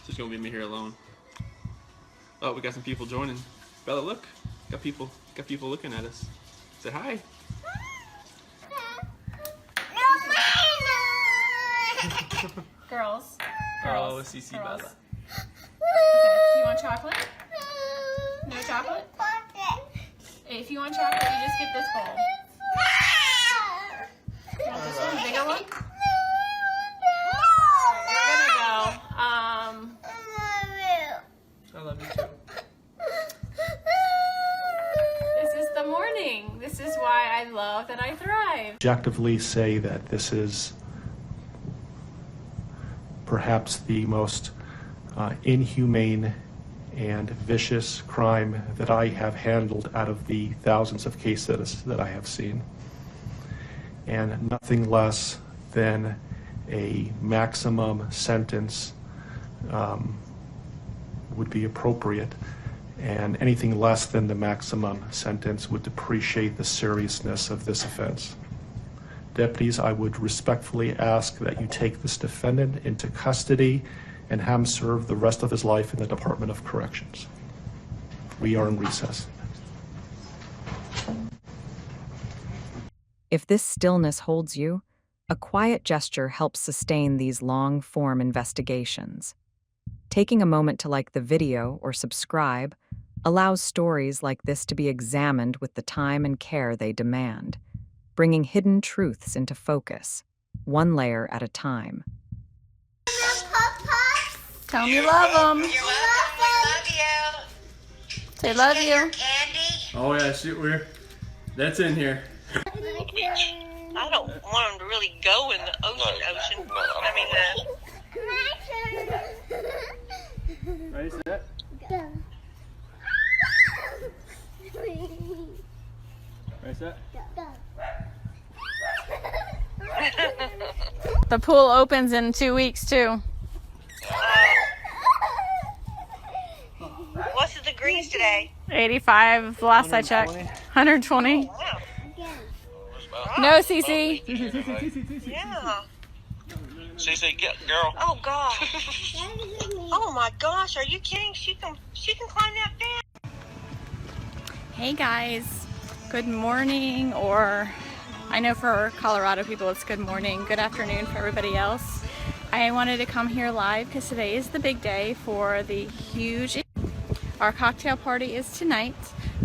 It's just gonna be me here alone. Oh, we got some people joining. Bella, look. Got people looking at us. Say hi. Girls. Oh, CC Girls. Bella. Okay, you want chocolate? No chocolate? If you want chocolate, you just get this bowl. You want this one, bigger one? We're gonna go. I love you too. This is the morning. This is why I love that I thrive. Objectively say that this is perhaps the most inhumane and vicious crime that I have handled out of the thousands of cases that I have seen. And nothing less than a maximum sentence would be appropriate, and anything less than the maximum sentence would depreciate the seriousness of this offense. Deputies, I would respectfully ask that you take this defendant into custody and have him serve the rest of his life in the Department of Corrections. We are in recess. If this stillness holds you, a quiet gesture helps sustain these long-form investigations. Taking a moment to like the video or subscribe allows stories like this to be examined with the time and care they demand, bringing hidden truths into focus, one layer at a time. Tell them you love them. You're welcome. We love you. Say love you. Candy. Oh yeah, shoot, that's in here. I don't want them to really go in the ocean. I mean, Ready, set? Ready, set? The pool opens in 2 weeks too. what's the degrees today? 85 last I checked. 120. Wow. No, Cece. Yeah. CC, get girl. Oh gosh. Oh my gosh, are you kidding? She can climb that fence. Hey guys, good morning, or I know for Colorado people it's good morning, good afternoon for everybody else. I wanted to come here live because today is the big day for the huge, our cocktail party is tonight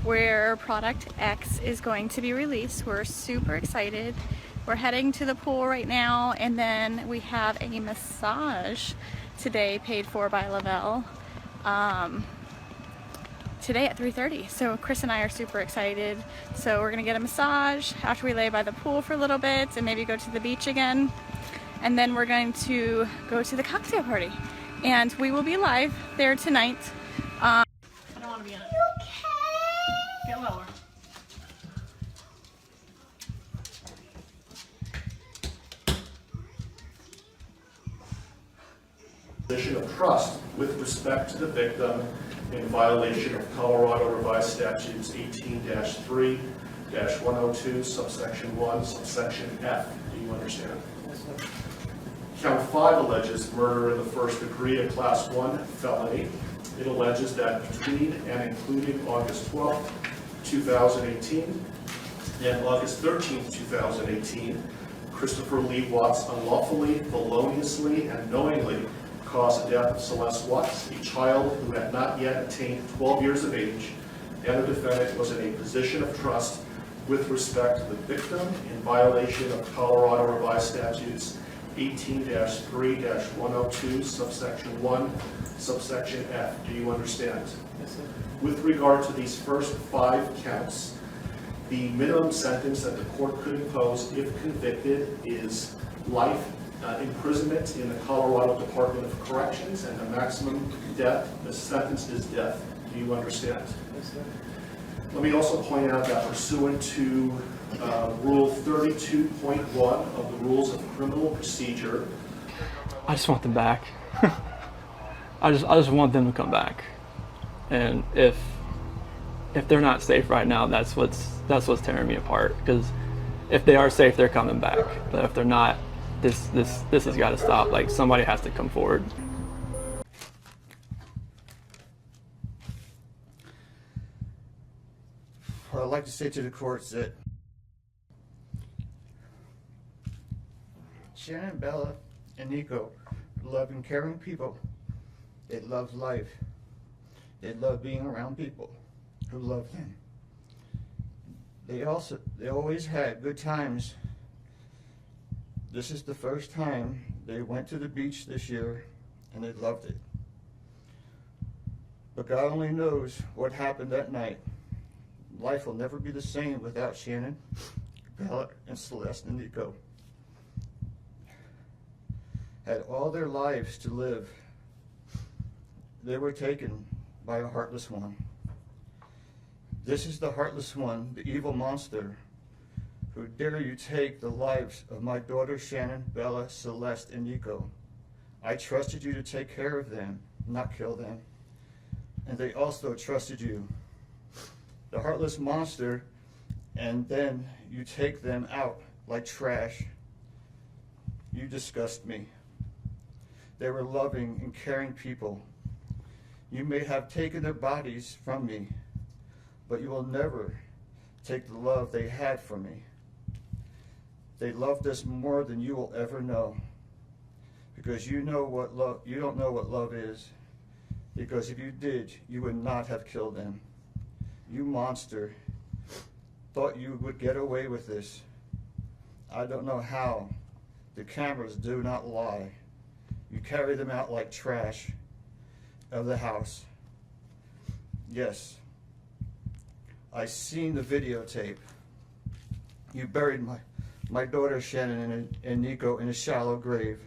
where Product X is going to be released. We're super excited. We're heading to the pool right now, and then we have a massage today paid for by Lavelle. Today at 3:30. So Chris and I are super excited. So we're gonna get a massage after we lay by the pool for a little bit and maybe go to the beach again. And then we're going to go to the cocktail party. And we will be live there tonight. I don't wanna be in it. Get lower. Position of trust with respect to the victim in violation of Colorado Revised Statutes 18-3-102, subsection 1, subsection F. Do you understand? Yes, sir. Count 5 alleges murder in the first degree, a Class 1 felony. It alleges that between and including August 12, 2018 and August 13, 2018, Christopher Lee Watts unlawfully, feloniously, and knowingly caused the death of Celeste Watts, a child who had not yet attained 12 years of age, and the defendant was in a position of trust with respect to the victim in violation of Colorado Revised Statutes 18-3-102, subsection 1, subsection F. Do you understand? Yes, sir. With regard to these first 5 counts, the minimum sentence that the court could impose if convicted is life imprisonment in the Colorado Department of Corrections, and the maximum death, the sentence is death. Do you understand? Yes, sir. Let me also point out that pursuant to Rule 32.1 of the Rules of Criminal Procedure, I just want them back. I just want them to come back. And if they're not safe right now, that's what's tearing me apart. Because if they are safe, they're coming back. But if they're not, this has got to stop. Like, somebody has to come forward. what I'd like to say to the court is that Shannon, Bella, and Nico are loving, caring people. They love life. They love being around people who love them. They always had good times. This is the first time they went to the beach this year, and they loved it. But God only knows what happened that night. Life will never be the same without Shannon, Bella, and Celeste and Nico. Had all their lives to live. They were taken by a heartless one. This is the heartless one, the evil monster, who dare you take the lives of my daughters Shannon, Bella, Celeste, and Nico. I trusted you to take care of them, not kill them. And they also trusted you. The heartless monster, and then you take them out like trash. You disgust me. They were loving and caring people. You may have taken their bodies from me, but you will never take the love they had from me. They loved us more than you will ever know, because you don't know what love is. Because if you did, you would not have killed them. You monster, thought you would get away with this. I don't know how. The cameras do not lie. You carry them out like trash of the house. Yes, I seen the videotape. You buried my daughter Shannon and Nico in a shallow grave,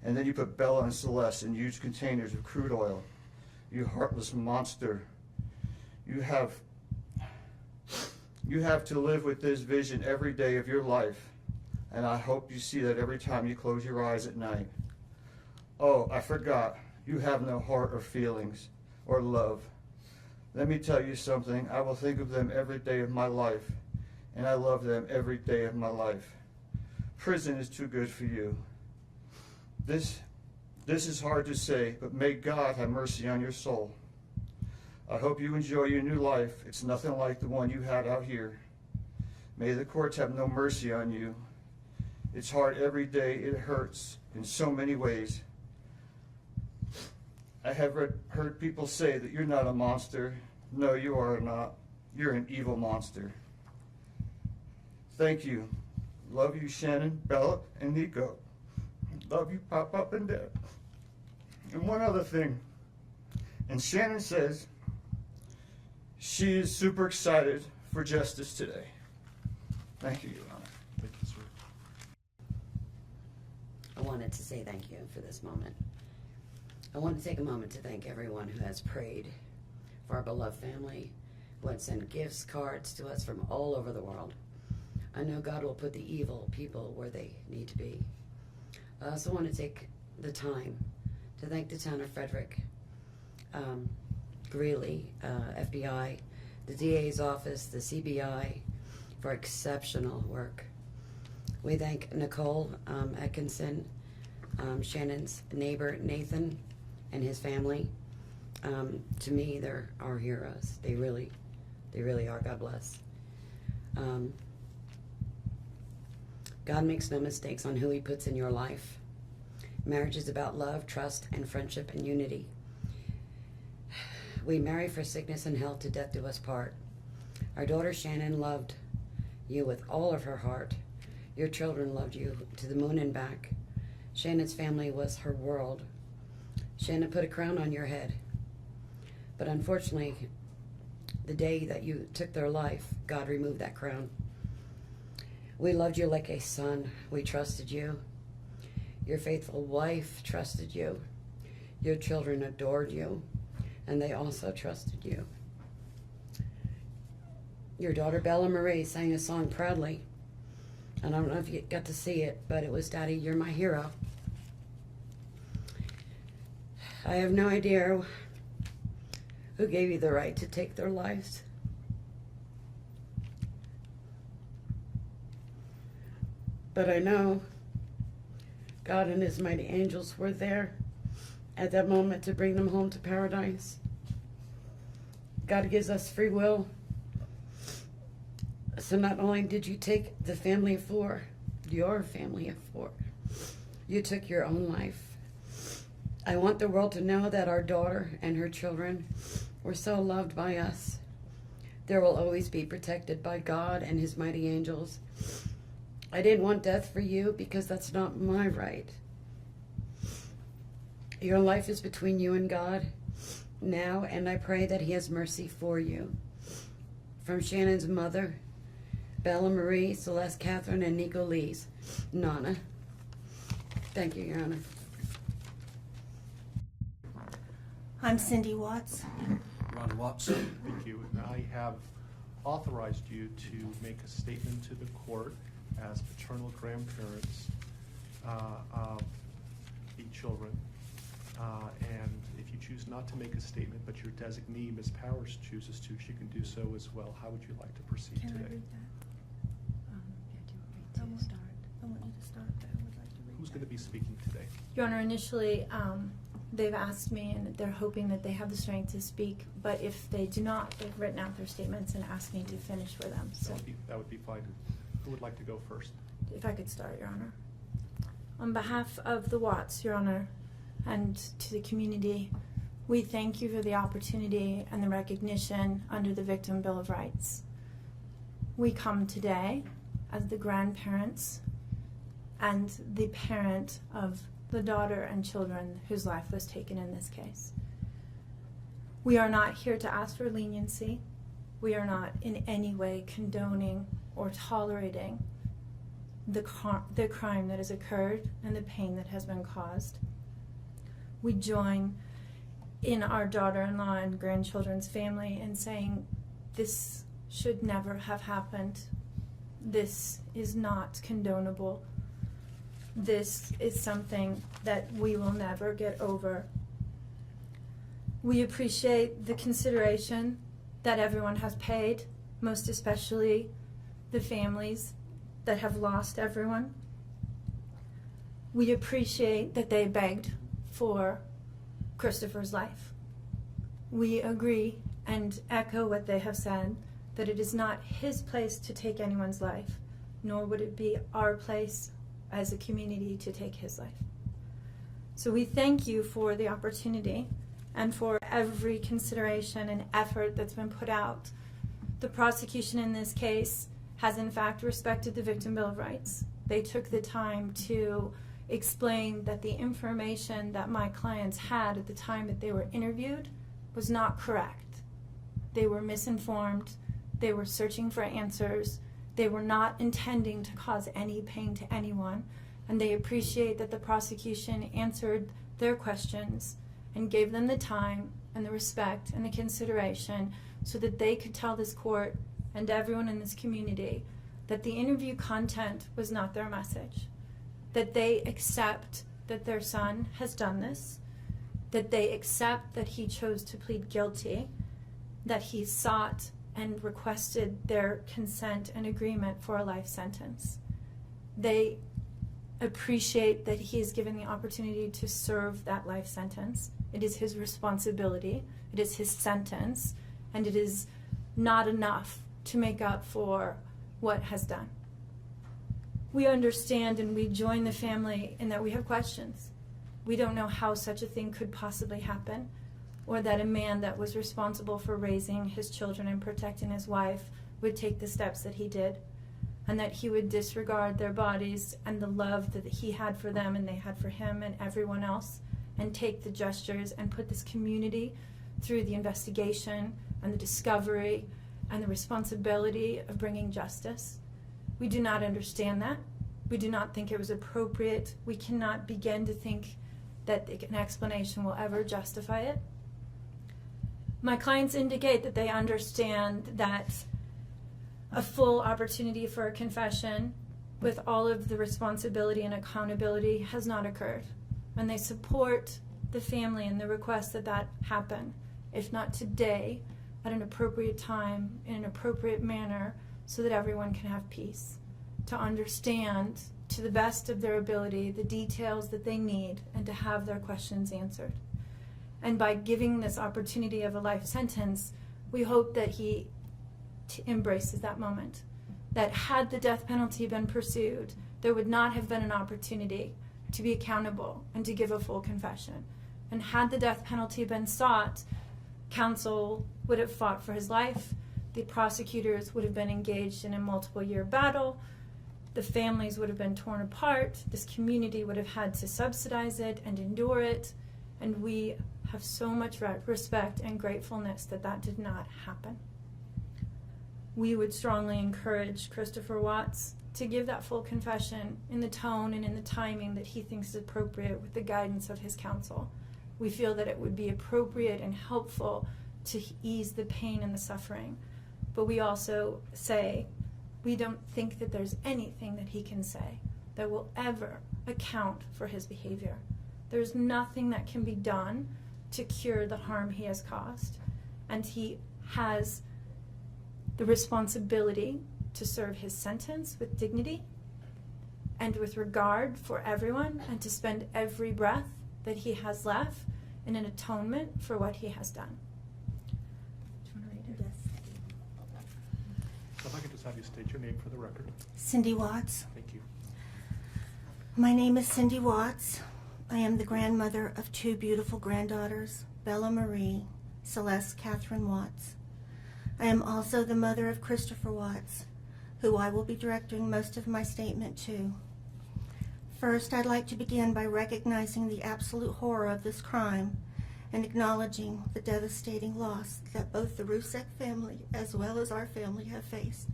and then you put Bella and Celeste in huge containers of crude oil. You heartless monster. You have to live with this vision every day of your life, and I hope you see that every time you close your eyes at night. Oh, I forgot. You have no heart or feelings or love. Let me tell you something. I will think of them every day of my life, and I love them every day of my life. Prison is too good for you. This is hard to say, but may God have mercy on your soul. I hope you enjoy your new life. It's nothing like the one you had out here. May the courts have no mercy on you. It's hard every day. It hurts in so many ways. I have heard people say that you're not a monster. No, you are not. You're an evil monster. Thank you. Love you, Shannon, Bella, and Nico. Love you, Pop Up and Dad. And one other thing. And Shannon says she is super excited for justice today. Thank you, Your Honor. Thank you, sir. I wanted to say thank you for this moment. I want to take a moment to thank everyone who has prayed for our beloved family, who has sent gifts, cards to us from all over the world. I know God will put the evil people where they need to be. I also want to take the time to thank the town of Frederick, Greeley, FBI, the DA's office, the CBI, for exceptional work. We thank Nicole Atkinson, Shannon's neighbor Nathan, and his family. To me, they're our heroes. They really are. God bless. God makes no mistakes on who he puts in your life. Marriage is about love, trust, and friendship and unity. We marry for sickness and health, to death do us part. Our daughter Shannon loved you with all of her heart. Your children loved you to the moon and back. Shannon's family was her world. Shannon put a crown on your head. But unfortunately, the day that you took their life, God removed that crown. We loved you like a son. We trusted you. Your faithful wife trusted you. Your children adored you, and they also trusted you. Your daughter Bella Marie sang a song proudly. And I don't know if you got to see it, but it was, "Daddy, you're my hero." I have no idea who gave you the right to take their lives. But I know God and his mighty angels were there at that moment to bring them home to paradise. God gives us free will. So not only did you take the family of four, your family of four, you took your own life. I want the world to know that our daughter and her children were so loved by us. There will always be protected by God and his mighty angels. I didn't want death for you because that's not my right. Your life is between you and God now, and I pray that he has mercy for you. From Shannon's mother, Bella Marie, Celeste Catherine, and Nico Lee's Nana. Thank you, Your Honor. I'm Cindy Watts. Ron Watson. Thank you. I have authorized you to make a statement to the court as paternal grandparents of the children. And if you choose not to make a statement, but your designee, Ms. Powers, chooses to, she can do so as well. How would you like to proceed Can I today? read that? I want you to start, but I would like to read Who's that. going to be speaking today? Your Honor, initially, they've asked me, and they're hoping that they have the strength to speak, but if they do not, they've written out their statements and asked me to finish for them. So That would be fine. Who would like to go first? if I could start, Your Honor. On behalf of the Watts, Your Honor, and to the community, we thank you for the opportunity and the recognition under the Victim Bill of Rights. We come today as the grandparents and the parent of the daughter and children whose life was taken in this case. We are not here to ask for leniency. We are not in any way condoning or tolerating the crime that has occurred and the pain that has been caused. We join in our daughter-in-law and grandchildren's family in saying this should never have happened. This is not condonable. This is something that we will never get over. We appreciate the consideration that everyone has paid, most especially the families that have lost everyone. We appreciate that they begged for Christopher's life. We agree and echo what they have said, that it is not his place to take anyone's life, nor would it be our place as a community to take his life. So we thank you for the opportunity and for every consideration and effort that's been put out. The prosecution in this case has in fact respected the Victim Bill of Rights. They took the time to explain that the information that my clients had at the time that they were interviewed was not correct. They were misinformed. They were searching for answers. They were not intending to cause any pain to anyone, and they appreciate that the prosecution answered their questions and gave them the time and the respect and the consideration so that they could tell this court and everyone in this community that the interview content was not their message, that they accept that their son has done this, that they accept that he chose to plead guilty, that he sought and requested their consent and agreement for a life sentence. They appreciate that he is given the opportunity to serve that life sentence. It is his responsibility, it is his sentence, and it is not enough to make up for what has done. We understand and we join the family in that we have questions. We don't know how such a thing could possibly happen, or that a man that was responsible for raising his children and protecting his wife would take the steps that he did, and that he would disregard their bodies and the love that he had for them and they had for him and everyone else, and take the gestures and put this community through the investigation and the discovery and the responsibility of bringing justice. We do not understand that. We do not think it was appropriate. We cannot begin to think that an explanation will ever justify it. My clients indicate that they understand that a full opportunity for a confession with all of the responsibility and accountability has not occurred. And they support the family and the request that that happen, if not today, at an appropriate time, in an appropriate manner, so that everyone can have peace, to understand to the best of their ability the details that they need and to have their questions answered. And by giving this opportunity of a life sentence, we hope that he embraces that moment. that had the death penalty been pursued, there would not have been an opportunity to be accountable and to give a full confession. And had the death penalty been sought, counsel would have fought for his life, the prosecutors would have been engaged in a multiple-year battle, the families would have been torn apart, this community would have had to subsidize it and endure it, and we have so much respect and gratefulness that that did not happen. We would strongly encourage Christopher Watts to give that full confession in the tone and in the timing that he thinks is appropriate with the guidance of his counsel. We feel that it would be appropriate and helpful to ease the pain and the suffering. But we also say we don't think that there's anything that he can say that will ever account for his behavior. There's nothing that can be done to cure the harm he has caused. And he has the responsibility to serve his sentence with dignity and with regard for everyone, and to spend every breath that he has left in an atonement for what he has done. Do you want to read it? Yes. So if I could just have you state your name for the record. Cindy Watts. Thank you. My name is Cindy Watts. I am the grandmother of two beautiful granddaughters, Bella Marie, Celeste Catherine Watts. I am also the mother of Christopher Watts, who I will be directing most of my statement to. First, I'd like to begin by recognizing the absolute horror of this crime and acknowledging the devastating loss that both the Rusek family as well as our family have faced.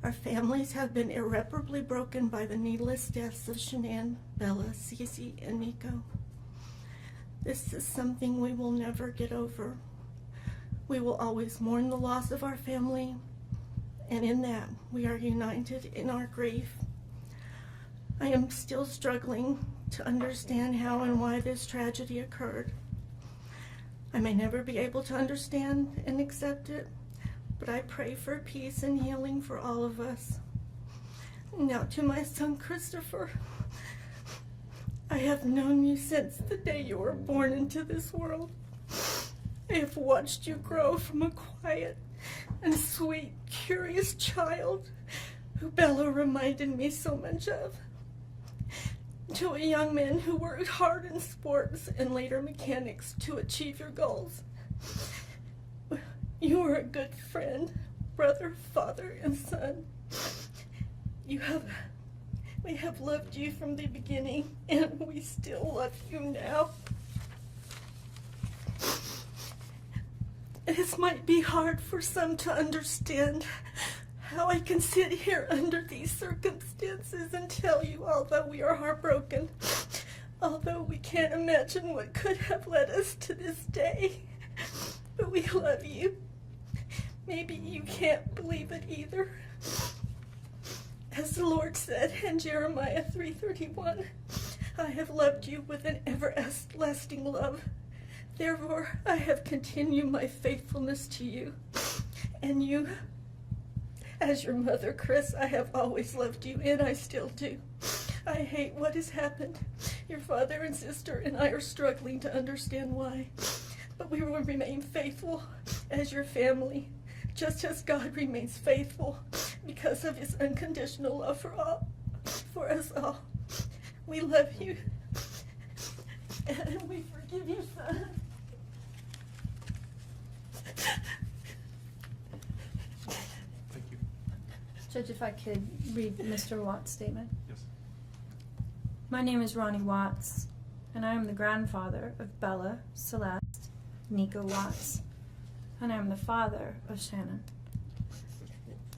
Our families have been irreparably broken by the needless deaths of Shanann, Bella, Cece, and Nico. This is something we will never get over. We will always mourn the loss of our family, and in that we are united in our grief. I am still struggling to understand how and why this tragedy occurred. I may never be able to understand and accept it, but I pray for peace and healing for all of us. Now to my son Christopher. I have known you since the day you were born into this world. I have watched you grow from a quiet and sweet, curious child who Bella reminded me so much of, to a young man who worked hard in sports and later mechanics to achieve your goals. You are a good friend, brother, father, and son. We have loved you from the beginning, and we still love you now. This might be hard for some to understand, how I can sit here under these circumstances and tell you, although we are heartbroken, although we can't imagine what could have led us to this day, but we love you. Maybe you can't believe it either. As the Lord said in Jeremiah 3:31, I have loved you with an everlasting love. Therefore, I have continued my faithfulness to you. And you, as your mother, Chris, I have always loved you, and I still do. I hate what has happened. Your father and sister and I are struggling to understand why. But we will remain faithful as your family, just as God remains faithful because of his unconditional love for us all. We love you, and we forgive you, son. Thank you. Judge, if I could read Mr. Watts' statement. Yes. My name is Ronnie Watts, and I am the grandfather of Bella, Celeste, Nico Watts, and I am the father of Shannon.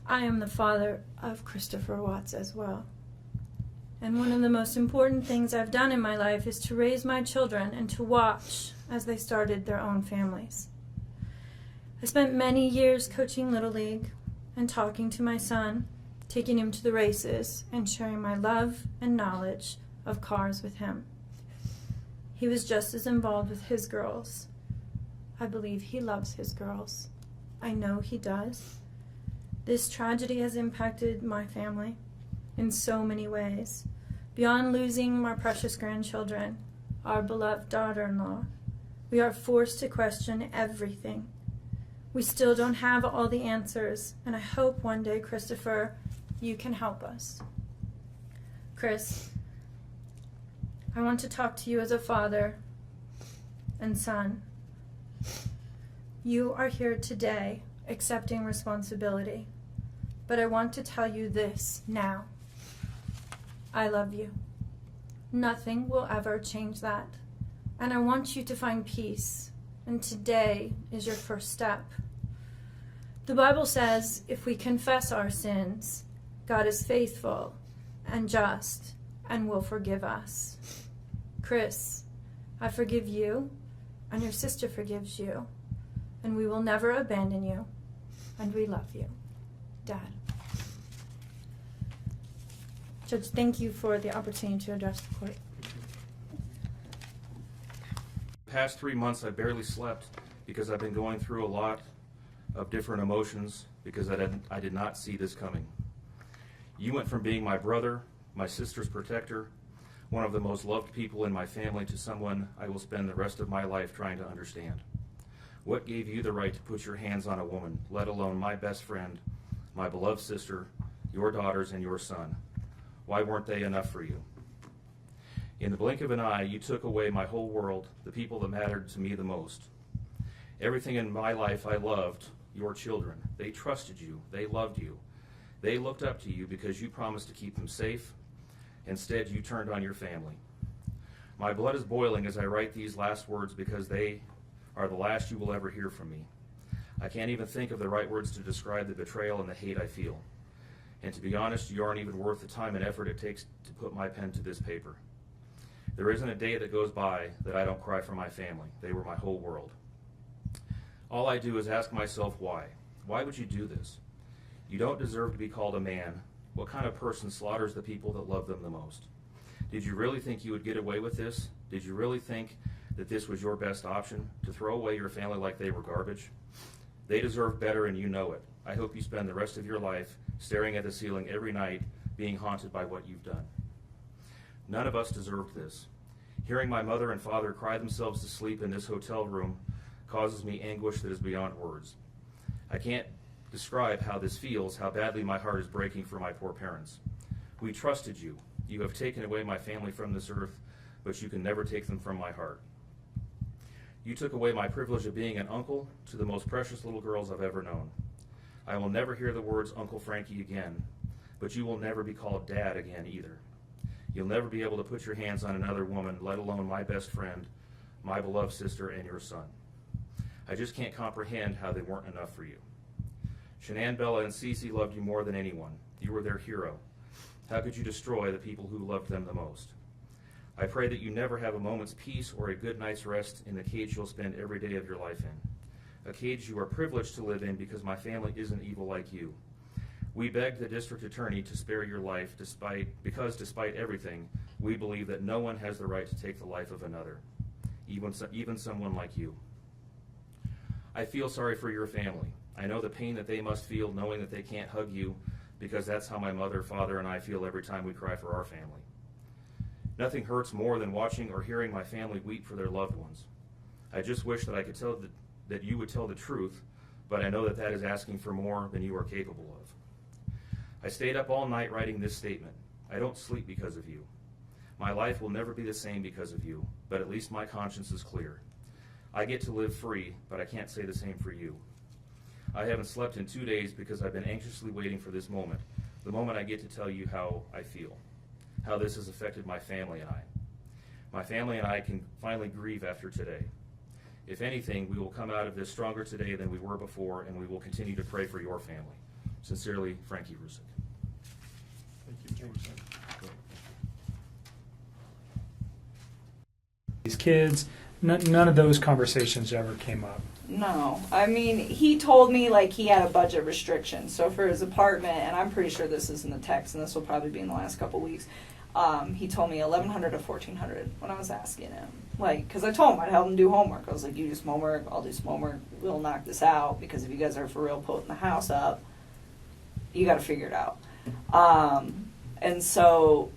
I am the father of Christopher Watts as well. And one of the most important things I've done in my life is to raise my children and to watch as they started their own families. I spent many years coaching Little League and talking to my son, taking him to the races, and sharing my love and knowledge of cars with him. He was just as involved with his girls. I believe he loves his girls. I know he does. This tragedy has impacted my family in so many ways. Beyond losing my precious grandchildren, our beloved daughter-in-law, we are forced to question everything. We still don't have all the answers, and I hope one day, Christopher, you can help us. Chris, I want to talk to you as a father and son. You are here today accepting responsibility, but I want to tell you this now. I love you. Nothing will ever change that, and I want you to find peace, and today is your first step. The Bible says if we confess our sins, God is faithful and just and will forgive us. Chris, I forgive you, and your sister forgives you, and we will never abandon you, and we love you. Dad. Judge, thank you for the opportunity to address the court. The past 3 months, I barely slept because I've been going through a lot of different emotions because I did not see this coming. You went from being my brother, my sister's protector, one of the most loved people in my family, to someone I will spend the rest of my life trying to understand. What gave you the right to put your hands on a woman, let alone my best friend, my beloved sister, your daughters, and your son? Why weren't they enough for you? In the blink of an eye, you took away my whole world, the people that mattered to me the most. Everything in my life I loved, your children. They trusted you. They loved you. They looked up to you because you promised to keep them safe. Instead, you turned on your family. My blood is boiling as I write these last words because they are the last you will ever hear from me. I can't even think of the right words to describe the betrayal and the hate I feel. And to be honest, you aren't even worth the time and effort it takes to put my pen to this paper. There isn't a day that goes by that I don't cry for my family. They were my whole world. All I do is ask myself why. Why would you do this? You don't deserve to be called a man. What kind of person slaughters the people that love them the most? Did you really think you would get away with this? Did you really think that this was your best option, to throw away your family like they were garbage? They deserve better, and you know it. I hope you spend the rest of your life staring at the ceiling every night, being haunted by what you've done. None of us deserved this. Hearing my mother and father cry themselves to sleep in this hotel room causes me anguish that is beyond words. I can't describe how this feels, how badly my heart is breaking for my poor parents. We trusted you. You have taken away my family from this earth, but you can never take them from my heart. You took away my privilege of being an uncle to the most precious little girls I've ever known. I will never hear the words Uncle Frankie again, but you will never be called Dad again either. You'll never be able to put your hands on another woman, let alone my best friend, my beloved sister, and your son. I just can't comprehend how they weren't enough for you. Shanann, Bella, and Cece loved you more than anyone. You were their hero. How could you destroy the people who loved them the most? I pray that you never have a moment's peace or a good night's rest in the cage you'll spend every day of your life in. A cage you are privileged to live in because my family isn't evil like you. We begged the district attorney to spare your life because despite everything, we believe that no one has the right to take the life of another, even someone like you. I feel sorry for your family. I know the pain that they must feel knowing that they can't hug you, because that's how my mother, father, and I feel every time we cry for our family. Nothing hurts more than watching or hearing my family weep for their loved ones. I just wish that I could tell that you would tell the truth, but I know that that is asking for more than you are capable of. I stayed up all night writing this statement. I don't sleep because of you. My life will never be the same because of you, but at least my conscience is clear. I get to live free, but I can't say the same for you. I haven't slept in 2 days because I've been anxiously waiting for this moment, the moment I get to tell you how I feel, how this has affected my family and I. My family and I can finally grieve after today. If anything, we will come out of this stronger today than we were before, and we will continue to pray for your family. Sincerely, Frankie Rusick. Thank you, James. These kids, none of those conversations ever came up. No, I mean, he told me like he had a budget restriction. So for his apartment, and I'm pretty sure this is in the text, and this will probably be in the last couple weeks. He told me $1,100 to $1,400 when I was asking him, like, because I told him I'd help him do homework. I was like, you do some homework, I'll do some homework. We'll knock this out, because if you guys are for real putting the house up, you got to figure it out. And so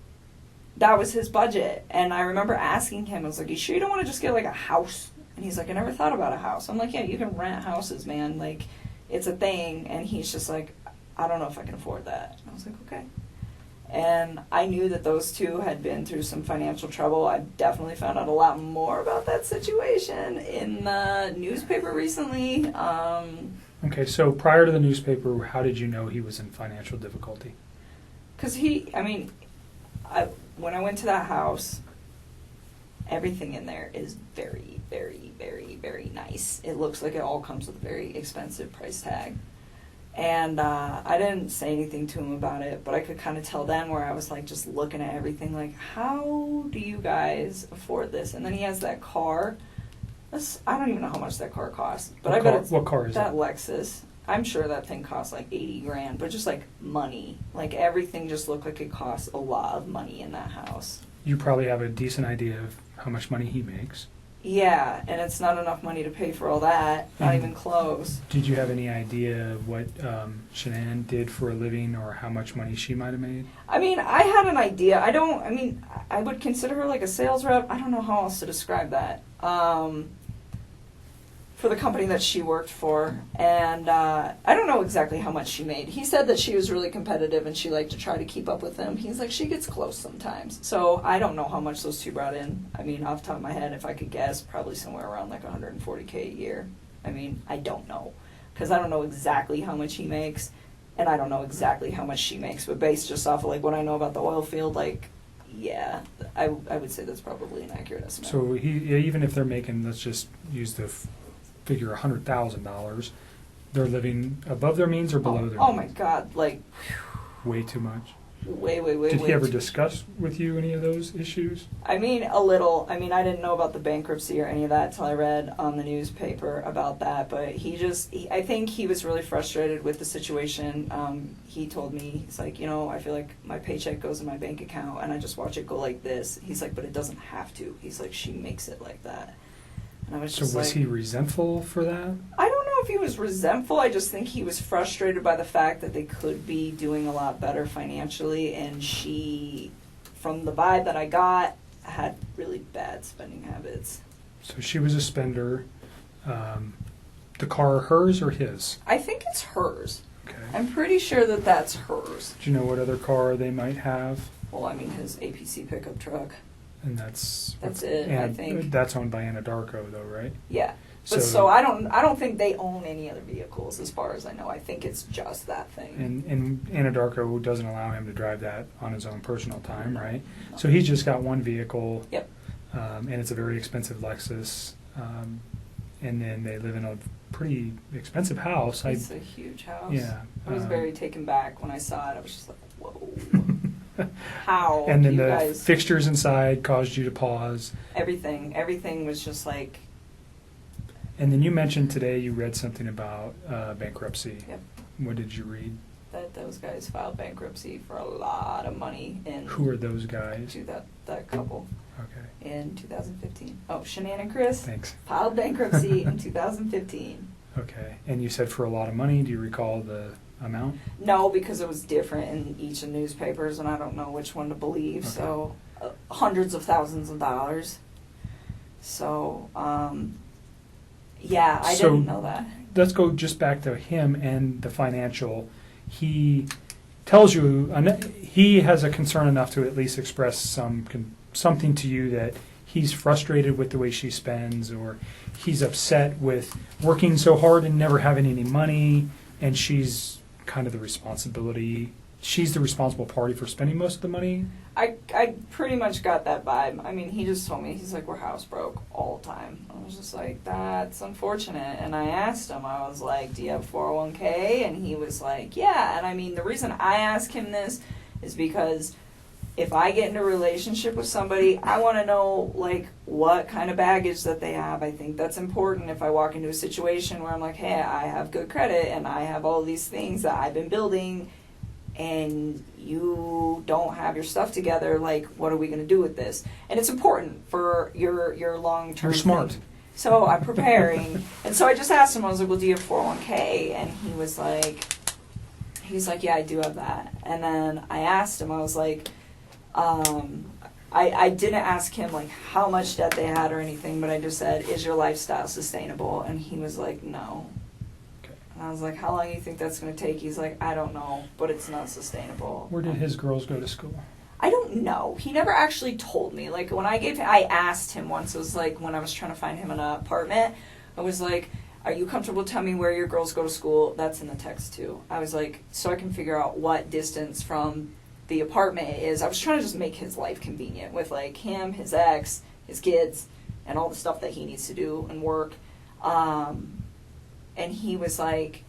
that was his budget. And I remember asking him, I was like, you sure you don't want to just get like a house And he's like, I never thought about a house. I'm like, yeah, you can rent houses, man. Like, it's a thing. And he's just like, I don't know if I can afford that. And I was like, okay. And I knew that those two had been through some financial trouble. I definitely found out a lot more about that situation in the newspaper recently. Okay, so prior to the newspaper, how did you know he was in financial difficulty? Because when I went to that house, everything in there is very, very, very, very nice. It looks like it all comes with a very expensive price tag. And I didn't say anything to him about it, but I could kind of tell then where I was like just looking at everything like, how do you guys afford this? And then he has that car. I don't even know how much that car costs. But I bet it's what car is that it? Lexus. I'm sure that thing costs like $80,000, but just like money. Like everything just looked like it costs a lot of money in that house. You probably have a decent idea of how much money he makes. Yeah, and it's not enough money to pay for all that. Not even close. Did you have any idea of what Shanann did for a living or how much money she might have made? I mean, I had an idea. I would consider her like a sales rep. I don't know how else to describe that. For the company that she worked for. And I don't know exactly how much she made. He said that she was really competitive and she liked to try to keep up with him. He's like, she gets close sometimes. So I don't know how much those two brought in. I mean, off the top of my head, if I could guess, probably somewhere around like $140K a year. I mean, I don't know. Because I don't know exactly how much he makes. And I don't know exactly how much she makes. But based just off of like what I know about the oil field, like, yeah, I would say that's probably an accurate estimate. So even if they're making, let's just use the figure $100,000, they're living above their means or below their means? Oh my God, like... Way too much? Way Did he ever discuss with you any of those issues? I mean, a little. I mean, I didn't know about the bankruptcy or any of that until I read on the newspaper about that, but I think he was really frustrated with the situation. He told me, he's like, I feel like my paycheck goes in my bank account and I just watch it go like this. He's like, but it doesn't have to. He's like, she makes it like that. And I was just so was he resentful for that? I don't know if he was resentful. I just think he was frustrated by the fact that they could be doing a lot better financially, and she, from the vibe that I got, had really bad spending habits. So she was a spender. The car hers or his? I think it's hers. Okay. I'm pretty sure that that's hers. Do you know what other car they might have? Well, I mean, his APC pickup truck. And that's it, I think. That's owned by Anadarko, though, right? Yeah. But so I don't think they own any other vehicles, as far as I know. I think it's just that thing. And Anadarko doesn't allow him to drive that on his own personal time, right? No. So he's just got one vehicle. Yep. And it's a very expensive Lexus. And then they live in a pretty expensive house. It's a huge house. Yeah. I was very taken back when I saw it. I was just like, whoa. How? And then the fixtures inside caused you to pause. Everything was just like. And then you mentioned today you read something about bankruptcy. Yep. What did you read? That those guys filed bankruptcy for a lot of money. Who are those guys? That couple. Okay. In 2015. Oh, Shanann and Chris. Thanks. Filed bankruptcy in 2015. Okay. And you said for a lot of money. Do you recall the amount? No, because it was different in each of the newspapers, and I don't know which one to believe. Okay. So, hundreds of thousands of dollars. So, yeah, I didn't know that. Let's go just back to him and the financial. He tells you he has a concern enough to at least express something to you that he's frustrated with the way she spends, or he's upset with working so hard and never having any money, and she's kind of the responsible party for spending most of the money. I pretty much got that vibe. I mean, he just told me, he's like, we're house broke all the time. I was just like, that's unfortunate. And I asked him, I was like, do you have 401k? And he was like, yeah. And I mean, the reason I ask him this is because if I get into a relationship with somebody, I want to know, like, what kind of baggage that they have. I think that's important if I walk into a situation where I'm like, hey, I have good credit and I have all these things that I've been building and you don't have your stuff together, like, what are we going to do with this? And it's important for your long-term You're smart. thing. So I'm preparing. And so I just asked him, I was like, well, do you have 401k? And he's like, yeah, I do have that. And then I asked him, I was like, I didn't ask him like how much debt they had or anything, but I just said, is your lifestyle sustainable? And he was like, no. Okay. And I was like, how long do you think that's going to take? He's like, I don't know, but it's not sustainable. Where did his girls go to school? I don't know. He never actually told me. Like, when I asked him once, it was like when I was trying to find him an apartment, I was like, are you comfortable telling me where your girls go to school? That's in the text too. I was like, so I can figure out what distance from the apartment it is. I was trying to just make his life convenient with like him, his ex, his kids, and all the stuff that he needs to do and work. And he was like,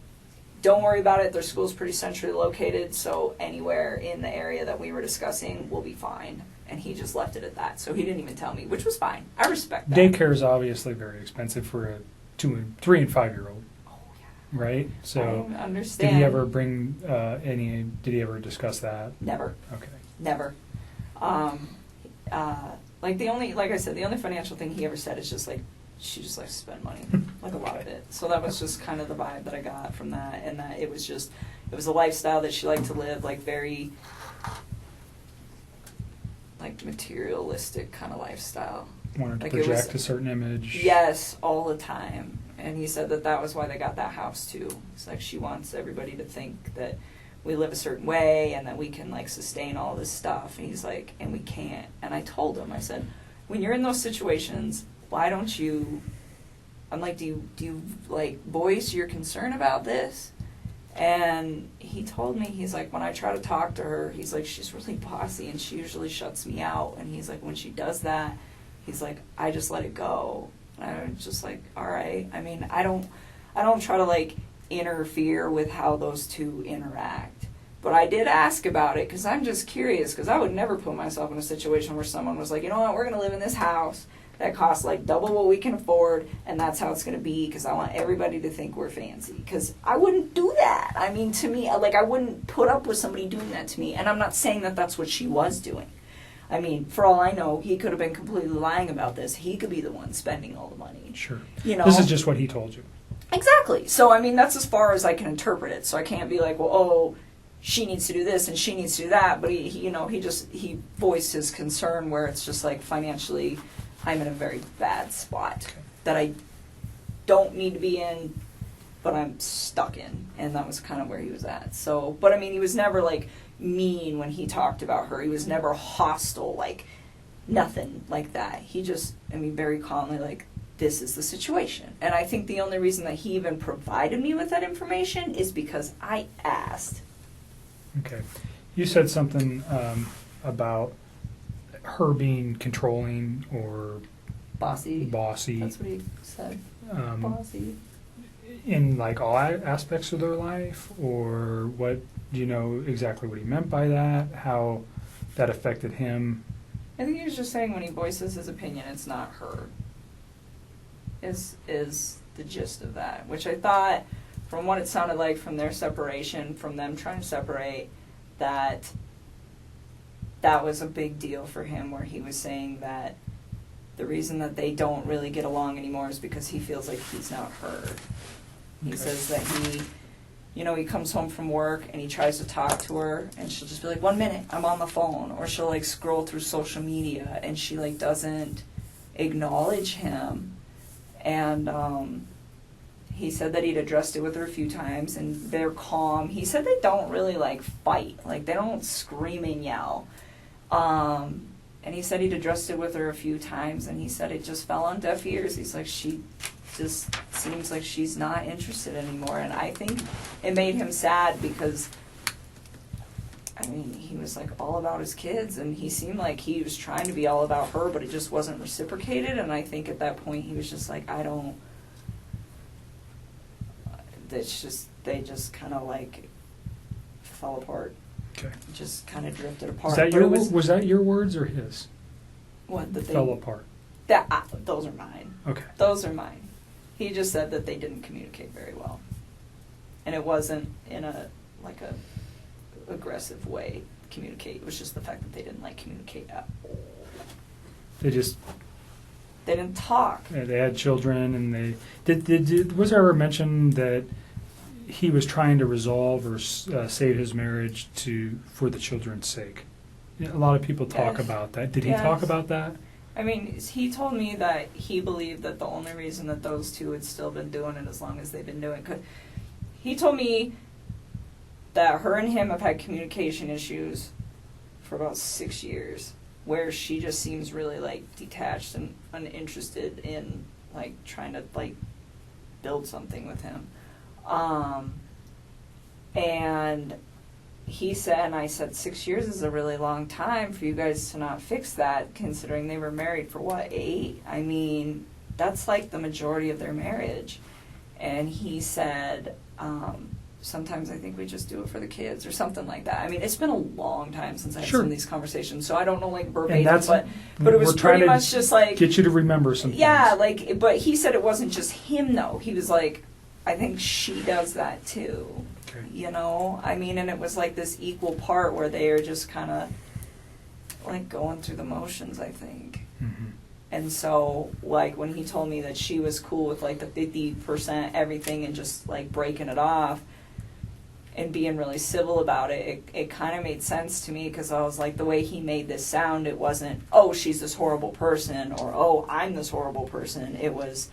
don't worry about it. Their school's pretty centrally located, so anywhere in the area that we were discussing will be fine. And he just left it at that. So he didn't even tell me, which was fine. I respect that. Daycare is obviously very expensive for a 3 and 5 year old. Oh, yeah. Right? So I understand. did he ever bring did he ever discuss that? Never. Okay. Never. Like I said, the only financial thing he ever said is just like, she just likes to spend money, like a lot of it. So that was just kind of the vibe that I got from that, and that it was a lifestyle that she liked to live, like very, like materialistic kind of lifestyle. Wanted to Like project a certain image. Yes, all the time. And he said that was why they got that house too. It's like she wants everybody to think that we live a certain way and that we can like sustain all this stuff. And he's like, and we can't. And I told him, I said, when you're in those situations, why don't you, I'm like, do you like voice your concern about this? And he told me, he's like, when I try to talk to her, he's like, she's really bossy and she usually shuts me out. And he's like, when she does that, he's like, I just let it go. And I was just like, all right. I mean, I don't try to like interfere with how those two interact. But I did ask about it because I'm just curious, because I would never put myself in a situation where someone was like, you know what, we're going to live in this house that costs like double what we can afford, and that's how it's going to be, because I want everybody to think we're fancy. Because I wouldn't do that. I mean, to me, like, I wouldn't put up with somebody doing that to me. And I'm not saying that that's what she was doing. I mean, for all I know, he could have been completely lying about this. He could be the one spending all the money. Sure. You know? This is just what he told you. Exactly. So, I mean, that's as far as I can interpret it. So I can't be like, well, oh, she needs to do this and she needs to do that. But he voiced his concern where it's just like, financially, I'm in a very bad spot that I don't need to be in, but I'm stuck in. And that was kind of where he was at. So, but I mean, he was never like mean when he talked about her. He was never hostile, like nothing like that. He just, I mean, very calmly like, this is the situation. And I think the only reason that he even provided me with that information is because I asked. Okay. You said something about her being controlling or bossy. That's what he said. Bossy. In like all aspects of their life, or what? Do you know exactly what he meant by that? How that affected him? I think he was just saying when he voices his opinion, it's not her. Is the gist of that, which I thought, from what it sounded like from their separation, from them trying to separate, that was a big deal for him, where he was saying that the reason that they don't really get along anymore is because he feels like he's not heard. He says that he comes home from work and he tries to talk to her and she'll just be like, 1 minute, I'm on the phone. Or she'll like scroll through social media and she like doesn't acknowledge him. And he said that he'd addressed it with her a few times and they're calm. He said they don't really like fight. Like they don't scream and yell. And he said he'd addressed it with her a few times and he said it just fell on deaf ears. He's like, she just seems like she's not interested anymore. And I think it made him sad because, I mean, he was like all about his kids and he seemed like he was trying to be all about her, but it just wasn't reciprocated. And I think at that point he was just like, they just kind of like fell apart. Okay. Just kind of drifted apart. Was that your words or his? What? That they fell apart. Those are mine. Okay. Those are mine. He just said that they didn't communicate very well, and it wasn't in a aggressive way. Communicate. It was just the fact that they didn't like communicate at all. They didn't talk. Yeah, they had children, and they was there ever mention that he was trying to resolve or save his marriage for the children's sake? A lot of people talk Yes. about that. Did he Yes. talk about that? I mean, he told me that he believed that the only reason that those two had still been doing it as long as they've been doing it, 'cause he told me that her and him have had communication issues for about 6 years, where she just seems really like detached and uninterested in like trying to like build something with him. And he said, and I said, 6 years is a really long time for you guys to not fix that, considering they were married for what, 8? I mean, that's like the majority of their marriage. And he said, sometimes I think we just do it for the kids or something like that. I mean, it's been a long time since I had Sure. some of these conversations, so I don't know like And verbatim, that's but it was we're trying pretty to much just like, get you to remember some yeah, things. like, but he said it wasn't just him though. He was like, I think she does that too. Okay. You know, I mean, and it was like this equal part where they are just kind of like going through the motions, I think. Mhm. And so, like, when he told me that she was cool with like the 50% everything and just like breaking it off and being really civil about it, it kind of made sense to me, because I was like, the way he made this sound, it wasn't, oh, she's this horrible person, or oh, I'm this horrible person. It was,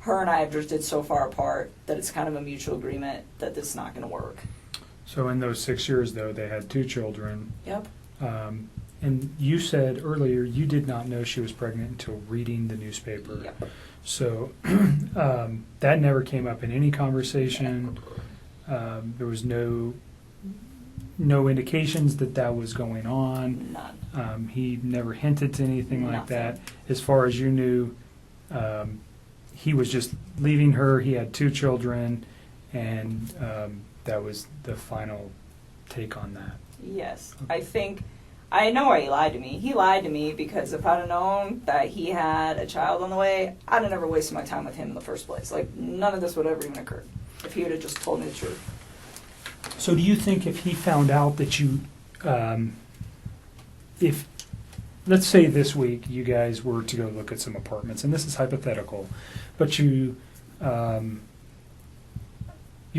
her and I have drifted so far apart that it's kind of a mutual agreement that this is not going to work. So in those 6 years, though, they had 2 children. Yep. And you said earlier you did not know she was pregnant until reading the newspaper. Yep. So that never came up in any conversation. There was no indications that that was going on. None. He never hinted to anything like Nothing. that. As far as you knew, he was just leaving her. He had 2 children, and that was the final take on that. Yes. I know why he lied to me. He lied to me because if I'd have known that he had a child on the way, I'd have never wasted my time with him in the first place. Like, none of this would have ever even occurred if he would have just told me the truth. So do you think if he found out that you, if, let's say this week you guys were to go look at some apartments, and this is hypothetical, but you've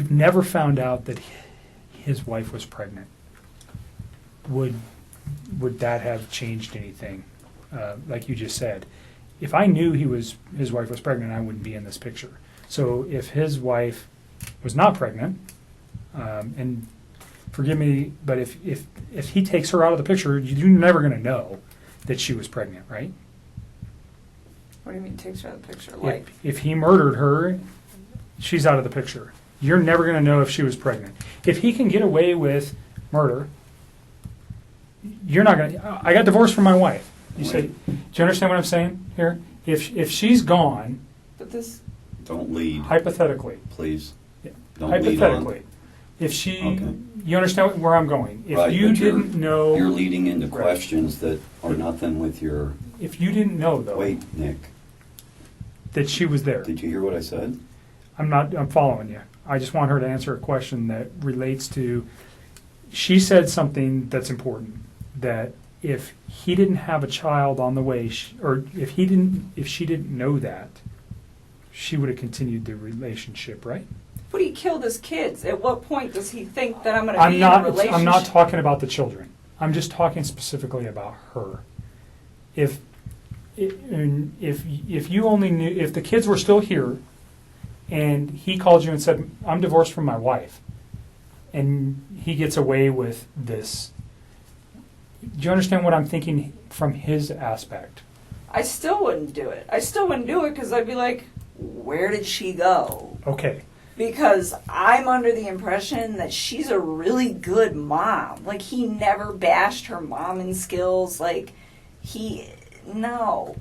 never found out that his wife was pregnant, would that have changed anything? Like you just said, if I knew his wife was pregnant, I wouldn't be in this picture. So if his wife was not pregnant, and forgive me, but if he takes her out of the picture, you're never going to know that she was pregnant, right? What do you mean takes her out of the picture? Like, If he murdered her, she's out of the picture. You're never going to know if she was pregnant. If he can get away with murder, you're not going to. I got divorced from my wife. You say, do you understand what I'm saying here? If she's gone, but this. Don't lead. Hypothetically. Please. Yeah. Don't Hypothetically. lead on. If she, Okay. You understand where I'm going. If Right, you but didn't know. You're leading into Right. questions that are nothing with your. If you didn't know, though. Wait, Nick. That she was there. Did you hear what I said? I'm following you. I just want her to answer a question that relates to, she said something that's important, that if he didn't have a child on the way, or if she didn't know that, she would have continued the relationship, right? But he killed his kids. At what point does he think that I'm going to be in a relationship? I'm not talking about the children. I'm just talking specifically about her. If you only knew, if the kids were still here, and he called you and said, "I'm divorced from my wife," and he gets away with this, do you understand what I'm thinking from his aspect? I still wouldn't do it. I still wouldn't do it because I'd be like, where did she go? Okay. Because I'm under the impression that she's a really good mom. Like, he never bashed her momming skills. Like, no,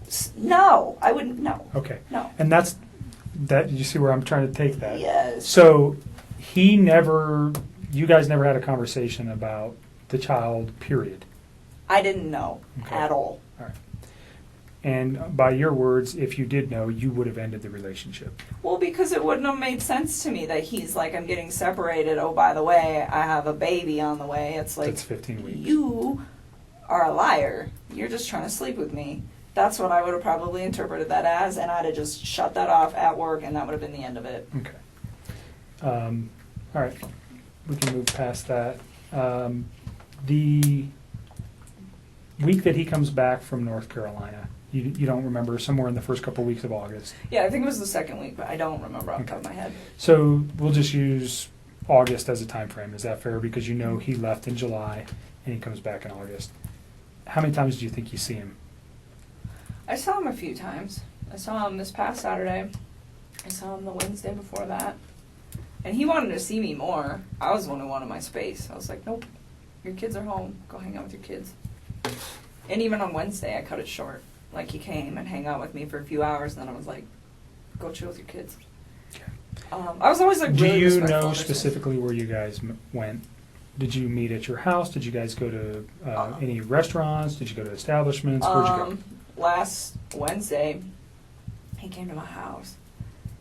I wouldn't, no. Okay. No. And that, you see where I'm trying to take that? Yes. So you guys never had a conversation about the child, period. I didn't know at all. All right. And by your words, if you did know, you would have ended the relationship. Well, because it wouldn't have made sense to me that he's like, I'm getting separated. Oh, by the way, I have a baby on the way. It's like, that's 15 weeks. You are a liar. You're just trying to sleep with me. That's what I would have probably interpreted that as, and I'd have just shut that off at work, and that would have been the end of it. Okay. All right. We can move past that. week that he comes back from North Carolina. You don't remember, somewhere in the first couple weeks of August. Yeah, I think it was the second week, but I don't remember off the top of my head. So we'll just use August as a time frame. Is that fair? Because you know he left in July and he comes back in August. How many times do you think you see him? I saw him a few times. I saw him this past Saturday. I saw him the Wednesday before that. And he wanted to see me more. I was the one who wanted my space. I was like, nope, your kids are home. Go hang out with your kids. And even on Wednesday, I cut it short. Like, he came and hang out with me for a few hours, and then I was like, go chill with your kids. I was always like, do really you respectful know of their specifically where you guys went? Did you meet at your house? Did you guys go to any restaurants? Did you go to establishments? Where'd you go? Last Wednesday, he came to my house,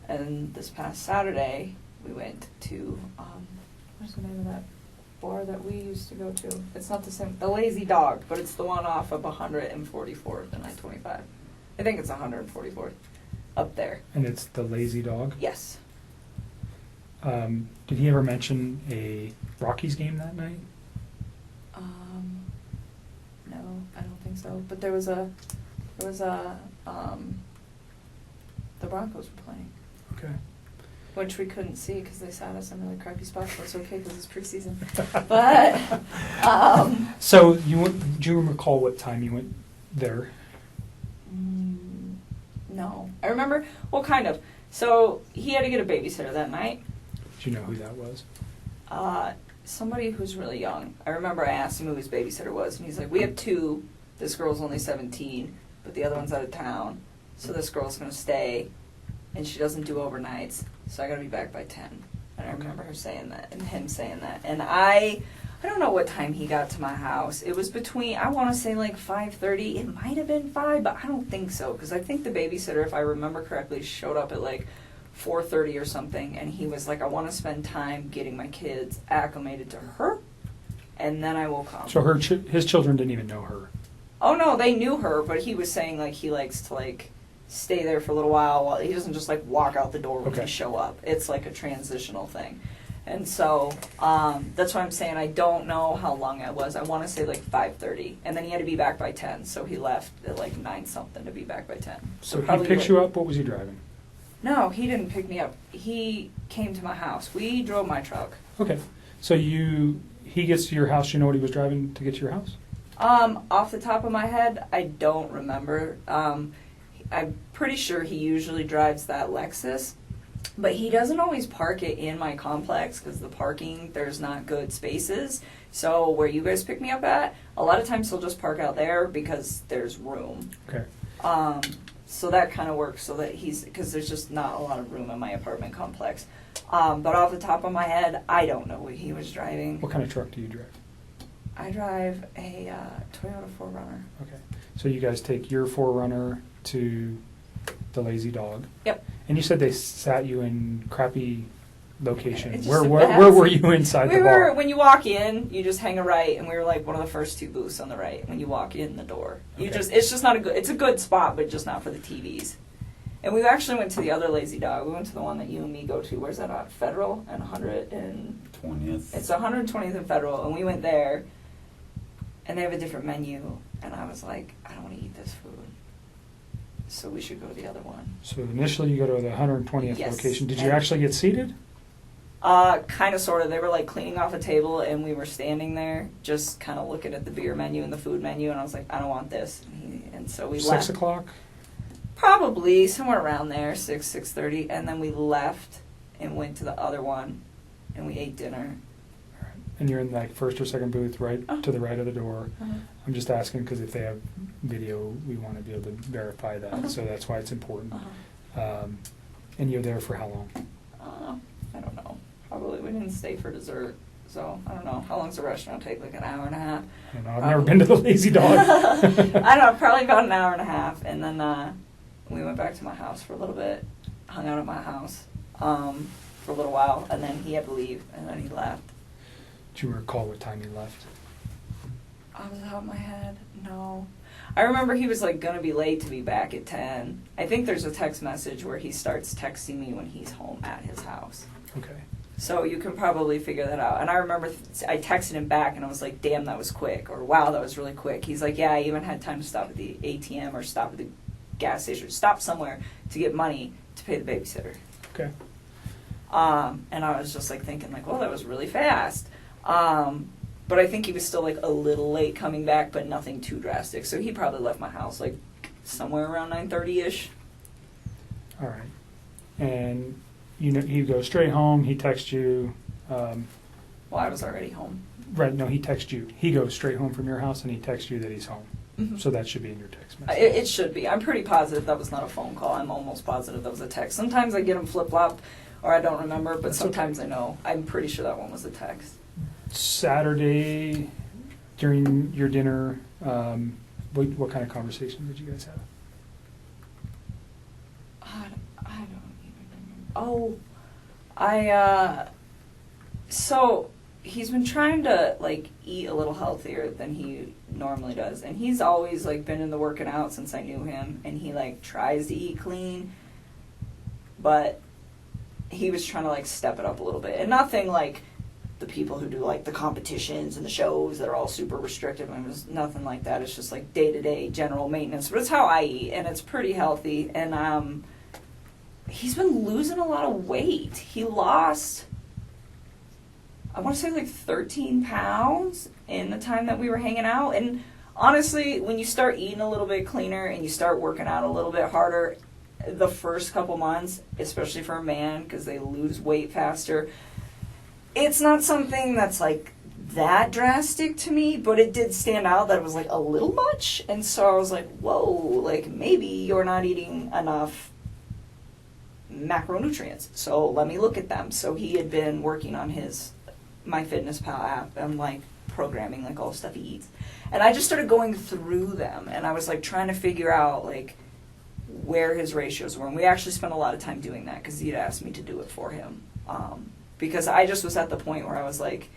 and this past Saturday, we went to, what's the name of that bar that we used to go to? It's not the same, the Lazy Dog, but it's the one off of 144th and I-25. I think it's 144th, up there. And it's the Lazy Dog? Yes. Did he ever mention a Rockies game that night? No, I don't think so. But there was a, the Broncos were playing. Okay. Which we couldn't see because they sat us in really crappy spots, but it's okay because it's preseason. But, So, do you recall what time you went there? no. I remember, well, kind of. So, he had to get a babysitter that night. Do you know who that was? Somebody who's really young. I remember I asked him who his babysitter was, and he's like, we have two. This girl's only 17, but the other one's out of town. So this girl's going to stay, and she doesn't do overnights, so I got to be back by 10. And I remember her saying that, and him saying that. And I don't know what time he got to my house. It was between, I want to say like 5:30. It might have been 5, but I don't think so, because I think the babysitter, if I remember correctly, showed up at like 4:30 or something, and he was like, I want to spend time getting my kids acclimated to her, and then I will come. So his children didn't even know her? Oh no, they knew her, but he was saying like he likes to like stay there for a little while. He doesn't just like walk out the door when they show up. It's like a transitional thing. And so that's why I'm saying I don't know how long it was. I want to say like 5:30, and then he had to be back by 10, so he left at like 9 something to be back by 10. So he picks you up. What was he driving? No, he didn't pick me up. He came to my house. We drove my truck. Okay. So he gets to your house. You know what he was driving to get to your house? Off the top of my head, I don't remember. I'm pretty sure he usually drives that Lexus, but he doesn't always park it in my complex because the parking, there's not good spaces. So where you guys pick me up at, a lot of times he'll just park out there because there's room. Okay. So that kind of works so that because there's just not a lot of room in my apartment complex. But off the top of my head, I don't know what he was driving. What kind of truck do you drive? I drive a Toyota 4Runner. Okay. So you guys take your 4Runner to the Lazy Dog. Yep. And you said they sat you in crappy locations. It's Where just were you inside the bar? When you walk in, you just hang a right, and we were like one of the first two booths on the right when you walk in the door. It's just not it's a good spot, but just not for the TVs. And we actually went to the other Lazy Dog. We went to the one that you and me go to. Where's that at? Federal and 20th. It's 120th and Federal, and we went there, and they have a different menu, and I was like, I don't want to eat this food, so we should go to the other one. So initially you go to the 120th Yes. location. Did you actually get seated? Kind of, sort of. They were like cleaning off a table, and we were standing there, just kind of looking at the beer menu and the food menu, and I was like, I don't want this, and so we left. 6 o'clock? Probably somewhere around there, 6:30, and then we left and went to the other one, and we ate dinner. And you're in like first or second booth right to the right of the door. Uh-huh. I'm just asking because if they have video, we want to be able to verify that. Uh-huh. So that's why it's important. Uh-huh. And you're there for how long? I don't know. Probably we didn't stay for dessert, so I don't know. How long does the restaurant take? Like an hour and a half? I don't know. I've never been to the Lazy Dog. I don't know. Probably about an hour and a half, and then we went back to my house for a little bit, hung out at my house for a little while, and then he had to leave, and then he left. Do you recall what time he left? Off the top of my head, no. I remember he was like going to be late to be back at 10. I think there's a text message where he starts texting me when he's home at his house. Okay. So you can probably figure that out. And I remember I texted him back and I was like, damn, that was quick. Or wow, that was really quick. He's like, yeah, I even had time to stop at the ATM or stop at the gas station, stop somewhere to get money to pay the babysitter. Okay. And I was just like thinking like, well, that was really fast. But I think he was still like a little late coming back, but nothing too drastic. So he probably left my house like somewhere around 9:30ish. All right. And he goes straight home. He texts you. Well, I was already home. Right. No, he texts you. He goes straight home from your house, and he texts you that he's home. Mm-hmm. So that should be in your text message. It should be. I'm pretty positive that was not a phone call. I'm almost positive that was a text. Sometimes I get them flip-flop, or I don't remember, but sometimes I know. I'm pretty sure that one was a text. Saturday, during your dinner, what kind of conversation did you guys have? I don't even remember. So he's been trying to like eat a little healthier than he normally does, and he's always like been in the working out since I knew him, and he like tries to eat clean, but he was trying to like step it up a little bit, and nothing like the people who do like the competitions and the shows that are all super restrictive. I mean, it was nothing like that. It's just like day-to-day general maintenance, but it's how I eat, and it's pretty healthy. And he's been losing a lot of weight. He lost, I want to say like 13 pounds in the time that we were hanging out. And honestly, when you start eating a little bit cleaner and you start working out a little bit harder, the first couple months, especially for a man, because they lose weight faster, it's not something that's like that drastic to me, but it did stand out that it was like a little much. And so I was like, whoa, like maybe you're not eating enough macronutrients, so let me look at them. So he had been working on his MyFitnessPal app and like programming like all the stuff he eats, and I just started going through them, and I was like trying to figure out like where his ratios were, and we actually spent a lot of time doing that because he'd asked me to do it for him, because I just was at the point where I was like,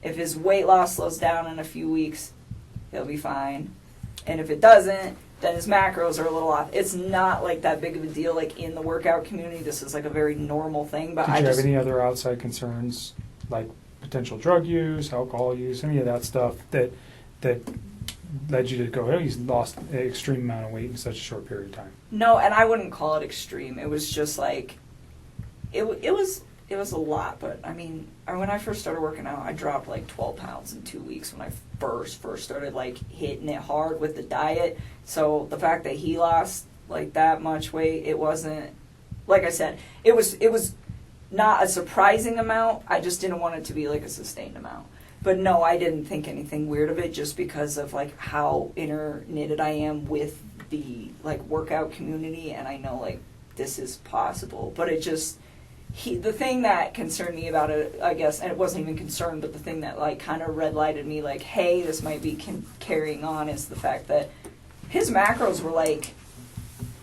if his weight loss slows down in a few weeks, he'll be fine, and if it doesn't, then his macros are a little off. It's not like that big of a deal like in the workout community. This is like a very normal thing. But Did you have any other outside concerns like potential drug use, alcohol use, any of that stuff that led you to go, oh, he's lost an extreme amount of weight in such a short period of time? No, and I wouldn't call it extreme. It was just like it was a lot. But I mean, when I first started working out, I dropped like 12 pounds in 2 weeks when I first started like hitting it hard with the diet. So the fact that he lost like that much weight, it wasn't, like I said, it was not a surprising amount. I just didn't want it to be like a sustained amount. But no, I didn't think anything weird of it just because of like how interknitted I am with the like workout community, and I know like this is possible. But it just, the thing that concerned me about it, I guess, and it wasn't even concerned, but the thing that like kind of red lighted me like, hey, this might be carrying on, is the fact that his macros were like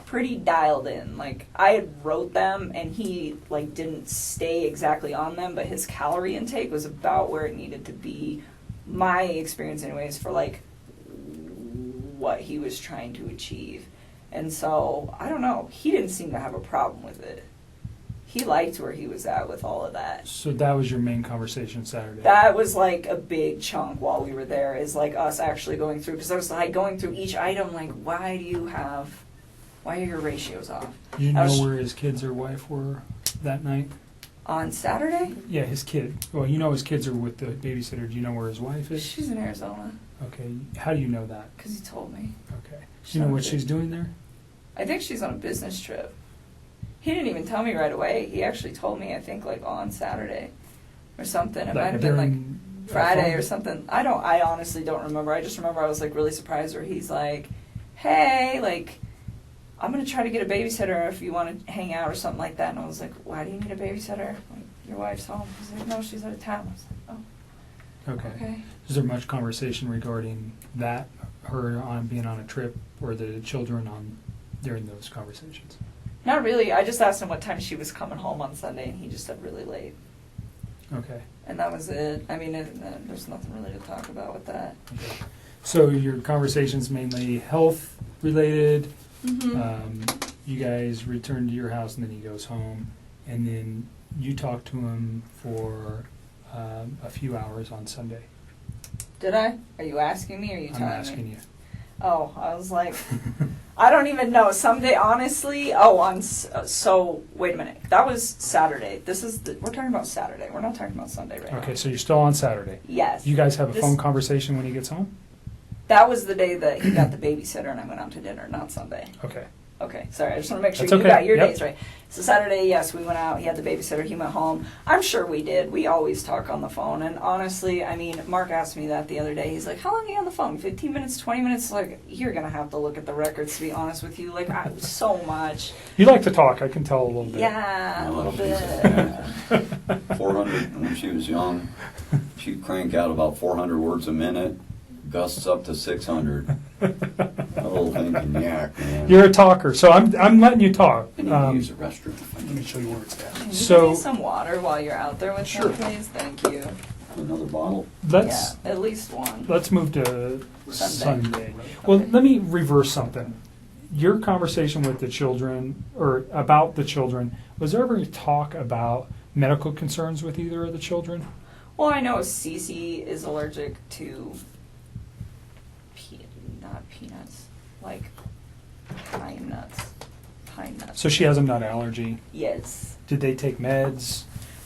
pretty dialed in. Like I had wrote them and he like didn't stay exactly on them, but his calorie intake was about where it needed to be, my experience anyways, for like what he was trying to achieve. And so I don't know, he didn't seem to have a problem with it. He liked where he was at with all of that. So that was your main conversation Saturday? That was like a big chunk while we were there, is like us actually going through, because I was like going through each item like, why are your ratios off? Do you know where his kids or wife were that night? On Saturday? Yeah, his kid. Well, you know his kids are with the babysitter. Do you know where his wife is? She's in Arizona. Okay. How do you know that? Because he told me. Okay. Do you know what she's doing there? I think she's on a business trip. He didn't even tell me right away. He actually told me, I think, like on Saturday or something. It might have been like Friday or something. I honestly don't remember. I just remember I was like really surprised where he's like, hey, like, I'm going to try to get a babysitter if you want to hang out or something like that. And I was like, why do you need a babysitter? Like, your wife's home. He's like, no, she's out of town. I was like, oh. Okay. Is there much conversation regarding that, her on being on a trip, or the children on during those conversations? Not really. I just asked him what time she was coming home on Sunday, and he just said really late. Okay. And that was it. I mean, there's nothing really to talk about with that. Okay. So your conversation's mainly health related. Mm-hmm. You guys return to your house, and then he goes home. and then you talked to him for a few hours on Sunday. Did I? Are you asking me or are you I'm telling asking me? you. Oh, I was like, I don't even know. Someday, honestly, so wait a minute. That was Saturday. We're talking about Saturday. We're not talking about Sunday right now. Okay, so you're still on Saturday. Yes. You guys have a phone conversation when he gets home? That was the day that he got the babysitter and I went out to dinner, not Sunday. Okay. Okay, sorry, I just want to make sure That's you okay. got your Yep. days right. So Saturday, yes, we went out, he had the babysitter, he went home. I'm sure we did. We always talk on the phone. And honestly, I mean, Mark asked me that the other day. He's like, how long are you on the phone? 15 minutes, 20 minutes? Like, you're going to have to look at the records, to be honest with you. Like, so much. You like to talk, I can tell a little bit. Yeah, a little bit. 400, when she was young, she'd crank out about 400 words a minute, gusts up to 600. That little thing can yak, man. You're a talker, so I'm letting you talk. I need to use the restroom. Let me show you where it's at. Can you So give me some water while you're out there with him, please? Thank you. Another bottle? let's Yeah, at least one. let's move to Sunday. Sunday. Well, let me reverse something. Your conversation with the children, or about the children, was there ever any talk about medical concerns with either of the children? Well, I know Cece is allergic to not peanuts, like pine nuts. Pine nuts. So she has a nut allergy. Yes. Did they take meds?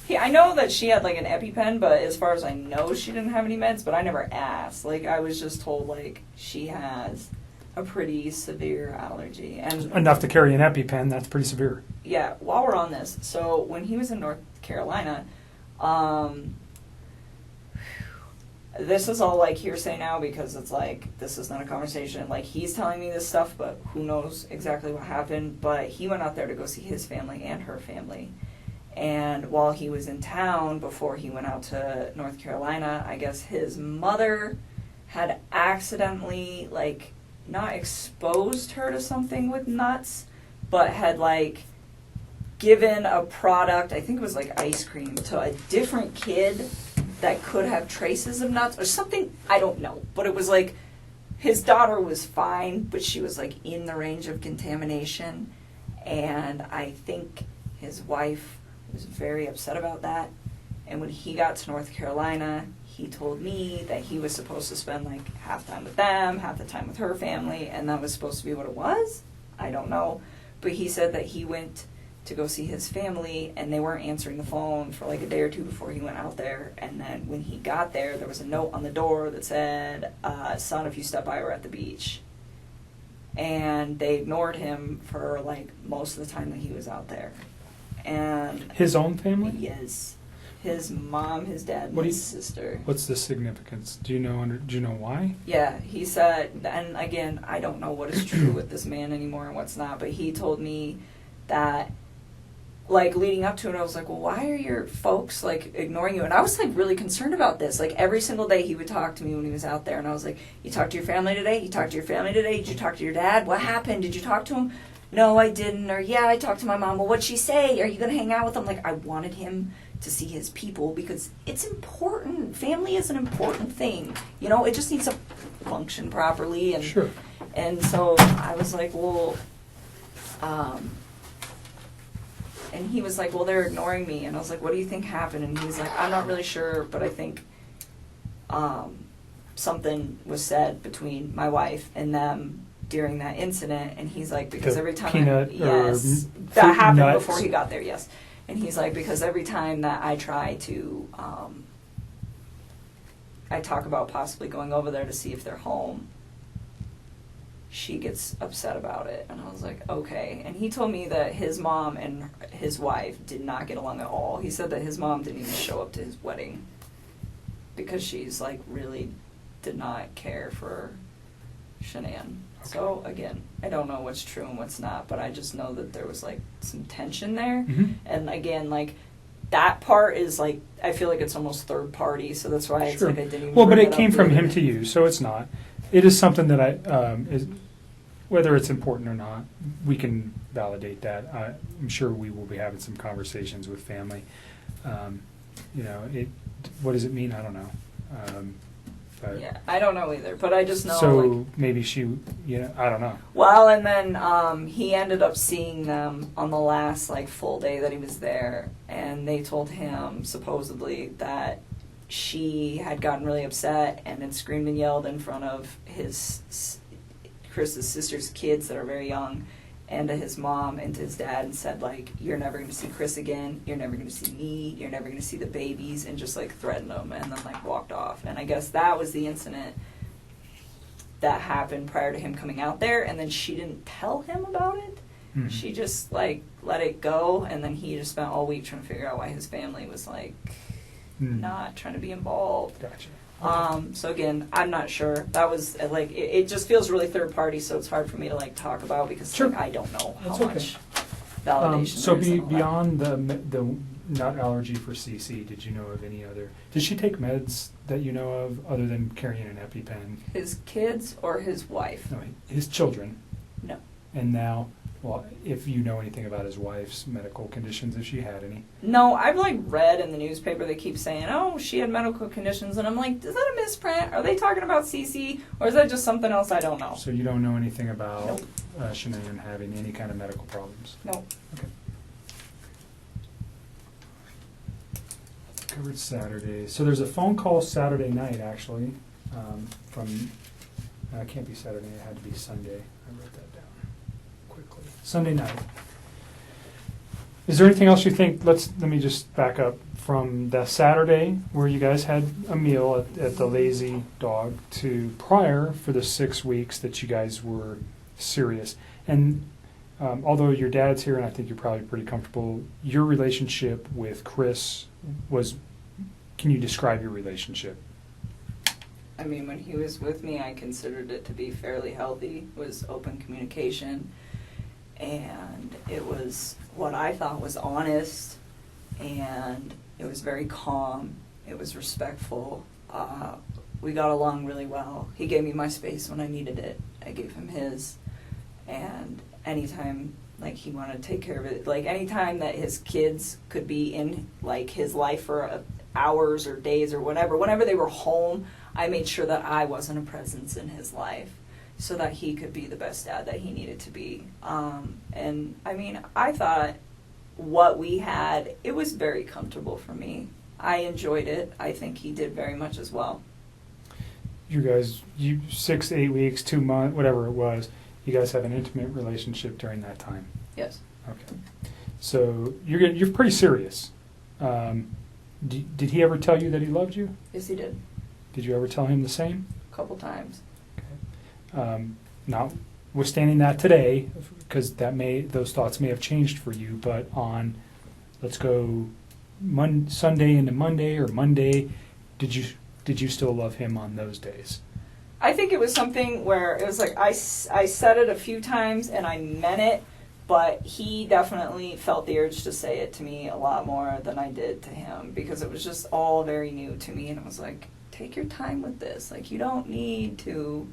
Yeah, I know that she had like an EpiPen, but as far as I know, she didn't have any meds. But I never asked. Like, I was just told like she has a pretty severe allergy, and Enough to carry an EpiPen. That's pretty severe. yeah. While we're on this, so when he was in North Carolina, this is all like hearsay now because it's like this is not a conversation. Like, he's telling me this stuff, but who knows exactly what happened. But he went out there to go see his family and her family. And while he was in town, before he went out to North Carolina, I guess his mother had accidentally, like, not exposed her to something with nuts, but had, like, given a product, I think it was like ice cream, to a different kid that could have traces of nuts or something. I don't know. But it was like his daughter was fine, but she was, like, in the range of contamination. And I think his wife was very upset about that. And when he got to North Carolina, he told me that he was supposed to spend like half time with them, half the time with her family, and that was supposed to be what it was. I don't know. But he said that he went to go see his family and they weren't answering the phone for like a day or two before he went out there. And then when he got there was a note on the door that said, son, if you step by, we're at the beach. And they ignored him for like most of the time that he was out there. And His own family? yes, his mom, his dad, and his sister. What's the significance? Do you know why? Yeah, he said, and again, I don't know what is true with this man anymore and what's not, but he told me that, like, leading up to it, I was like, well, why are your folks, like, ignoring you? And I was, like, really concerned about this. Like, every single day he would talk to me when he was out there, and I was like, you talked to your family today? You talked to your family today? Did you talk to your dad? What happened? Did you talk to him? No, I didn't. Or, yeah, I talked to my mom. Well, what'd she say? Are you going to hang out with him? Like, I wanted him to see his people because it's important. Family is an important thing. You know, it just needs to function properly. And, Sure. And so I was like, well, and he was like, well, they're ignoring me. And I was like, what do you think happened? And he was like, I'm not really sure, but I think something was said between my wife and them during that incident. And he's like, because every time that happened nuts. before he got there, yes. And he's like, because every time that I try to I talk about possibly going over there to see if they're home, she gets upset about it. And I was like, okay. And he told me that his mom and his wife did not get along at all. He said that his mom didn't even show up to his wedding because she's like really did not care for Shanann. Okay. So again, I don't know what's true and what's not, but I just know that there was like some tension there. Mm-hmm. And again, like that part is like, I feel like it's almost third party. So that's why it's Sure. like I didn't even Well, but bring it up came from him really. to you, so it's not. It is something that whether it's important or not, we can validate that. I'm sure we will be having some conversations with family. You know, what does it mean? I don't know. But Yeah, I don't know either, but I just know. so like, maybe she, I don't know. well, and then he ended up seeing them on the last like full day that he was there, and they told him supposedly that she had gotten really upset and had screamed and yelled in front of Chris's sister's kids that are very young, and to his mom and to his dad, and said like, "You're never going to see Chris again. You're never going to see me. You're never going to see the babies," and just like threatened them, and then like walked off. And I guess that was the incident that happened prior to him coming out there, and then she didn't tell him about it. Mhm. She just like let it go, and then he just spent all week trying to figure out why his family was like not trying to be involved. Gotcha. So again, I'm not sure. That was like it just feels really third party, so it's hard for me to like talk about because Sure. like, I don't know how That's okay. much validation. So there is in all that. beyond the nut allergy for CC, did you know of any other? Did she take meds that you know of other than carrying an EpiPen? His kids or his wife? No, his children. No. And now, well, if you know anything about his wife's medical conditions, if she had any. No, I've like read in the newspaper they keep saying, "Oh, she had medical conditions," and I'm like, is that a misprint? Are they talking about CC, or is that just something else I don't know? So you don't know anything about Nope. Shanae having any kind of medical problems? Nope. Okay. Covered Saturday. So there's a phone call Saturday night, actually, from, it can't be Saturday, it had to be Sunday. I wrote that down quickly. Sunday night. Is there anything else you think, let me just back up, from the Saturday where you guys had a meal at the Lazy Dog to prior for the 6 weeks that you guys were serious? And although your dad's here and I think you're probably pretty comfortable, your relationship with Chris was, can you describe your relationship? I mean, when he was with me, I considered it to be fairly healthy. It was open communication, and it was what I thought was honest, and it was very calm. It was respectful. We got along really well. He gave me my space when I needed it. I gave him his, and anytime like he wanted to take care of it, like anytime that his kids could be in like his life for hours or days or whenever they were home, I made sure that I wasn't a presence in his life so that he could be the best dad that he needed to be. And I mean, I thought what we had, it was very comfortable for me. I enjoyed it. I think he did very much as well. You guys, 6 to 8 weeks, 2 months, whatever it was, you guys have an intimate relationship during that time. Yes. Okay. So you're pretty serious. Did he ever tell you that he loved you? Yes, he did. Did you ever tell him the same? A couple times. Notwithstanding that today, because those thoughts may have changed for you, but on, let's go Sunday into Monday or Monday, did you still love him on those days? I think it was something where it was like I said it a few times and I meant it, but he definitely felt the urge to say it to me a lot more than I did to him because it was just all very new to me, and it was like, take your time with this. Like, you don't need to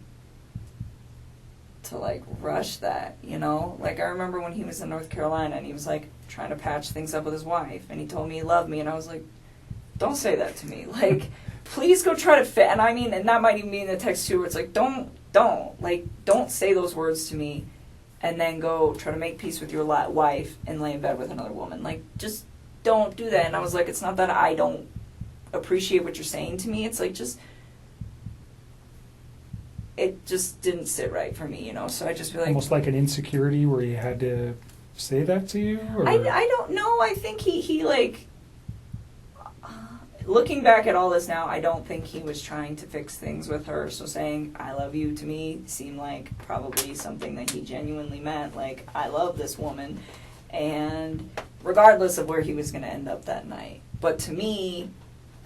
like rush that, you know? Like, I remember when he was in North Carolina and he was like trying to patch things up with his wife and he told me he loved me, and I was like, don't say that to me. Like, please go try to fit. And I mean, and that might even be in the text too, where it's like, don't say those words to me and then go try to make peace with your wife and lay in bed with another woman. Like, just don't do that. And I was like, it's not that I don't appreciate what you're saying to me. It's like, it just didn't sit right for me, you know? So I just feel like... Almost like an insecurity where you had to say that to you? Or? I don't know. I think he like... looking back at all this now, I don't think he was trying to fix things with her. So saying, I love you, to me, seemed like probably something that he genuinely meant. Like, I love this woman. And regardless of where he was going to end up that night. But to me,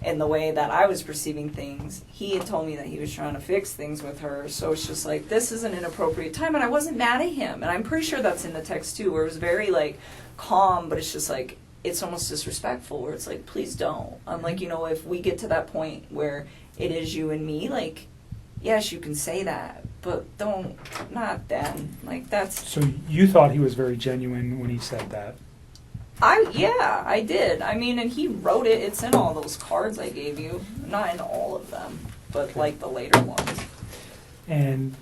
in the way that I was perceiving things, he had told me that he was trying to fix things with her. So it's just like, this is an inappropriate time. And I wasn't mad at him. And I'm pretty sure that's in the text too, where it was very like calm, but it's just like, it's almost disrespectful, where it's like, please don't. I'm like, you know, if we get to that point where it is you and me, like, yes, you can say that, but not then. Like, that's... So you thought he was very genuine when he said that? Yeah, I did. I mean, and he wrote it. It's in all those cards I gave you. Not in all of them. but like the later ones. And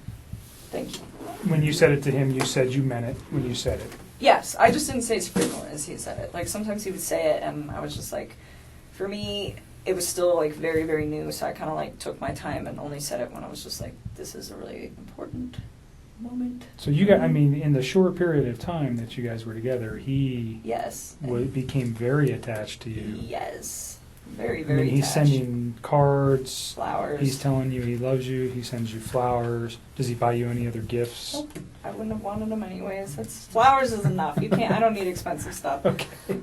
Thank you. when you said it to him, you said you meant it when you said it. Yes, I just didn't say it as frequently as he said it. Like, sometimes he would say it, and I was just like, for me, it was still, like, very, very new, so I kind of, like, took my time and only said it when I was just like, this is a really important moment. So you got, I mean, in the short period of time that you guys were together, he Yes. became very attached to you. Yes. Very, I very mean, he's attached. sending cards. Flowers. He's telling you he loves you. He sends you flowers. Does he buy you any other gifts? Nope. I wouldn't have wanted them anyways. Flowers is enough. You can't. I don't need expensive stuff. Okay.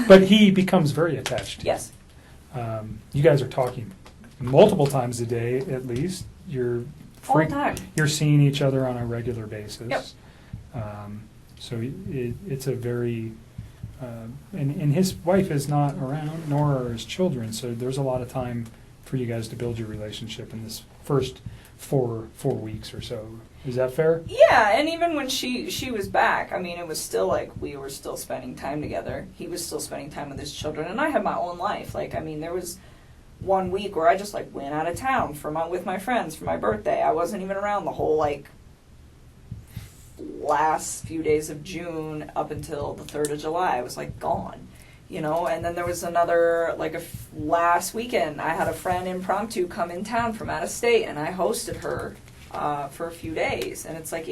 But he becomes very attached to you. Yes. You guys are talking multiple times a day, at least. You're All the time. You're seeing each other on a regular basis. Yep. So it's a very and his wife is not around, nor are his children. So there's a lot of time for you guys to build your relationship in this first four weeks or so. Is that fair? Yeah, and even when she was back, I mean, it was still like we were still spending time together. He was still spending time with his children, and I had my own life. Like, I mean, there was one week where I just like went out of town with my friends for my birthday. I wasn't even around the whole like last few days of June up until the 3rd of July. I was like gone, you know. And then there was another like last weekend. I had a friend impromptu come in town from out of state, and I hosted her for a few days. And it's like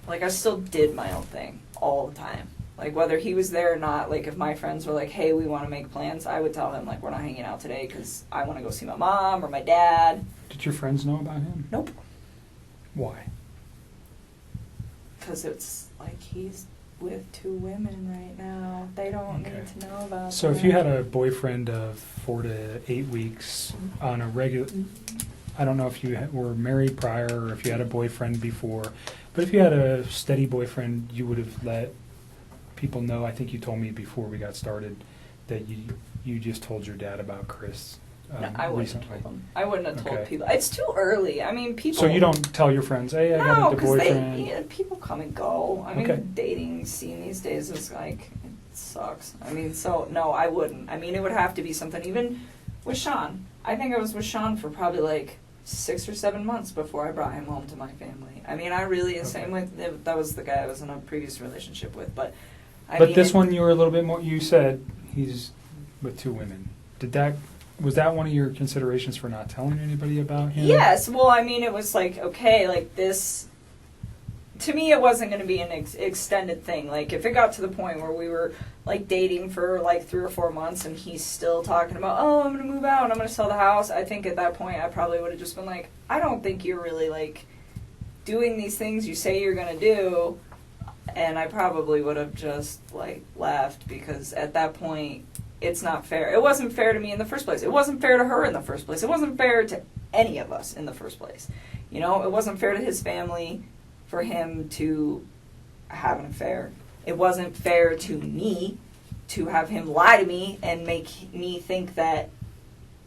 I still did my own thing all the time. Like, whether he was there or not, like, if my friends were like, hey, we want to make plans, I would tell him, like, we're not hanging out today because I want to go see my mom or my dad. Did your friends know about him? Nope. Why? Because it's like he's with 2 women right now. They don't need to know about So that. if you had a boyfriend of 4 to 8 weeks on a regular, I don't know if you were married prior or if you had a boyfriend before, but if you had a steady boyfriend, you would have let people know. I think you told me before we got started that you just told your dad about Chris No, I wouldn't recently. have told them. I wouldn't have told Okay. people. It's too early. I mean, people... So you don't tell your friends, hey, I got a boyfriend. People come and go. I mean, Okay. dating scene these days is like, it sucks. I mean, so, no, I wouldn't. I mean, it would have to be something, even with Sean. I think I was with Sean for probably like 6 or 7 months before I brought him home to my family. I mean, I really, same with, that was the guy I was in a previous relationship with, but... But this one you were a little bit more, you said he's with 2 women. Was that one of your considerations for not telling anybody about him? Yes, well, I mean, it was like, okay, like this, to me, it wasn't going to be an extended thing. Like, if it got to the point where we were, like, dating for, like, 3 or 4 months and he's still talking about, oh, I'm going to move out and I'm going to sell the house, I think at that point I probably would have just been like, I don't think you're really, like, doing these things you say you're going to do. And I probably would have just, like, left because at that point, it's not fair. It wasn't fair to me in the first place. It wasn't fair to her in the first place. It wasn't fair to any of us in the first place. You know, it wasn't fair to his family for him to have an affair. It wasn't fair to me to have him lie to me and make me think that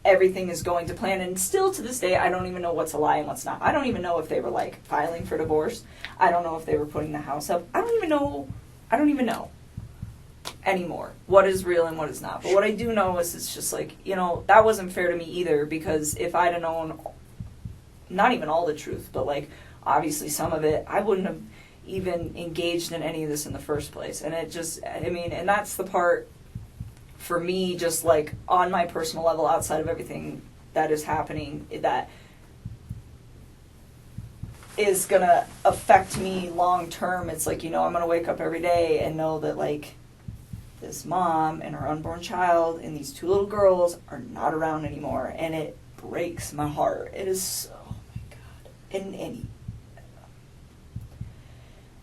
everything is going to plan. And still to this day, I don't even know what's a lie and what's not. I don't even know if they were, like, filing for divorce. I don't know if they were putting the house up. I don't even know anymore what is real and what is not. But what I do know is it's just like, you know, that wasn't fair to me either, because if I'd have known not even all the truth, but like obviously some of it, I wouldn't have even engaged in any of this in the first place. And it just, I mean, and that's the part for me, just like on my personal level, outside of everything that is happening, that is gonna affect me long term. It's like, you know, I'm gonna wake up every day and know that, like, this mom and her unborn child and these 2 little girls are not around anymore, and it breaks my heart. It is so, oh my God.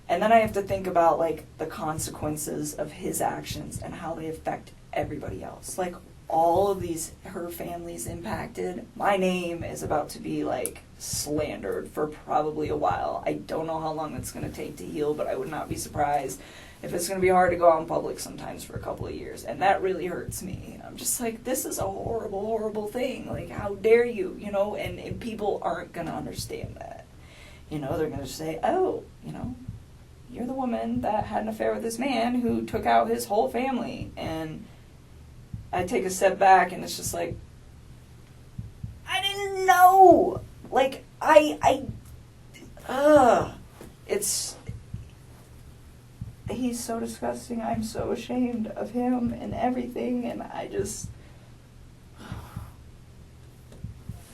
And then I have to think about, like, the consequences of his actions and how they affect everybody else. Like, all of these, her family's impacted. My name is about to be, like, slandered for probably a while. I don't know how long that's going to take to heal, but I would not be surprised if it's going to be hard to go out in public sometimes for a couple of years. And that really hurts me. I'm just like, this is a horrible, horrible thing. Like, how dare you, you know? And people aren't going to understand that. You know, they're going to say, oh, you know, you're the woman that had an affair with this man who took out his whole family. And I take a step back and it's just like, No! Like, he's so disgusting. I'm so ashamed of him and everything, and I just...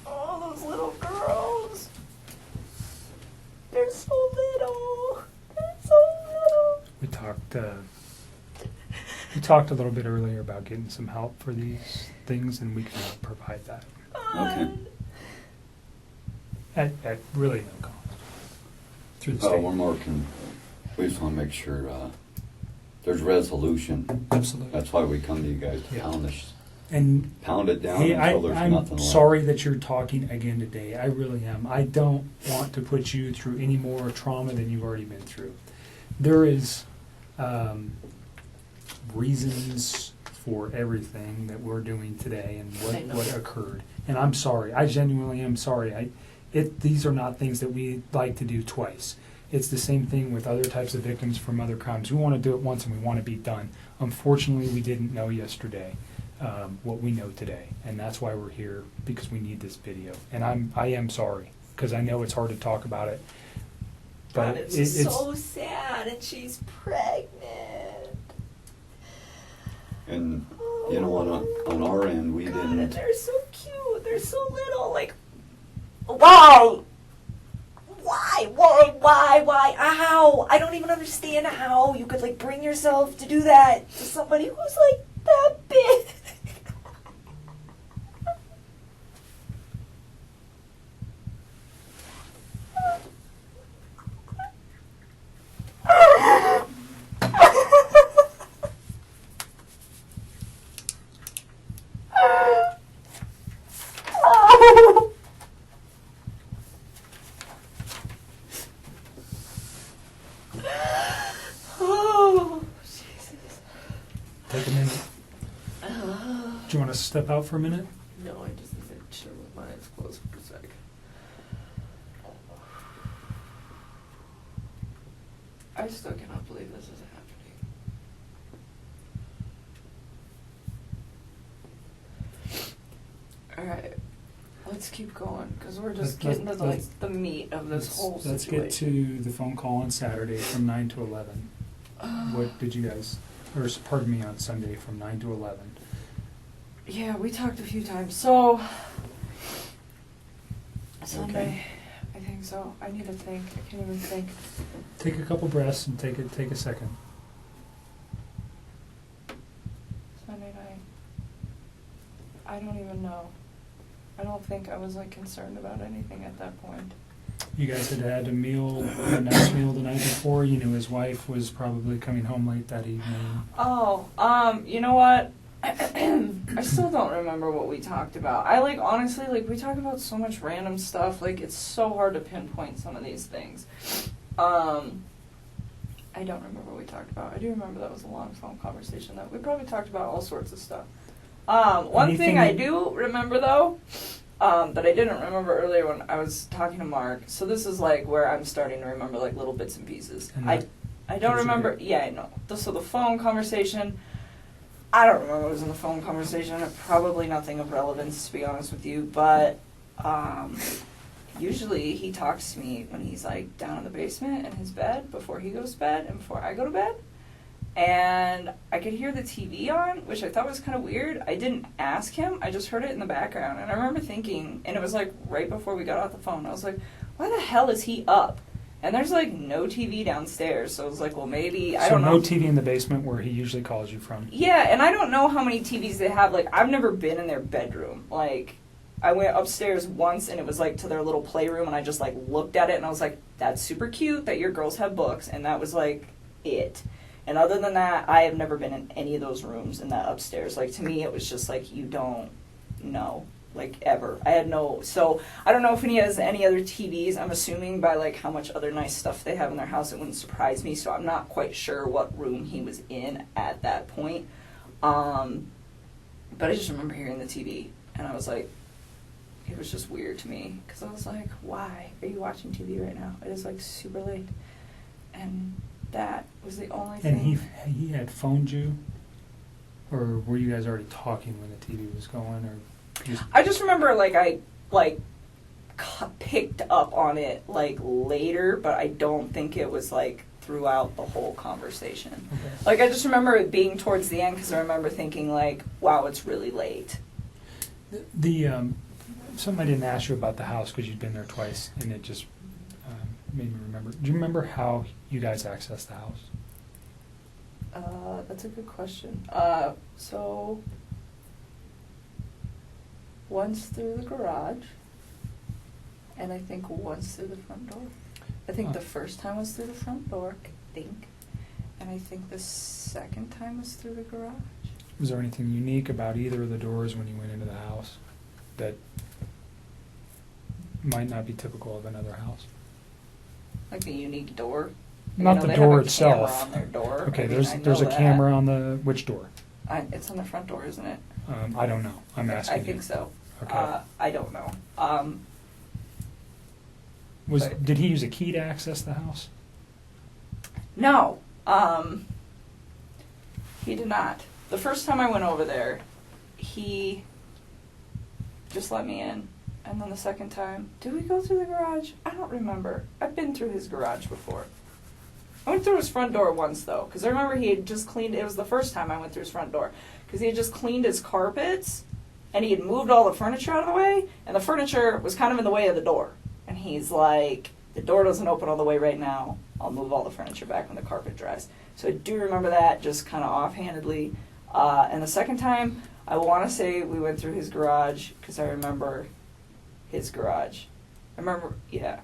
Oh, those little girls. They're so little. They're so little. We talked a little bit earlier about getting some help for these things, and we can provide that. Okay. At really no cost. Through the state. One more. We just want to make sure there's resolution. Absolutely. That's why we come to you guys to pound it down Hey, until there's I'm nothing left. sorry that you're talking again today. I really am. I don't want to put you through any more trauma than you've already been through. There is reasons for everything that we're doing today and what occurred. And I'm sorry. I genuinely am sorry. These are not things that we like to do twice. It's the same thing with other types of victims from other crimes. We want to do it once and we want to be done. Unfortunately, we didn't know yesterday what we know today, and that's why we're here, because we need this video. And I am sorry, because I know it's hard to talk about it. But it's so sad, and she's pregnant. And you know, on our end, we didn't. And they're so cute. They're so little. Like, why? Why? How? I don't even understand how you could, like, bring yourself to do that to somebody who's, like, that big. Take a minute. Do you want to step out for a minute? No, I just need to chill with my eyes closed for a sec. I still cannot believe this is happening. Alright, let's keep going, because we're just getting to the meat of this whole situation. Let's get to the phone call on Saturday from 9 to 11. What did you guys, or pardon me, on Sunday from 9 to 11? Yeah, we talked a few times. So, Sunday, Okay. I think so. I need to think. I can't even think. Take a couple breaths and take a second. Sunday night. I don't even know. I don't think I was, like, concerned about anything at that point. You guys had had a nice meal the night before. You knew his wife was probably coming home late that evening. Oh, you know what? I still don't remember what we talked about. Honestly, we talk about so much random stuff. It's so hard to pinpoint some of these things. I don't remember what we talked about. I do remember that was a long phone conversation that we probably talked about all sorts of stuff. One thing I do remember, though, that I didn't remember earlier when I was talking to Mark. So this is where I'm starting to remember little bits and pieces. I don't remember. Yeah, I know. So the phone conversation. I don't remember what was in the phone conversation. Probably nothing of relevance, to be honest with you. But usually he talks to me when he's down in the basement in his bed before he goes to bed and before I go to bed. And I could hear the TV on, which I thought was kind of weird. I didn't ask him. I just heard it in the background. And I remember thinking, and it was right before we got off the phone, I was like, why the hell is he up? And there's no TV downstairs. So I was like, well, maybe, I don't know. So no TV in the basement where he usually calls you from? Yeah, and I don't know how many TVs they have. I've never been in their bedroom. I went upstairs once and it was to their little playroom and I just looked at it and I was like, that's super cute that your girls have books. And that was it. And other than that, I have never been in any of those rooms in that upstairs. To me, it was just you don't know, ever. I had no, so I don't know if he has any other TVs. I'm assuming by how much other nice stuff they have in their house, it wouldn't surprise me. So I'm not quite sure what room he was in at that point. But I just remember hearing the TV and I was like, it was just weird to me because I was like, why are you watching TV right now? It is super late. And that was the only thing. And he had phoned you? Or were you guys already talking when the TV was going? Or I just remember, I like, picked up on it, like, later, but I don't think it was, like, throughout the whole conversation. Okay. Like, I just remember it being towards the end, because I remember thinking, like, wow, it's really late. The something I didn't ask you about the house, because you'd been there twice, and it just made me remember. Do you remember how you guys accessed the house? That's a good question. So, once through the garage, and I think once through the front door. I think the first time was through the front door, I think. And I think the second time was through the garage. Was there anything unique about either of the doors when you went into the house that might not be typical of another house? Like the unique door? Not the they door have a itself. camera on their door. Okay, I mean, there's I know a that. camera on the which door? It's on the front door, isn't it? I don't know. I'm asking. I think so. Okay. I don't know. Did he use a key to access the house? No. He did not. The first time I went over there, he just let me in. And then the second time, did we go through the garage? I don't remember. I've been through his garage before. I went through his front door once, though, because I remember he had just cleaned, it was the first time I went through his front door, because he had just cleaned his carpets, and he had moved all the furniture out of the way, and the furniture was kind of in the way of the door. And he's like, the door doesn't open all the way right now. I'll move all the furniture back when the carpet dries. So I do remember that, just kind of offhandedly. And the second time, I want to say we went through his garage, because I remember his garage. I remember, yeah.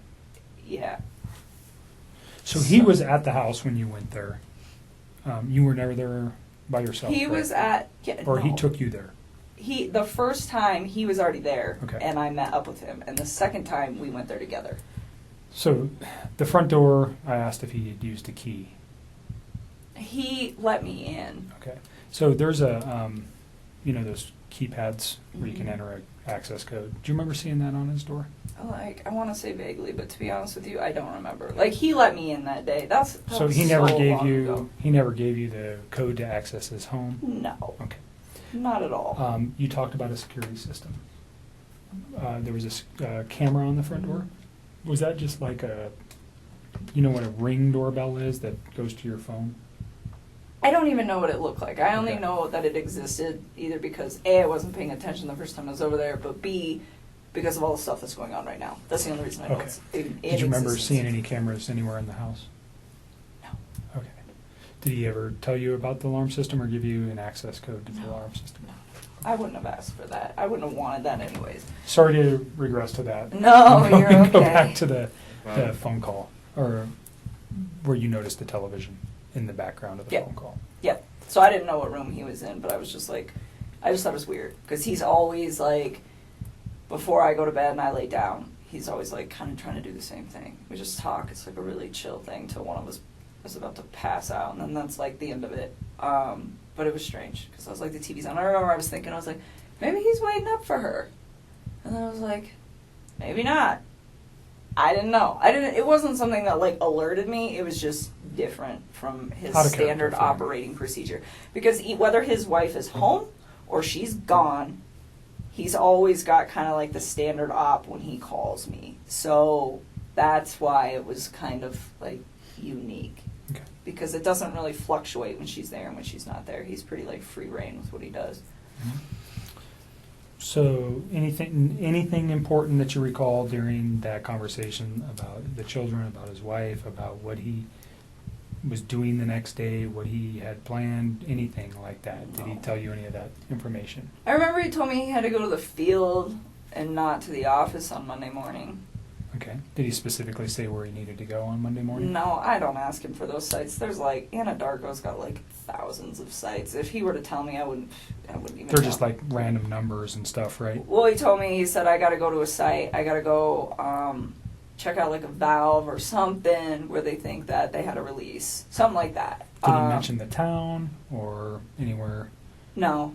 So he was at the house when you went there. You were never there by yourself. He was at, or he no. took you there. The first time he was already there, Okay. and I met up with him. And the second time we went there together. So the front door, I asked if he had used a key. He let me in. Okay. So there's a, those keypads where you can enter an access code. Do you remember seeing that on his door? Like, I want to say vaguely, but to be honest with you, I don't remember. Like, he let me in that day. That So was he never so gave long you ago. he never gave you the code to access his home? No. Okay. Not at all. You talked about a security system. There was a camera on the front door. Was that just like what a Ring doorbell is that goes to your phone? I don't even know what it looked like. I only Okay. know that it existed either because A, I wasn't paying attention the first time I was over there, but B, because of all the stuff that's going on right now. That's the only reason I know Okay. it's in Did you remember existence. seeing any cameras anywhere in the house? No. Okay. Did he ever tell you about the alarm system or give you an access code to the alarm system? No. I wouldn't have asked for that. I wouldn't have wanted that anyways. Sorry to regress to that. No, you're Go okay. back to the phone call, or where you noticed the television in the background of the phone call. Yeah. So I didn't know what room he was in, but I was just like, I just thought it was weird. Because he's always like, before I go to bed and I lay down, he's always like kind of trying to do the same thing. We just talk. It's like a really chill thing till one of us is about to pass out, and then that's like the end of it. But it was strange because I was like, the TV's on. I remember I was thinking, I was like, maybe he's waiting up for her. And then I was like, maybe not. I didn't know. It wasn't something that like alerted me. It was just different from his Out of standard character for him. operating procedure. Because whether his wife is home or she's gone, he's always got kind of like the standard op when he calls me. So that's why it was kind of like unique. Okay. Because it doesn't really fluctuate when she's there and when she's not there. He's pretty like free reign with what he does. So anything important that you recall during that conversation about the children, about his wife, about what he was doing the next day, what he had planned, anything like that? Did he tell you any of that information? I remember he told me he had to go to the field and not to the office on Monday morning. Okay. Did he specifically say where he needed to go on Monday morning? No, I don't ask him for those sites. There's like, Anadarko's got like thousands of sites. If he were to tell me, I wouldn't even They're know. just like random numbers and stuff, right? Well, he told me, he said, I got to go to a site. I got to go check out like a valve or something where they think that they had a release. Something like that. Did he mention the town or anywhere? No.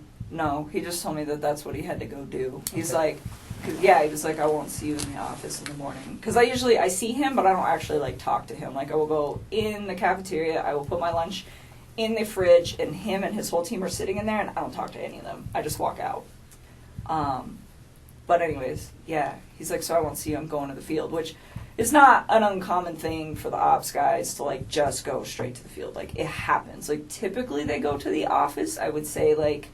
He just told me that that's what he had to go do. He's Okay. like, he was like, I won't see you in the office in the morning. Because I see him, but I don't actually like talk to him. Like I will go in the cafeteria, I will put my lunch in the fridge, and him and his whole team are sitting in there, and I don't talk to any of them. I just walk out. But anyways, yeah, he's like, so I won't see you, I'm going to the field, which is not an uncommon thing for the ops guys to, like, just go straight to the field. Like, it happens. Like, typically they go to the office, I would say, like,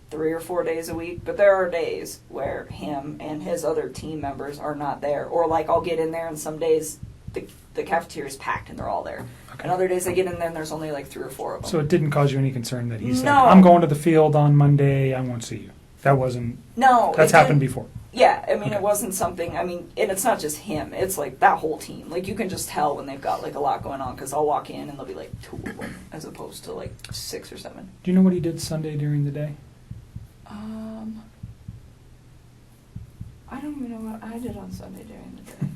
3 or 4 days a week, but there are days where him and his other team members are not there. Or, like, I'll get in there and some days the cafeteria is packed and they're all there. Okay. And other days I get in there and there's only, like, 3 or 4 of them. So it didn't cause you any concern that he said, No. I'm going to the field on Monday, I won't see you. That wasn't... No. That's happened before. Yeah, I mean, It wasn't something, I mean, and it's not just him, it's like that whole team. Like, you can just tell when they've got, like, a lot going on, because I'll walk in and there'll be, like, 2 of them, as opposed to, like, 6 or 7. Do you know what he did Sunday during the day? I don't even know what I did on Sunday during the day.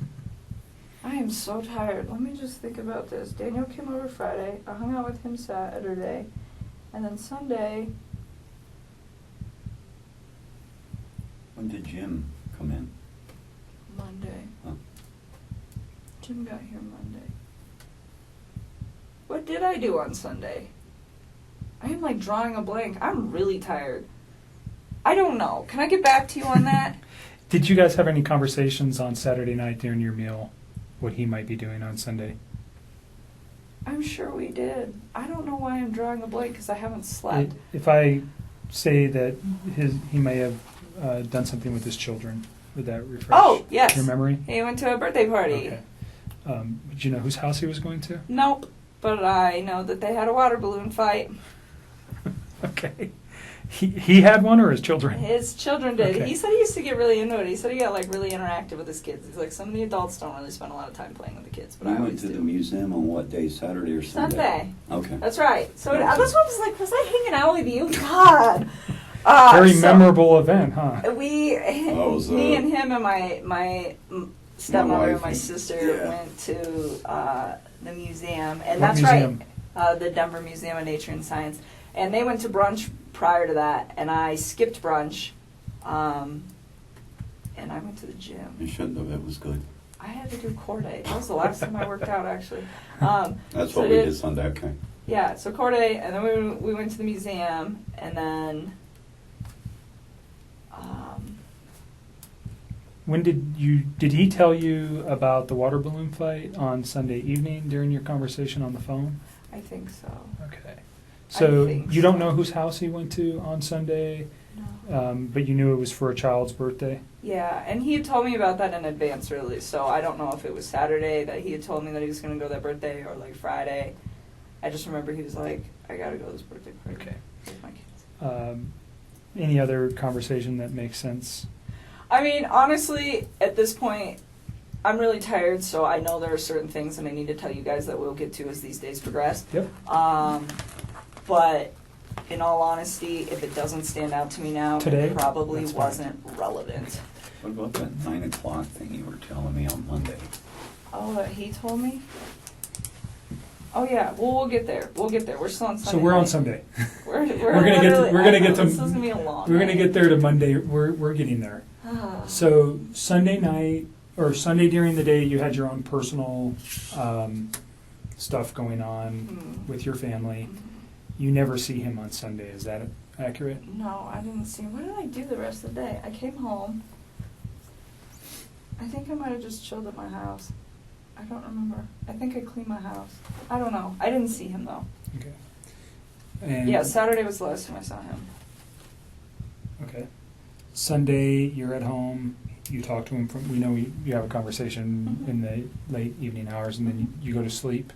I am so tired. Let me just think about this. Daniel came over Friday, I hung out with him Saturday, and then Sunday... When did Jim come in? Monday. Huh. Jim got here Monday. What did I do on Sunday? I am, like, drawing a blank. I'm really tired. I don't know. Can I get back to you on that? Did you guys have any conversations on Saturday night during your meal, what he might be doing on Sunday? I'm sure we did. I don't know why I'm drawing a blank, because I haven't slept. If I say that he may have done something with his children, would that refresh yes. your memory? He went to a birthday party. Okay. Did you know whose house he was going to? Nope. But I know that they had a water balloon fight. Okay. He had one, or his children? His children did. Okay. He said he used to get really into it. He said he got, like, really interactive with his kids. He's like, some of the adults don't really spend a lot of time playing with the kids, but You I went always to do. the museum on what day, Saturday or Sunday? Sunday. Okay. That's right. So Okay. that's what I was like, was I hanging out with you? God. Very memorable event, huh? Me and him and my stepmother and my wife. sister went to the museum, and What that's museum? right, the Denver Museum of Nature and Science. And they went to brunch prior to that, and I skipped brunch, and I went to the gym. You shouldn't have. It was good. I had to do core day. That was the last time I worked out, actually. That's what we did Sunday. Okay. Yeah, so core day, and then we went to the museum, and then. When did he tell you about the water balloon fight on Sunday evening during your conversation on the phone? I think so. Okay. So you don't know whose house he went to on Sunday, but you knew it was for a child's birthday? Yeah, and he had told me about that in advance, really, so I don't know if it was Saturday that he had told me that he was going to go that birthday, or, like, Friday. I just remember he was like, I got to go to this birthday party with my kids. Any other conversation that makes sense? I mean, honestly, at this point, I'm really tired, so I know there are certain things that I need to tell you guys that we'll get to as these days progress. Yep. But in all honesty, if it doesn't stand out to me now, Today? it probably That's wasn't relevant. What about that 9 o'clock thing you were telling me on Monday? Oh, that he told me? Oh yeah, well, we'll get there. We'll get there. We're still on Sunday. So we're on night. Sunday. We're gonna get to this is gonna be a long we're gonna night. get there to Monday. We're getting there. So Sunday night or Sunday during the day, you had your own personal stuff going on with your family. You never see him on Sunday. Is that accurate? No, I didn't see him. What did I do the rest of the day? I came home. I think I might have just chilled at my house. I don't remember. I think I cleaned my house. I don't know. I didn't see him though. Okay. And Yeah, Saturday was the last time I saw him. Okay. Sunday, you're at home. You talk to him. We know you have a conversation in the late evening hours, and then you go to sleep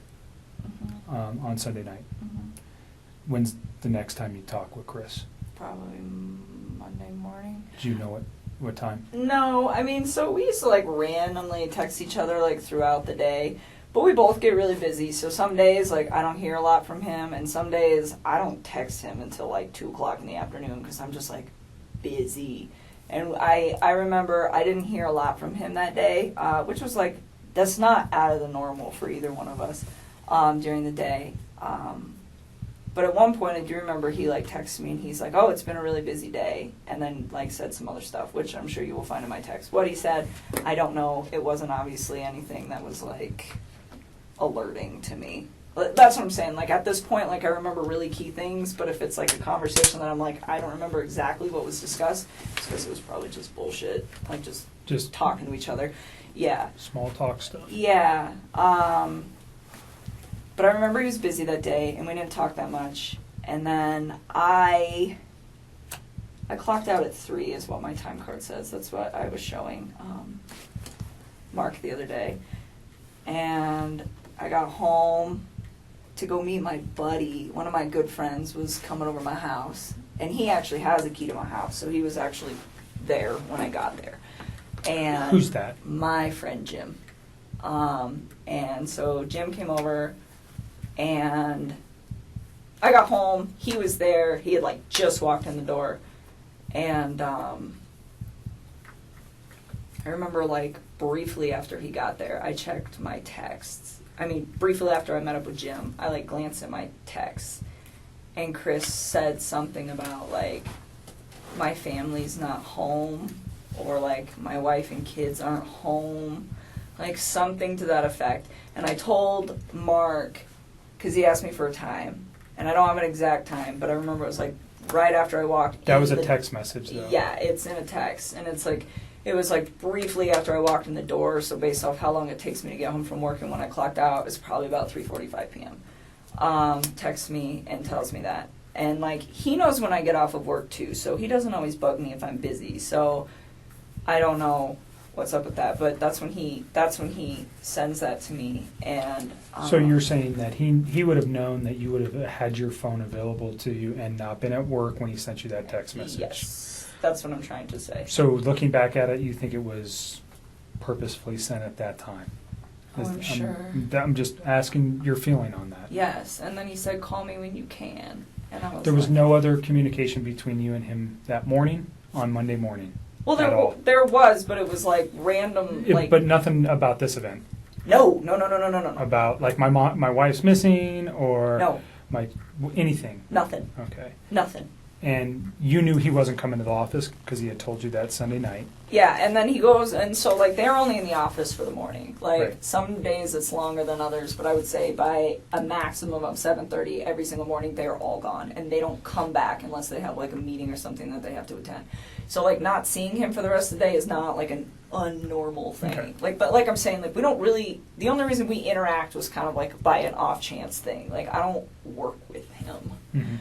on Sunday night. When's the next time you talk with Chris? Probably Monday morning. Do you know what time? No, I mean, so we used to, like, randomly text each other, like, throughout the day. But we both get really busy, so some days, like, I don't hear a lot from him, and some days I don't text him until, like, 2 o'clock in the afternoon, because I'm just, like, busy. And I remember I didn't hear a lot from him that day, which was, like, that's not out of the normal for either one of us during the day. But at one point, I do remember he, like, texted me, and he's like, oh, it's been a really busy day, and then, like, said some other stuff, which I'm sure you will find in my text. What he said, I don't know. It wasn't obviously anything that was, like, alerting to me. that's what I'm saying. Like, at this point, like, I remember really key things, but if it's like a conversation that I'm like, I don't remember exactly what was discussed, it's because it was probably just bullshit. Like, just talking to each other. Yeah. Small talk stuff. Yeah. But I remember he was busy that day, and we didn't talk that much. And then I clocked out at 3 is what my time card says. That's what I was showing Mark the other day. And I got home to go meet my buddy. One of my good friends was coming over to my house. And he actually has a key to my house, so he was actually there when I got there. And who's that? My friend Jim. And so Jim came over, and I got home. He was there. He had like just walked in the door, and I remember like briefly after he got there, I checked my texts. I mean, briefly after I met up with Jim, I like glanced at my texts, and Chris said something about like my family's not home, or like my wife and kids aren't home, like something to that effect. And I told Mark, because he asked me for a time, and I don't have an exact time, but I remember it was like right after I walked. That was a text message, though. Yeah, it's in a text, and it's like, it was like briefly after I walked in the door, so based off how long it takes me to get home from work and when I clocked out, it's probably about 3:45 p.m. Texts me and tells me that. And like, he knows when I get off of work too, so he doesn't always bug me if I'm busy, so I don't know what's up with that, but that's when he sends that to me. And so you're saying that he would have known that you would have had your phone available to you and not been at work when he sent you that text message? Yes, that's what I'm trying to say. So looking back at it, you think it was purposefully sent at that time? Oh, I'm sure. I'm just asking your feeling on that. Yes, and then he said, call me when you can. And I was There was like, no other communication between you and him that morning, on Monday morning? well, at all? there was, but it was like random, like... But nothing about this event? No. About, like, my wife's missing, or... No. Anything? Nothing. Okay. Nothing. And you knew he wasn't coming to the office because he had told you that Sunday night? Yeah, and then he goes, and so, like, they're only in the office for the morning. Like, Right. some days it's longer than others, but I would say by a maximum of 7:30 every single morning, they're all gone. And they don't come back unless they have, like, a meeting or something that they have to attend. So, like, not seeing him for the rest of the day is not, like, an unnormal thing. Okay. Like, but like I'm saying, like, we don't really, the only reason we interact was kind of, like, by an off-chance thing. Like, I don't work with him. Mm-hmm.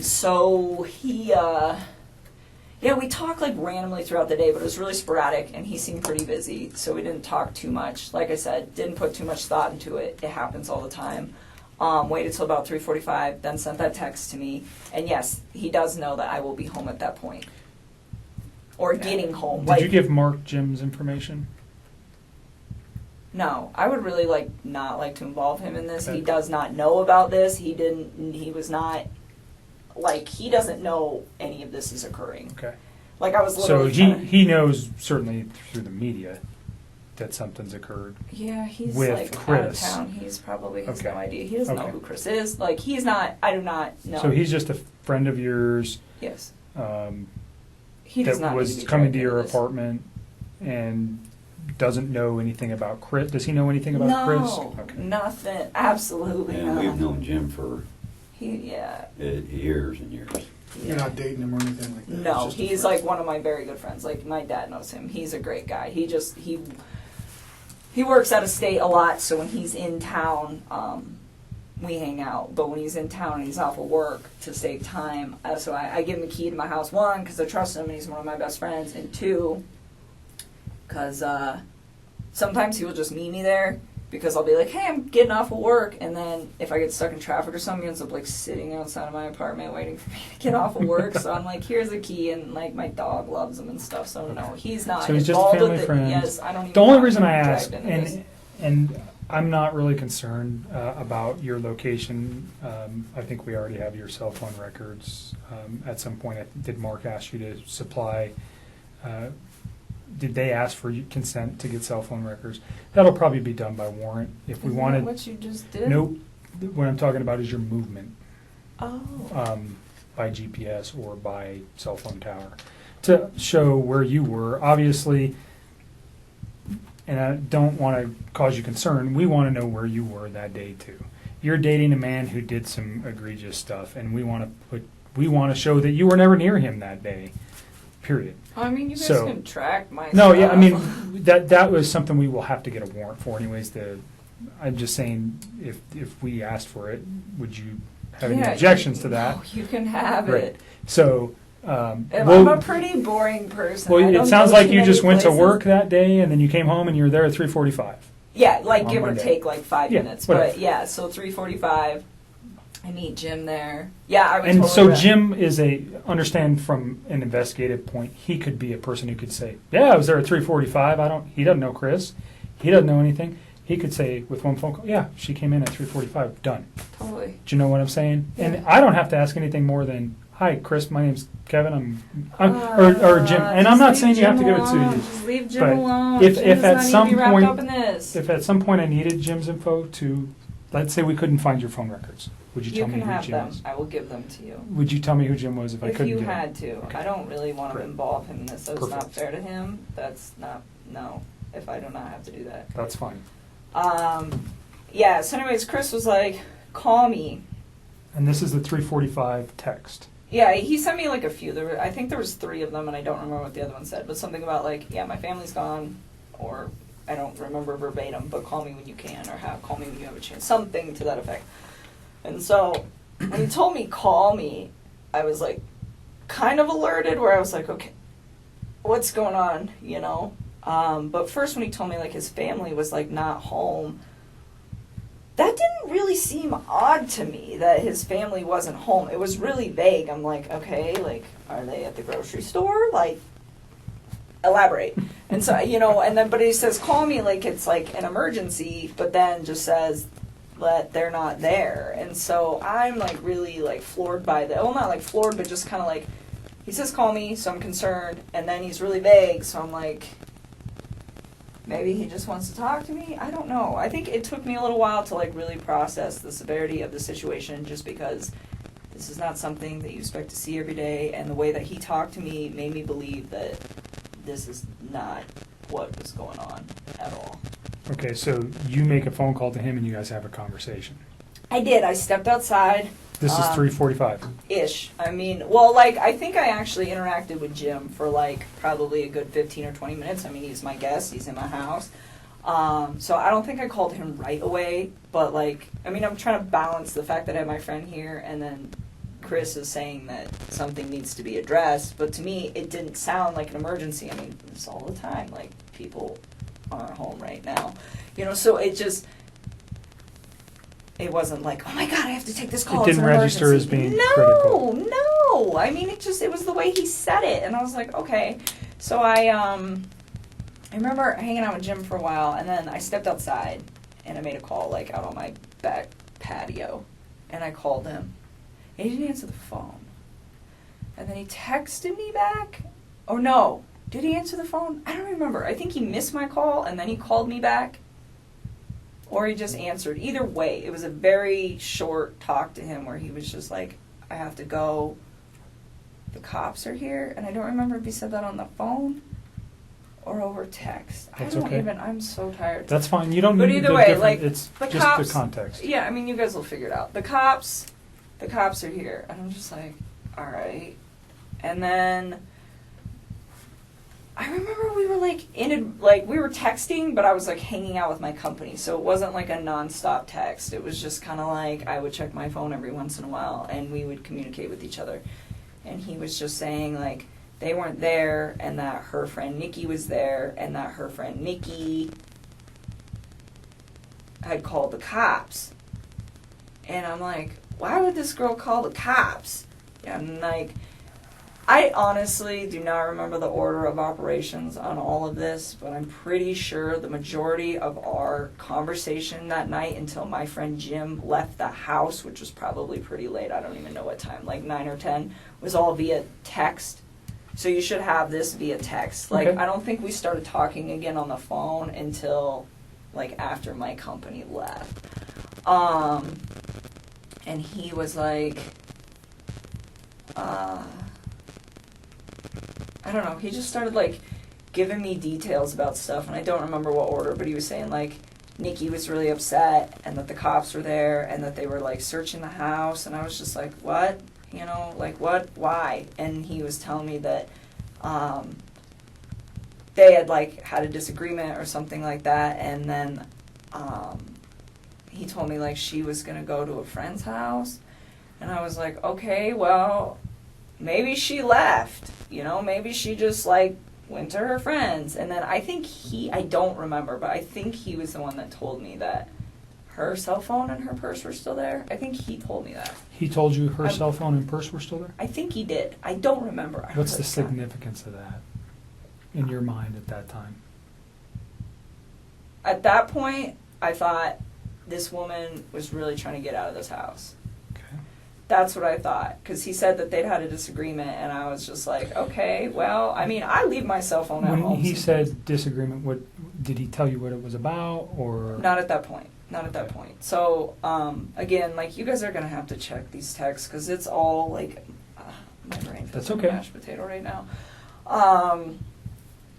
So he, yeah, we talked like randomly throughout the day, but it was really sporadic, and he seemed pretty busy, so we didn't talk too much. Like I said, didn't put too much thought into it. It happens all the time. Waited till about 3:45, then sent that text to me, and yes, he does know that I will be home at that point, or getting home. Did you give Mark Jim's information? No, I would really not like to involve him in this. Okay. He does not know about this. He was not, he doesn't know any of this is occurring. Okay. Like, I was So literally he knows, certainly through the media, that something's occurred. Yeah, he's with Chris. Out of town. He's probably has Okay. no idea. He doesn't know Okay. who Chris is. Like, he's not, I do not know. So he's just a friend of yours. Yes. He does that not was need to be coming to dragged your into this. apartment and doesn't know anything about Chris. Does he know anything about No, Chris? Okay. nothing. Absolutely And not. we've known Jim for Yeah. years and years. You're not dating him or anything like that? No, It's just a he's friend. like one of my very good friends. Like, my dad knows him. He's a great guy. He works out of state a lot, so when he's in town, we hang out. But when he's in town and he's off of work, to save time, so I give him the key to my house, one, because I trust him and he's one of my best friends, and two, because sometimes he will just meet me there, because I'll be like, hey, I'm getting off of work, and then if I get stuck in traffic or something, he ends up sitting outside of my apartment waiting for me to get off of work. So I'm like, here's a key, and my dog loves him and stuff. So no, he's not. So he's just a involved family with friend. Yes, I don't even The only want reason him I dragged ask, into this. and I'm not really concerned about your location. I think we already have your cell phone records. At some point, did Mark ask you to supply? Did they ask for consent to get cell phone records? That'll probably be done by warrant. If we Isn't that wanted, what you just did? Nope. What I'm talking about is your movement. Oh. By GPS or by cell phone tower to show where you were. Obviously, and I don't want to cause you concern, we want to know where you were that day too. you're dating a man who did some egregious stuff, and we want to show that you were never near him that day. Period. I mean, you guys So- can track my No, stuff. yeah, I mean that was something we will have to get a warrant for, anyways. I'm just saying, if we asked for it, would you have any Yeah, objections to that? No, you can have Right. it. So, I'm a pretty boring person. well, I it don't sounds go like too you many just went to places. work that day, and then you came home, and you were there at 3:45. Yeah, like on give or Monday. take like 5 Yeah, minutes. whatever. But yeah, so 3:45. I meet Jim there. Yeah, I would And totally so re- Jim is understand from an investigative point, he could be a person who could say, yeah, I was there at 3:45. He doesn't know Chris. He doesn't know anything. He could say with one phone call, yeah, she came in at 3:45, done. Totally. Do you know what I'm saying? Yeah. And I don't have to ask anything more than, hi, Chris, my name's Kevin, or Jim. And I'm not saying you have to give it to you. Just leave Jim But alone. if Jim at does not some need to be wrapped point, up in this. if at some point I needed Jim's info to, let's say we couldn't find your phone records, would you You tell me can who have Jim them. was? I will give them to you. Would you tell me who Jim was if I If couldn't you get him? had to. Okay. I don't really want to Great. involve him in this. That's not Perfect. fair to him. That's not, no, if I do not have to do that. That's fine. Yeah, so anyways, Chris was like, call me. And this is the 3:45 text. Yeah, he sent me like a few. I think there was 3 of them, and I don't remember what the other one said. But something about like, yeah, my family's gone, or I don't remember verbatim. But call me when you can, or call me when you have a chance. Something to that effect. And so when he told me call me, I was like, kind of alerted. Where I was like, okay, what's going on? You know. But first, when he told me like his family was like not home. That didn't really seem odd to me that his family wasn't home. It was really vague. I'm like, okay, like, are they at the grocery store? Like, elaborate. And so, you know, and then, but he says, call me like it's like an emergency, but then just says that they're not there. And so I'm like really like floored by that. Well, not like floored, but just kind of like, he says, call me, so I'm concerned. And then he's really vague, so I'm like, maybe he just wants to talk to me. I don't know. I think it took me a little while to like really process the severity of the situation, just because this is not something that you expect to see every day, and the way that he talked to me made me believe that this is not what was going on at all. Okay, so you make a phone call to him and you guys have a conversation. I did. I stepped outside. This is 3:45. Ish. I mean, well, like, I think I actually interacted with Jim for, like, probably a good 15 or 20 minutes. I mean, he's my guest. He's in my house. So I don't think I called him right away. But, like, I mean, I'm trying to balance the fact that I have my friend here, and then Chris is saying that something needs to be addressed. But to me, it didn't sound like an emergency. I mean, it's all the time. Like, people aren't home right now. You know, so it just... It wasn't like, oh my God, I have to take this call. It didn't register as being critical. No. I mean, it was the way he said it. And I was like, okay. So I remember hanging out with Jim for a while, and then I stepped outside and I made a call, like, out on my back patio. And I called him. And he didn't answer the phone. And then he texted me back. Oh, no. Did he answer the phone? I don't remember. I think he missed my call, and then he called me back. Or he just answered. Either way, it was a very short talk to him where he was just like, I have to go. The cops are here. And I don't remember if he said that on the phone or over text. That's I don't okay. even, I'm so tired. That's fine. You don't But need either the way, different, like, it's the just cops, the context. Yeah, I mean, you guys will figure it out. The cops are here. And I'm just like, all right. And then I remember we were we were texting, but I was like hanging out with my company, so it wasn't like a nonstop text. It was just kind of like I would check my phone every once in a while, and we would communicate with each other. And he was just saying like they weren't there, and that her friend Nikki was there, and that her friend Nikki had called the cops. And I'm like, why would this girl call the cops? And like, I honestly do not remember the order of operations on all of this, but I'm pretty sure the majority of our conversation that night until my friend Jim left the house, which was probably pretty late, I don't even know what time, like 9 or 10, was all via text. So you should have this via text. Like, Okay. I don't think we started talking again on the phone until, like, after my company left. And he was like, I don't know, he just started like giving me details about stuff, and I don't remember what order, but he was saying like, Nikki was really upset and that the cops were there and that they were like searching the house, and I was just like, what? You know, like what? Why? And he was telling me that they had like had a disagreement or something like that, and then he told me like she was gonna go to a friend's house, and I was like, okay, well, maybe she left, you know, maybe she just like went to her friends. And then I think I don't remember, but I think he was the one that told me that her cell phone and her purse were still there. I think he told me that. He told you her cell phone and purse were still there? I think he did. I don't remember. What's the significance of that in your mind at that time? At that point, I thought this woman was really trying to get out of this house. That's what I thought, because he said that they'd had a disagreement, and I was just like, okay, well, I mean, I leave my cell phone at home. When he said disagreement, what did he tell you what it was about, or? Not at that point. Not at that point. So, again, like, you guys are going to have to check these texts, because it's all, like, my brain feels That's like okay. a mashed potato right now.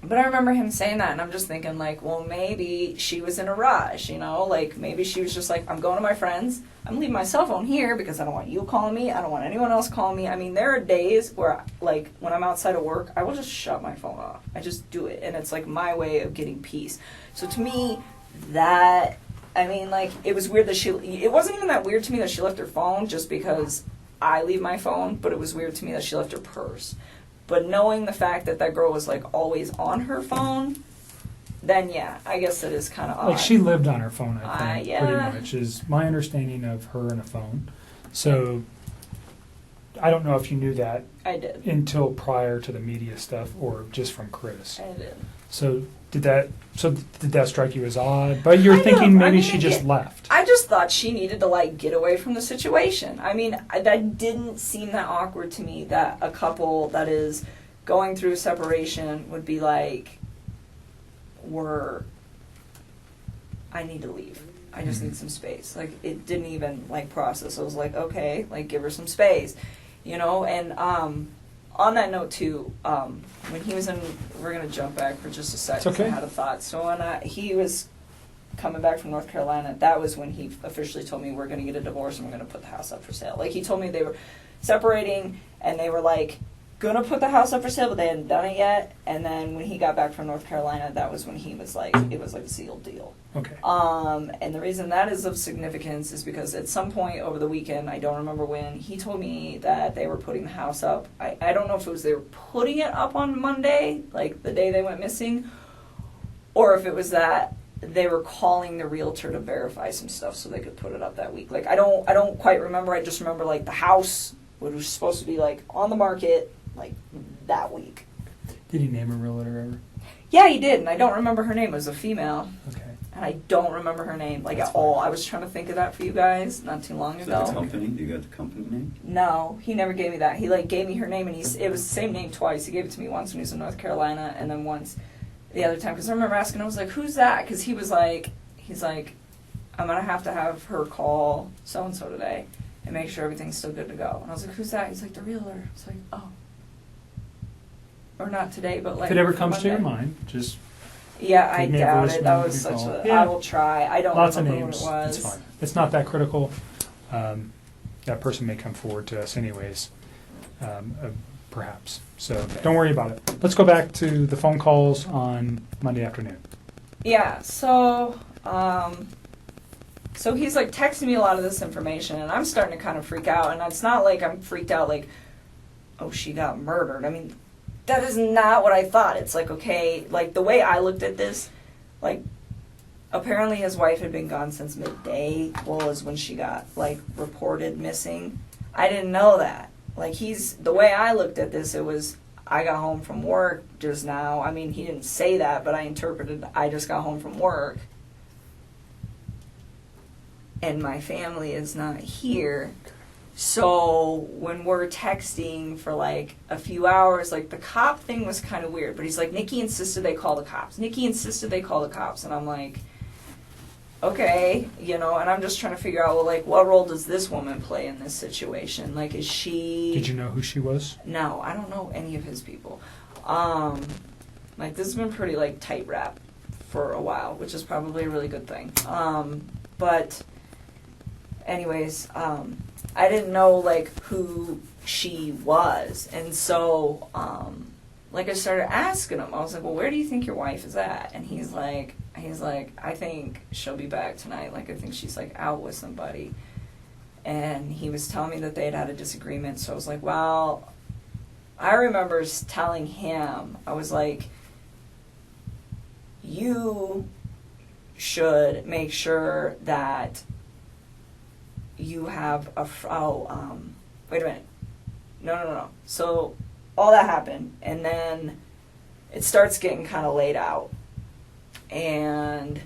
But I remember him saying that, and I'm just thinking, like, well, maybe she was in a rush, you know? Like, maybe she was just like, I'm going to my friends. I'm leaving my cell phone here because I don't want you calling me. I don't want anyone else calling me. I mean, there are days where, like, when I'm outside of work, I will just shut my phone off. I just do it, and it's, like, my way of getting peace. So to me, that, I mean, like, it was weird that it wasn't even that weird to me that she left her phone just because I leave my phone, but it was weird to me that she left her purse. But knowing the fact that that girl was, like, always on her phone, then, yeah, I guess it is kind of odd. Like, she lived on her phone, I think, yeah. pretty much, is my understanding of her and a phone. So, I don't know if you knew that. I did. Until prior to the media stuff, or just from Chris. I did. So, did that strike you as odd? But you're thinking maybe she just left. I just thought she needed to, like, get away from the situation. I mean, that didn't seem that awkward to me, that a couple that is going through separation would be like, I need to leave. I just need some space. Like, it didn't even, like, process. I was like, okay, like, give her some space, you know? And on that note, too, when he was in, we're going to jump back for just a second. It's okay. I had a thought. So when he was coming back from North Carolina, that was when he officially told me we're going to get a divorce and we're going to put the house up for sale. Like, he told me they were separating and they were, like, going to put the house up for sale, but they hadn't done it yet. And then when he got back from North Carolina, that was when he was like, it was like a sealed deal. Okay. And the reason that is of significance is because at some point over the weekend, I don't remember when, he told me that they were putting the house up. I don't know if it was they were putting it up on Monday, like the day they went missing, or if it was that they were calling the realtor to verify some stuff so they could put it up that week. Like, I don't quite remember. I just remember, like, the house was supposed to be, like, on the market, like, that week. Did he name a realtor ever? Yeah, he did, and I don't remember her name. It was a female. Okay. And I don't remember her name, like, That's at all. I was trying to think of that for you guys not too long Is ago. that the company? Do you got the company name? No, he never gave me that. He, like, gave me her name, and it was the same name twice. He gave it to me once when he was in North Carolina, and then once the other time. Because I remember asking, I was like, who's that? Because he's like, I'm going to have her call so-and-so today and make sure everything's still good to go. And I was like, who's that? He's like, the realtor. It's like, oh. Or not today, but, like, if it ever comes to your Monday. mind, just... Yeah, I give me a doubt voicemail, it. That give was me a such call. a... Yeah. I will try. I don't Lots of remember names. what it was. It's fine. It's not that critical. That person may come forward to us anyways, perhaps. So don't worry about it. Let's go back to the phone calls on Monday afternoon. Yeah, so he's, like, texting me a lot of this information, and I'm starting to kind of freak out. And it's not like I'm freaked out like, oh, she got murdered. I mean, that is not what I thought. It's like, okay, like, the way I looked at this, like, apparently his wife had been gone since midday, was when she got, like, reported missing. I didn't know that. Like, the way I looked at this, it was, I got home from work just now. I mean, he didn't say that, but I interpreted, I just got home from work. And my family is not here. So when we're texting for, like, a few hours, like, the cop thing was kind of weird. But he's like, Nikki insisted they call the cops. Nikki insisted they call the cops. And I'm like, okay, you know, and I'm just trying to figure out, well, like, what role does this woman play in this situation? Like, is she... Did you know who she was? No, I don't know any of his people. Like, this has been pretty, like, tight wrap for a while, which is probably a really good thing. But anyways, I didn't know like who she was, and so like I started asking him. I was like, well, where do you think your wife is at? And he's like, I think she'll be back tonight. Like, I think she's like out with somebody. And he was telling me that they had a disagreement. So I was like, well, I remember telling him, I was like, you should make sure that you have a, wait a minute. No. So all that happened, and then it starts getting kind of laid out. And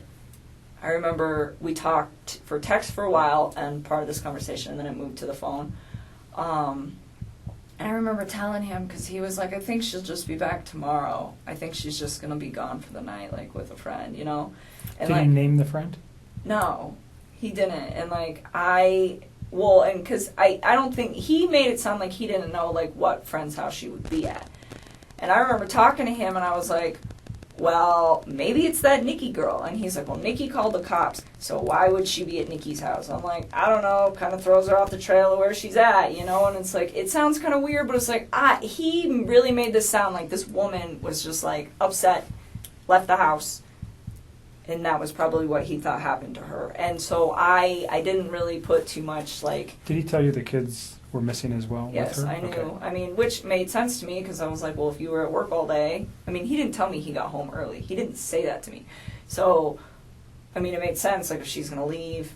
I remember we talked for text for a while and part of this conversation, and then it moved to the phone. And I remember telling him, because he was like, I think she'll just be back tomorrow. I think she's just going to be gone for the night, like with a friend, you know? And Did like, he name the friend? No, he didn't. And like, because I don't think, he made it sound like he didn't know like what friend's house she would be at. And I remember talking to him, and I was like, well, maybe it's that Nikki girl. And he's like, well, Nikki called the cops, so why would she be at Nikki's house? I'm like, I don't know, kind of throws her off the trail of where she's at, you know? And it's like, it sounds kind of weird, but it's like, he really made this sound like this woman was just like upset, left the house, and that was probably what he thought happened to her. And so I didn't really put too much like... Did he tell you the kids were missing as well? Yes, with her? I knew. Okay. I mean, which made sense to me, because I was like, well, if you were at work all day... I mean, he didn't tell me he got home early. He didn't say that to me. So, I mean, it made sense. Like, if she's going to leave,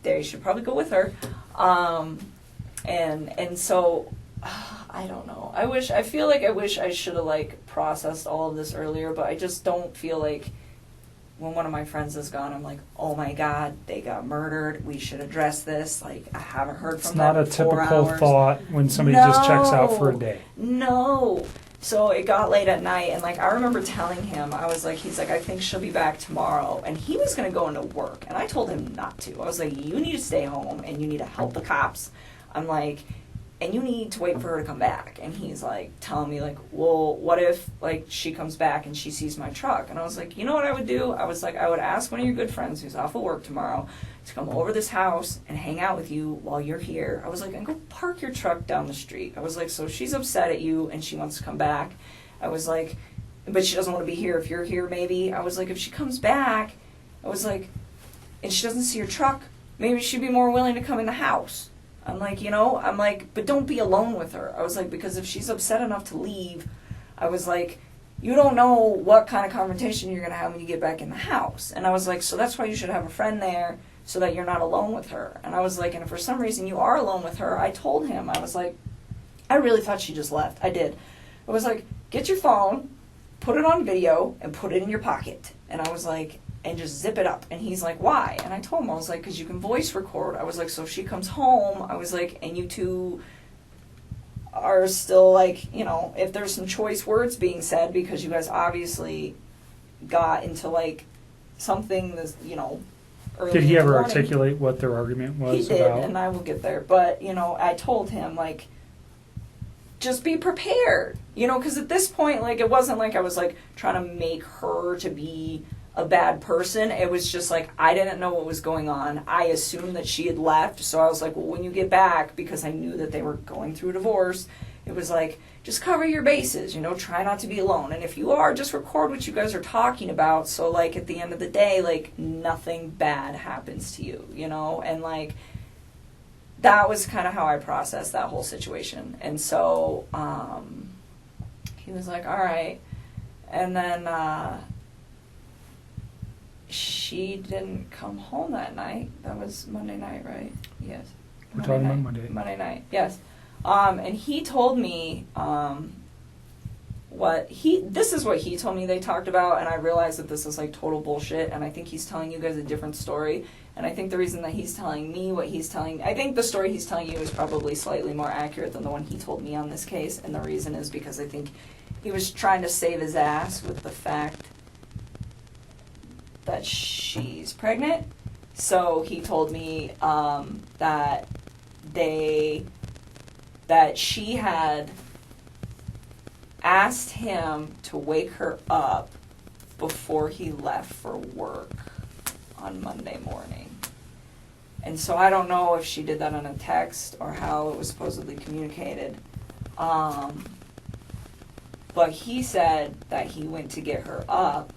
they should probably go with her. And so, I don't know. I feel like I wish I should have, like, processed all of this earlier, but I just don't feel like... When one of my friends is gone, I'm like, oh my God, they got murdered. We should address this. Like, I haven't heard from them in 4 hours. It's not a typical thought when somebody just checks out for a day. No. So it got late at night, and like, I remember telling him, I was like, he's like, I think she'll be back tomorrow. And he was going to go into work, and I told him not to. I was like, you need to stay home, and you need to help the cops. I'm like, and you need to wait for her to come back. And he's like telling me like, well, what if like she comes back and she sees my truck? And I was like, you know what I would do? I was like, I would ask one of your good friends who's off of work tomorrow to come over this house and hang out with you while you're here. I was like, and go park your truck down the street. I was like, so she's upset at you and she wants to come back. I was like, but she doesn't want to be here if you're here maybe. I was like, if she comes back, I was like, and she doesn't see your truck, maybe she'd be more willing to come in the house. I'm like, you know, I'm like, but don't be alone with her. I was like, because if she's upset enough to leave, I was like, you don't know what kind of confrontation you're going to have when you get back in the house. And I was like, so that's why you should have a friend there so that you're not alone with her. And I was like, and if for some reason you are alone with her, I told him, I was like, I really thought she just left. I did. I was like, get your phone, put it on video, and put it in your pocket. And I was like, and just zip it up. And he's like, why? And I told him, I was like, because you can voice record. I was like, so if she comes home, I was like, and you two are still like, you know, if there's some choice words being said, because you guys obviously got into like something that's, you know, early Did he in the ever morning. articulate what their argument was He did, about? and I will get there. But, you know, I told him, like, just be prepared. You know, because at this point, like, it wasn't like I was, like, trying to make her to be a bad person. It was just, like, I didn't know what was going on. I assumed that she had left. So I was like, well, when you get back, because I knew that they were going through a divorce, it was like, just cover your bases, you know, try not to be alone. And if you are, just record what you guys are talking about. So, like, at the end of the day, like, nothing bad happens to you, you know? And, like, that was kind of how I processed that whole situation. And so, he was like, all right. And then, she didn't come home that night. That was Monday night, right? Yes. We're talking about Monday. Monday night, yes. And he told me this is what he told me they talked about, and I realized that this is like total bullshit, and I think he's telling you guys a different story. And I think the reason that he's telling me what he's telling, I think the story he's telling you is probably slightly more accurate than the one he told me on this case, and the reason is because I think he was trying to save his ass with the fact that she's pregnant. So he told me that she had asked him to wake her up before he left for work on Monday morning. And so I don't know if she did that on a text or how it was supposedly communicated. But he said that he went to get her up,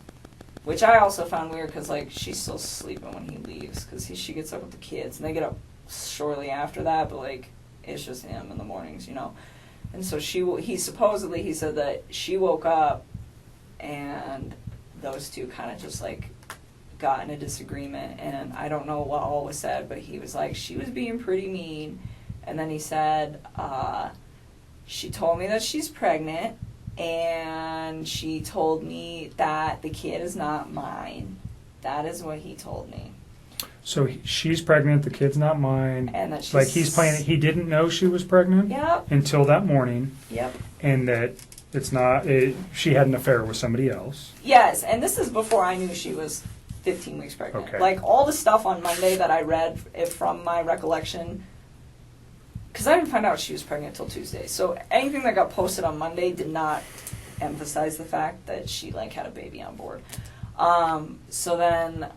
which I also found weird because, like, she's still sleeping when he leaves because she gets up with the kids. And they get up shortly after that, but, like, it's just him in the mornings, you know. And so he said that she woke up and those two kind of just, like, got in a disagreement. And I don't know what all was said, but he was like, she was being pretty mean. And then he said, she told me that she's pregnant. And she told me that the kid is not mine. That is what he told me. So she's pregnant, the kid's not mine. And that she's... Like he's playing it, he didn't know she was pregnant until that morning. Yep. And that she had an affair with somebody else. Yes, and this is before I knew she was 15 weeks pregnant. Okay. Like all the stuff on Monday that I read from my recollection, because I didn't find out she was pregnant until Tuesday. So anything that got posted on Monday did not emphasize the fact that she like had a baby on board. So then...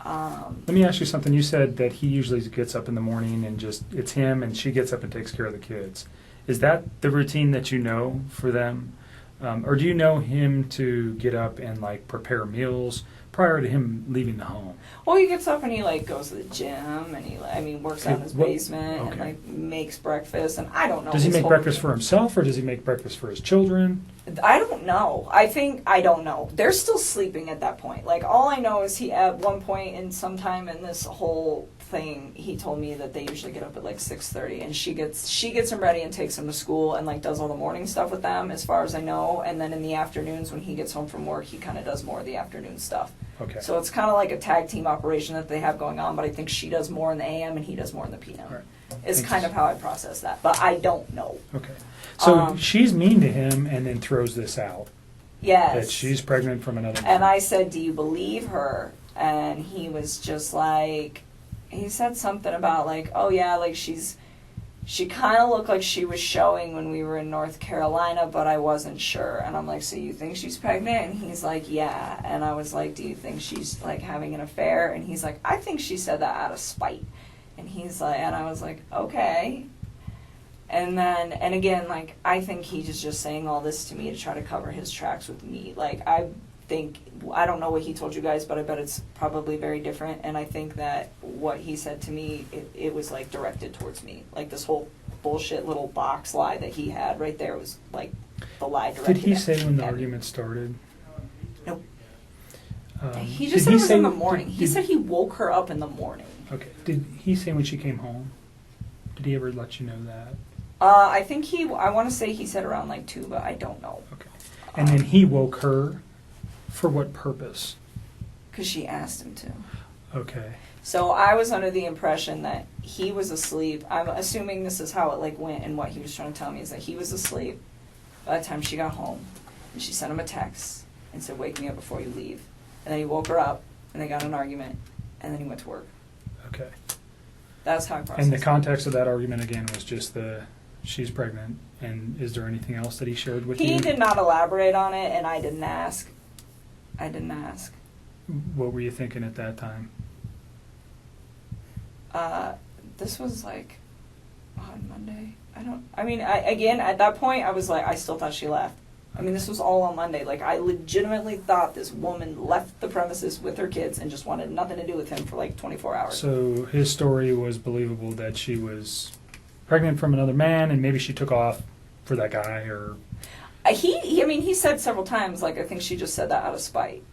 Let me ask you something. You said that he usually gets up in the morning and it's him and she gets up and takes care of the kids. Is that the routine that you know for them? Or do you know him to get up and like prepare meals prior to him leaving the home? Well, he gets up and he like goes to the gym and he works out in his basement and like makes breakfast, and I don't know. Does he make breakfast for himself or does he make breakfast for his children? I don't know. I don't know. They're still sleeping at that point. Like all I know is he at one point in sometime in this whole thing, he told me that they usually get up at like 6:30 and she gets him ready and takes him to school and like does all the morning stuff with them as far as I know, and then in the afternoons when he gets home from work he kind of does more of the afternoon stuff. Okay. So it's kind of like a tag team operation that they have going on, but I think she does more in the AM and he does more in the PM. Right. Is kind of how I process that, but I don't know. Okay. So she's mean to him and then throws this out. Yes. That she's pregnant from another man. And I said, do you believe her? And he was just like, he said something about like, oh yeah, like she kind of looked like she was showing when we were in North Carolina, but I wasn't sure. And I'm like, so you think she's pregnant? And he's like, yeah. And I was like, do you think she's like having an affair? And he's like, I think she said that out of spite. And he's like, and I was like, okay. And then, and again, like, I think he's just saying all this to me to try to cover his tracks with me. Like, I don't know what he told you guys, but I bet it's probably very different. And I think that what he said to me, it was, like, directed towards me. Like, this whole bullshit little box lie that he had right there was, like, the lie directed Did he at say when the me. argument started? Nope. He just said it was in the morning. He said he woke her up in the morning. Okay. Did he say when she came home? Did he ever let you know that? I think I want to say he said around like 2, but I don't know. Okay. And then he woke her for what purpose? Because she asked him to. Okay. So I was under the impression that he was asleep. I'm assuming this is how it like went, and what he was trying to tell me is that he was asleep by the time she got home. And she sent him a text and said, wake me up before you leave. And then he woke her up, and they got in an argument, and then he went to work. Okay. That's how I processed And the it. context of that argument, again, was just she's pregnant. And is there anything else that he shared with you? He did not elaborate on it, and I didn't ask. What were you thinking at that time? This was like on Monday. Again, at that point, I was like, I still thought she left. I mean, this was all on Monday. Like, I legitimately thought this woman left the premises with her kids and just wanted nothing to do with him for like 24 hours. So his story was believable that she was pregnant from another man and maybe she took off for that guy, or... He said several times, like, I think she just said that out of spite.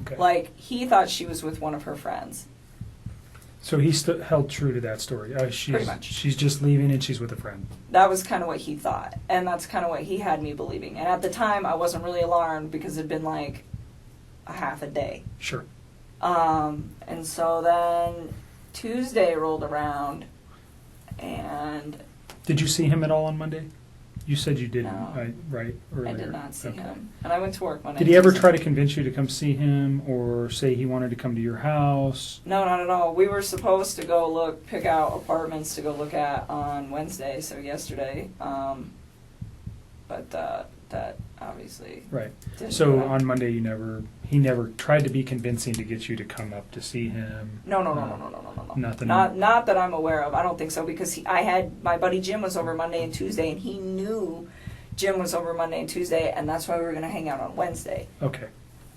Okay. Like, he thought she was with one of her friends. So he held true to that story. Pretty much. She's just leaving and she's with a friend. That was kind of what he thought. And that's kind of what he had me believing. And at the time, I wasn't really alarmed because it had been like a half a day. Sure. And so then Tuesday rolled around and... Did you see him at all on Monday? You said you didn't, No. right? Earlier. I did not see him. And I went to work Monday. Did he ever Tuesday. try to convince you to come see him or say he wanted to come to your house? No, not at all. We were supposed to go pick out apartments to go look at on Wednesday, so yesterday. But that obviously. Right. didn't So do it. on Monday, he never tried to be convincing to get you to come up to see him. No. Nothing. Not that I'm aware of. I don't think so because I had my buddy Jim was over Monday and Tuesday, and he knew Jim was over Monday and Tuesday, and that's why we were going to hang out on Wednesday. Okay.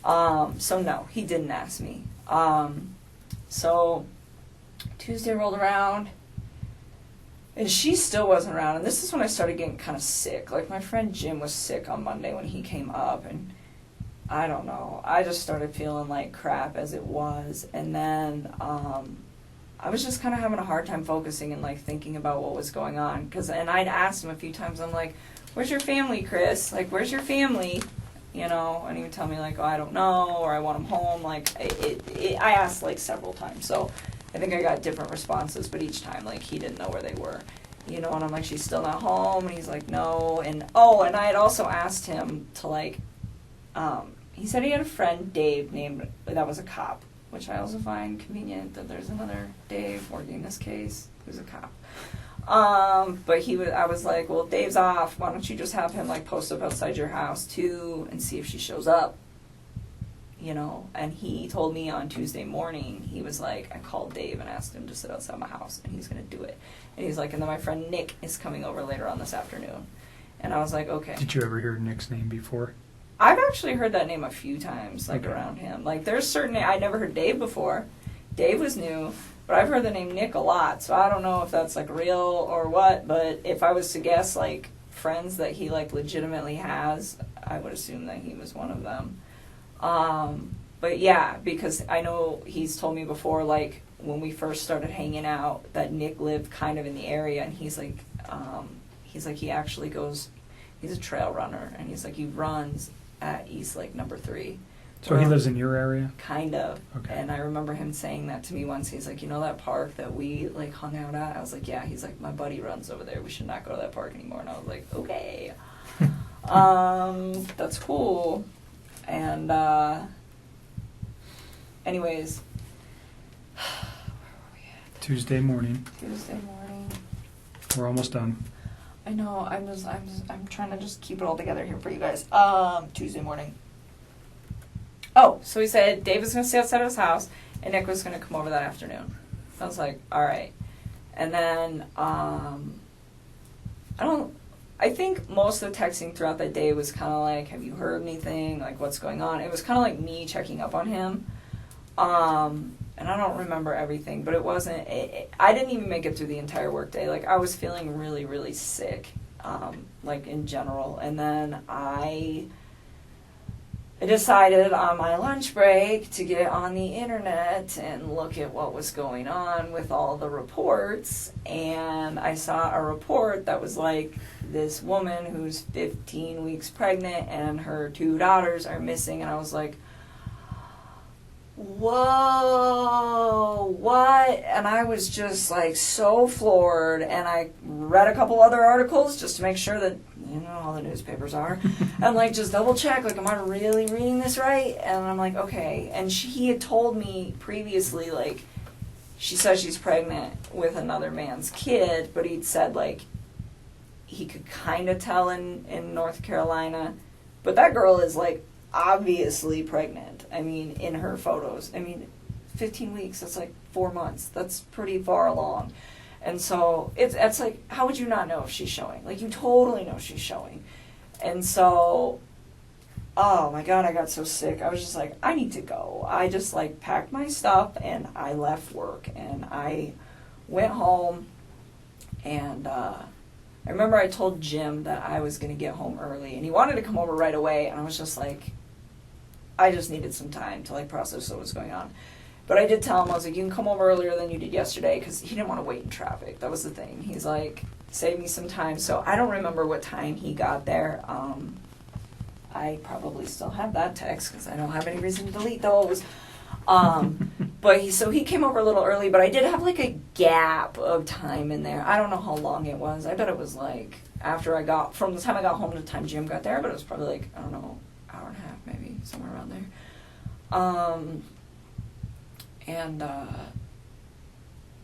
So no, he didn't ask me. So Tuesday rolled around, and she still wasn't around. And this is when I started getting kind of sick. Like my friend Jim was sick on Monday when he came up, and I don't know. I just started feeling like crap as it was, and then I was just kind of having a hard time focusing and like thinking about what was going on. And I'd asked him a few times. I'm like, "Where's your family, Chris? Like, where's your family?" You know, and he would tell me like, "Oh, I don't know," or "I want them home." Like, I asked like several times, so I think I got different responses, but each time like he didn't know where they were. You know, and I'm like, "She's still not home," and he's like, "No." And I had also asked him to like. He said he had a friend, Dave, that was a cop, which I also find convenient that there's another Dave working this case who's a cop. But I was like, well, if Dave's off, why don't you just have him like post up outside your house too and see if she shows up, you know? And he told me on Tuesday morning, he was like, I called Dave and asked him to sit outside my house and he's going to do it. And he's like, and then my friend Nick is coming over later on this afternoon. And I was like, okay. Did you ever hear Nick's name before? I've actually heard that name a few times, like, Okay. around him. Like, there's certain... I never heard Dave before. Dave was new, but I've heard the name Nick a lot, so I don't know if that's, like, real or what, but if I was to guess, like, friends that he, like, legitimately has, I would assume that he was one of them. But, yeah, because I know he's told me before, like, when we first started hanging out, that Nick lived kind of in the area, and he's like, he actually goes... He's a trail runner, and he's like, he runs... at East Lake number 3. So he lives in your area? Kind of. Okay. And I remember him saying that to me once. He's like, you know that park that we like hung out at? I was like, yeah. He's like, my buddy runs over there. We should not go to that park anymore. And I was like, okay. That's cool. And anyways. Tuesday morning. We're almost done. I know, I'm trying to just keep it all together here for you guys. Tuesday morning. Oh, so he said Dave was going to stay outside of his house, and Nick was going to come over that afternoon. I was like, all right. And then, I think most of the texting throughout that day was kind of like, have you heard anything? Like, what's going on? It was kind of like me checking up on him. And I don't remember everything, but it wasn't, I didn't even make it through the entire workday. Like, I was feeling really, really sick, like, in general. And then I decided on my lunch break to get on the internet and look at what was going on with all the reports. And I saw a report that was like, this woman who's 15 weeks pregnant and her 2 daughters are missing. And I was like, whoa, what? And I was just like so floored, and I read a couple other articles just to make sure that, you know, all the newspapers are, and like just double check, like, am I really reading this right? And I'm like, okay. And he had told me previously, like, she says she's pregnant with another man's kid, but he'd said like he could kind of tell in North Carolina, but that girl is like obviously pregnant. I mean, in her photos. I mean, 15 weeks, that's like 4 months. That's pretty far along. And so it's like, how would you not know if she's showing? Like, you totally know she's showing. And so, oh my God, I got so sick. I was just like, I need to go. I just like packed my stuff and I left work and I went home, and I remember I told Jim that I was going to get home early, and he wanted to come over right away, and I was just like, I just needed some time to like process what was going on. But I did tell him, I was like, you can come over earlier than you did yesterday, because he didn't want to wait in traffic. That was the thing. He's like, save me some time. So I don't remember what time he got there. I probably still have that text because I don't have any reason to delete those. But he came over a little early, but I did have like a gap of time in there. I don't know how long it was. I bet it was like from the time I got home to the time Jim got there, but it was probably like, I don't know, hour and a half maybe, somewhere around there.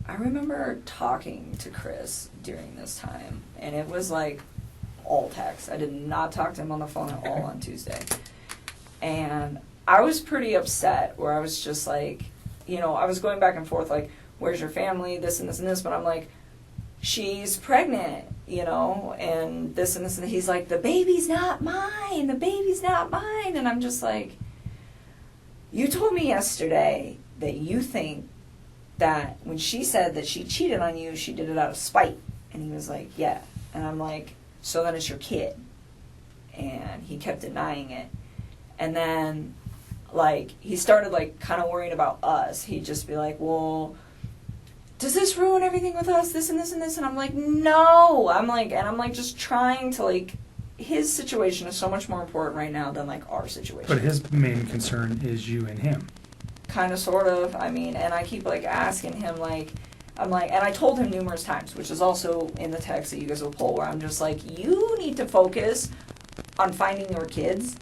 I remember talking to Chris during this time, and it was like all text. I did not talk to him on the phone at all on Tuesday. And I was pretty upset, where I was just like, you know, I was going back and forth, like, where's your family, this and this and this, but I'm like, she's pregnant, you know, and this and this, and he's like, the baby's not mine, and I'm just like, you told me yesterday that you think that when she said that she cheated on you, she did it out of spite. And he was like, yeah. And I'm like, so then it's your kid. And he kept denying it. And then, like, he started, like, kind of worrying about us. He'd just be like, well, does this ruin everything with us, this and this and this? And I'm like, no. I'm like, just trying to, like, his situation is so much more important right now than, like, our situation. But his main concern is you and him. Kind of, sort of. I mean, and I keep, like, asking him, like, I'm like, and I told him numerous times, which is also in the text that you guys will pull, where I'm just like, you need to focus on finding your kids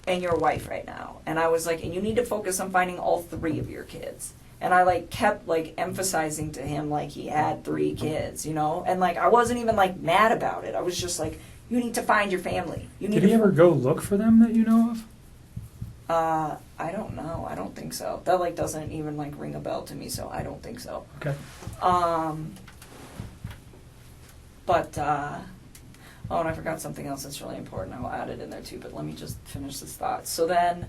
and your wife right now. And I was like, and you need to focus on finding all 3 of your kids. And I, like, kept, like, emphasizing to him, like, he had 3 kids, you know? And, like, I wasn't even, like, mad about it. I was just like, you need to find your family. You need Did he ever go look for them that you know of? I don't know. I don't think so. That, like, doesn't even, like, ring a bell to me, so I don't think so. Okay. But, oh, and I forgot something else that's really important. I will add it in there, too, but let me just finish this thought. So then,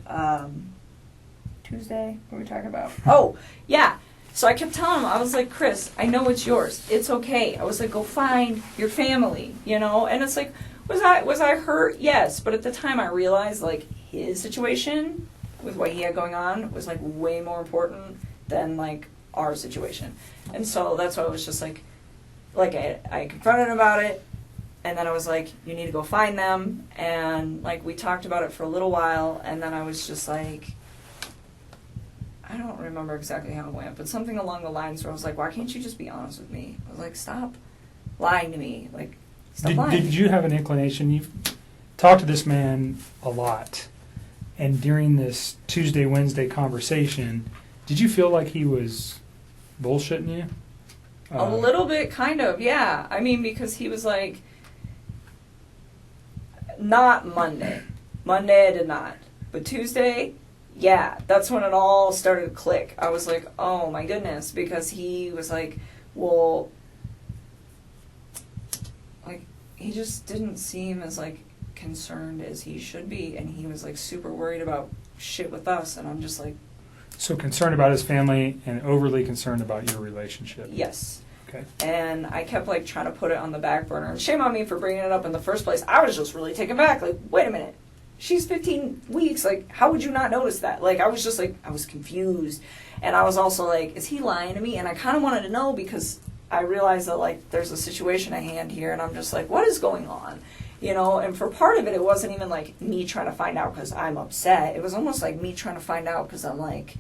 Tuesday, what were we talking about? Oh, yeah. So I kept telling him, I was like, Chris, I know it's yours. It's okay. I was like, go find your family, you know? And it's like, was I hurt? Yes. But at the time I realized, like, his situation with what he had going on was, like, way more important than, like, our situation. And so that's why I was just like I confronted him about it, and then I was like, you need to go find them. And, like, we talked about it for a little while, and then I was just like, I don't remember exactly how it went, but something along the lines where I was like, why can't you just be honest with me? I was like, stop lying to me. Like, stop lying. Did you have an inclination? You've talked to this man a lot, and during this Tuesday, Wednesday conversation, did you feel like he was bullshitting you? A little bit, kind of, yeah. I mean, because he was like, not Monday. Monday I did not. But Tuesday, yeah, that's when it all started to click. I was like, oh my goodness, because he was like, well, like, he just didn't seem as, like, concerned as he should be, and he was, like, super worried about shit with us, and I'm just like... So concerned about his family and overly concerned about your relationship. Yes. Okay. And I kept, like, trying to put it on the back burner, and shame on me for bringing it up in the first place. I was just really taken back, like, wait a minute. She's 15 weeks, like, how would you not notice that? Like, I was just, like, I was confused. And I was also like, is he lying to me? And I kind of wanted to know, because I realized that, like, there's a situation at hand here, and I'm just like, what is going on? You know, and for part of it, it wasn't even, like, me trying to find out because I'm upset. It was almost like me trying to find out because I'm like,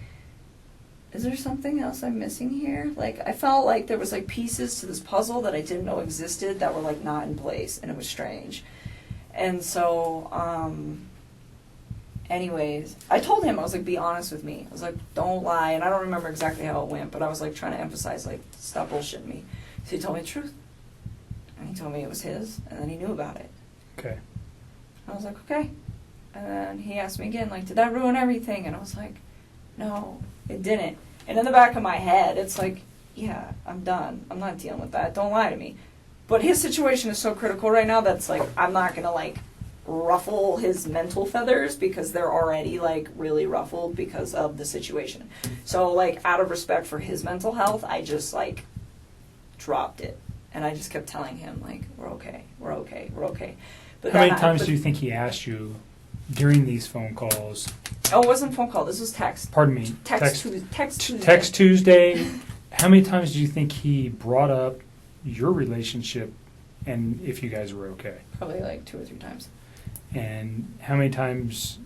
is there something else I'm missing here? Like, I felt like there was, like, pieces to this puzzle that I didn't know existed that were, like, not in place, and it was strange. And so, anyways, I told him, I was like, be honest with me. I was like, don't lie. And I don't remember exactly how it went, but I was, like, trying to emphasize, like, stop bullshitting me. So he told me the truth. And he told me it was his, and then he knew about it. Okay. I was like, okay. And then he asked me again, like, did that ruin everything? And I was like, no, it didn't. And in the back of my head, it's like, yeah, I'm done. I'm not dealing with that. Don't lie to me. But his situation is so critical right now that's, like, I'm not going to, like, ruffle his mental feathers because they're already, like, really ruffled because of the situation. So, like, out of respect for his mental health, I just, like, dropped it. And I just kept telling him, like, we're okay, we're okay, we're okay. But how many times do you think he asked you during these phone calls? Oh, it wasn't phone call. This was text. Pardon me. Text Tuesday. Text Tuesday. How many times do you think he brought up your relationship and if you guys were okay? Probably like 2 or 3 times. And how many times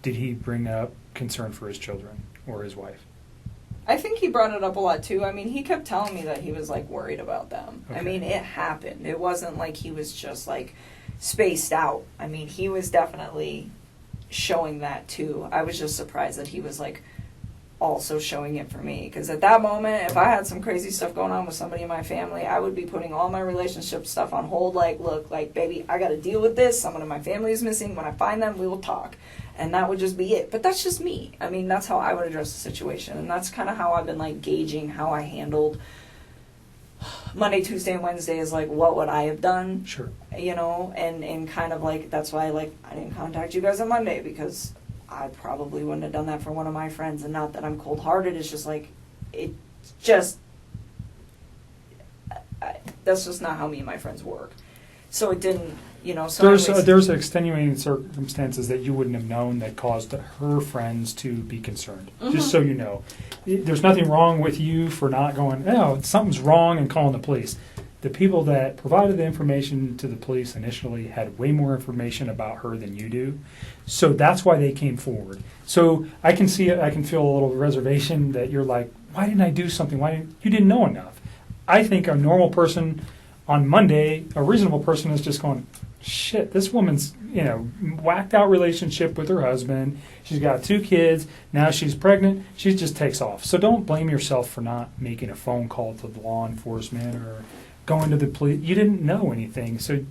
did he bring up concern for his children or his wife? I think he brought it up a lot too. I mean, he kept telling me that he was, like, worried about them. Okay. I mean, it happened. It wasn't like he was just, like, spaced out. I mean, he was definitely showing that too. I was just surprised that he was, like, also showing it for me. Because at that moment, if I had some crazy stuff going on with somebody in my family, I would be putting all my relationship stuff on hold. Like, look, like, baby, I got to deal with this. Someone in my family is missing. When I find them, we will talk. And that would just be it. But that's just me. I mean, that's how I would address the situation. And that's kind of how I've been, like, gauging how I handled Monday, Tuesday, and Wednesday is, like, what would I have done? Sure. You know, and kind of, like, that's why, like, I didn't contact you guys on Monday, because I probably wouldn't have done that for one of my friends. And not that I'm cold-hearted. It's just, like, it just, that's just not how me and my friends work. So it didn't, you know. So there's extenuating circumstances that you wouldn't have known that caused her friends to be concerned. Just so you know, there's nothing wrong with you for not going, oh, something's wrong, and calling the police. The people that provided the information to the police initially had way more information about her than you do, so that's why they came forward. So I can see it. I can feel a little reservation that you're like, why didn't I do something? You didn't know enough? I think a normal person on Monday, a reasonable person, is just going, shit, this woman's, you know, whacked out relationship with her husband. She's got 2 kids. Now she's pregnant. She just takes off. So don't blame yourself for not making a phone call to law enforcement or going to the police. You didn't know anything. So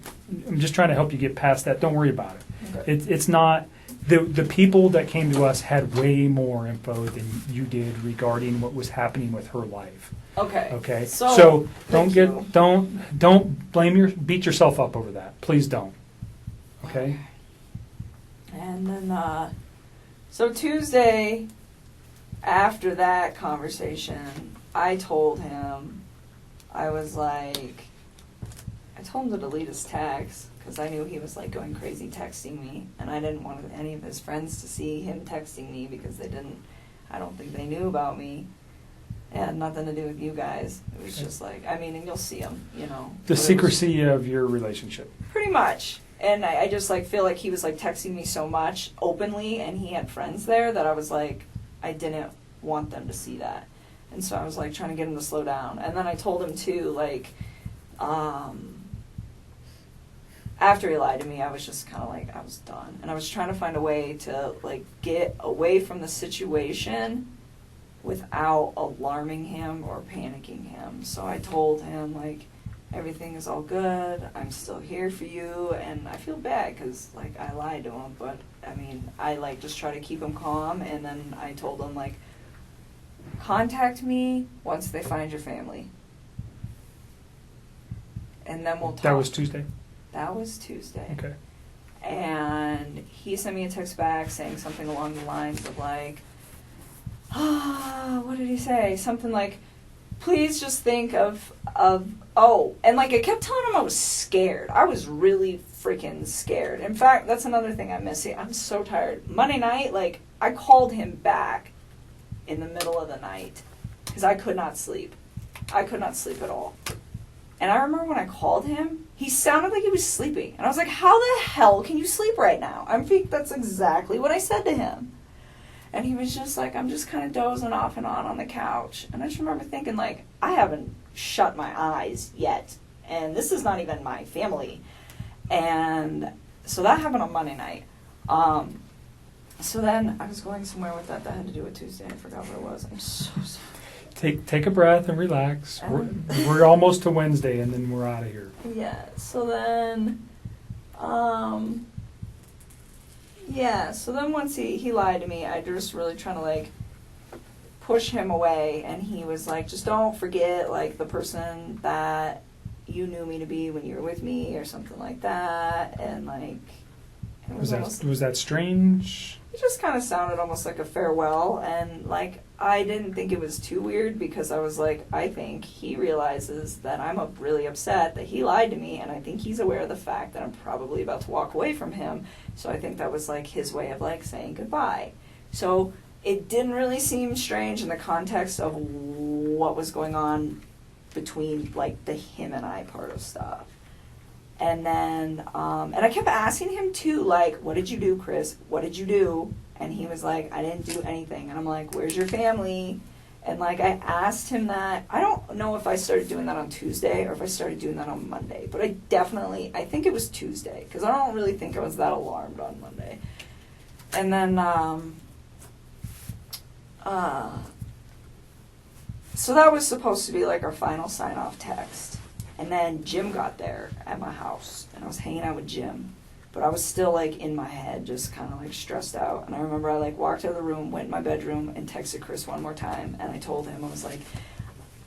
I'm just trying to help you get past that. Don't worry about it. Okay. It's not, the people that came to us had way more info than you did regarding what was happening with her life. Okay. So don't beat yourself up over that. Please don't. Okay. And then, so Tuesday, after that conversation, I told him, I told him to delete his text, because I knew he was, like, going crazy texting me, and I didn't want any of his friends to see him texting me, because I don't think they knew about me. It had nothing to do with you guys. It was just like, I mean, and you'll see him, you know. The secrecy of your relationship. Pretty much. And I just, like, feel like he was, like, texting me so much openly, and he had friends there, that I was like, I didn't want them to see that. And so I was, like, trying to get him to slow down. And then I told him, too, like, after he lied to me, I was just kind of like, I was done. And I was trying to find a way to, like, get away from the situation without alarming him or panicking him. So I told him, like, everything is all good, I'm still here for you, and I feel bad because, like, I lied to him, but, I mean, I, like, just try to keep him calm, and then I told him, like, contact me once they find your family. And then we'll talk. That was Tuesday? That was Tuesday. Okay. And he sent me a text back saying something along the lines of, like, what did he say? Something like, please just think of, and, like, I kept telling him I was scared. I was really freaking scared. In fact, that's another thing I'm missing. I'm so tired. Monday night, like, I called him back in the middle of the night because I could not sleep. I could not sleep at all. And I remember when I called him, he sounded like he was sleeping. And I was like, how the hell can you sleep right now? I think that's exactly what I said to him. And he was just like, I'm just kind of dozing off and on the couch. And I just remember thinking, like, I haven't shut my eyes yet. And this is not even my family. And so that happened on Monday night. So then I was going somewhere with that had to do with Tuesday. I forgot what it was. I'm so sorry. Take a breath and relax. We're almost to Wednesday, and then we're out of here. Yeah, so then... so then once he lied to me, I just really trying to, like, push him away, and he was like, just don't forget, like, the person that you knew me to be when you were with me, or something like that, and, like, it was that strange? It just kind of sounded almost like a farewell, and, like, I didn't think it was too weird, because I was like, I think he realizes that I'm really upset that he lied to me, and I think he's aware of the fact that I'm probably about to walk away from him, so I think that was, like, his way of, like, saying goodbye. So it didn't really seem strange in the context of what was going on between, like, the him and I part of stuff. And then, and I kept asking him, too, like, what did you do, Chris? What did you do? And he was like, I didn't do anything. And I'm like, where's your family? And, like, I asked him that. I don't know if I started doing that on Tuesday or if I started doing that on Monday. But I think it was Tuesday, because I don't really think I was that alarmed on Monday. And then, So that was supposed to be like our final sign-off text. And then Jim got there at my house, and I was hanging out with Jim. But I was still, like, in my head, just kind of, like, stressed out. And I remember I, like, walked out of the room, went in my bedroom, and texted Chris one more time. And I told him, I was like,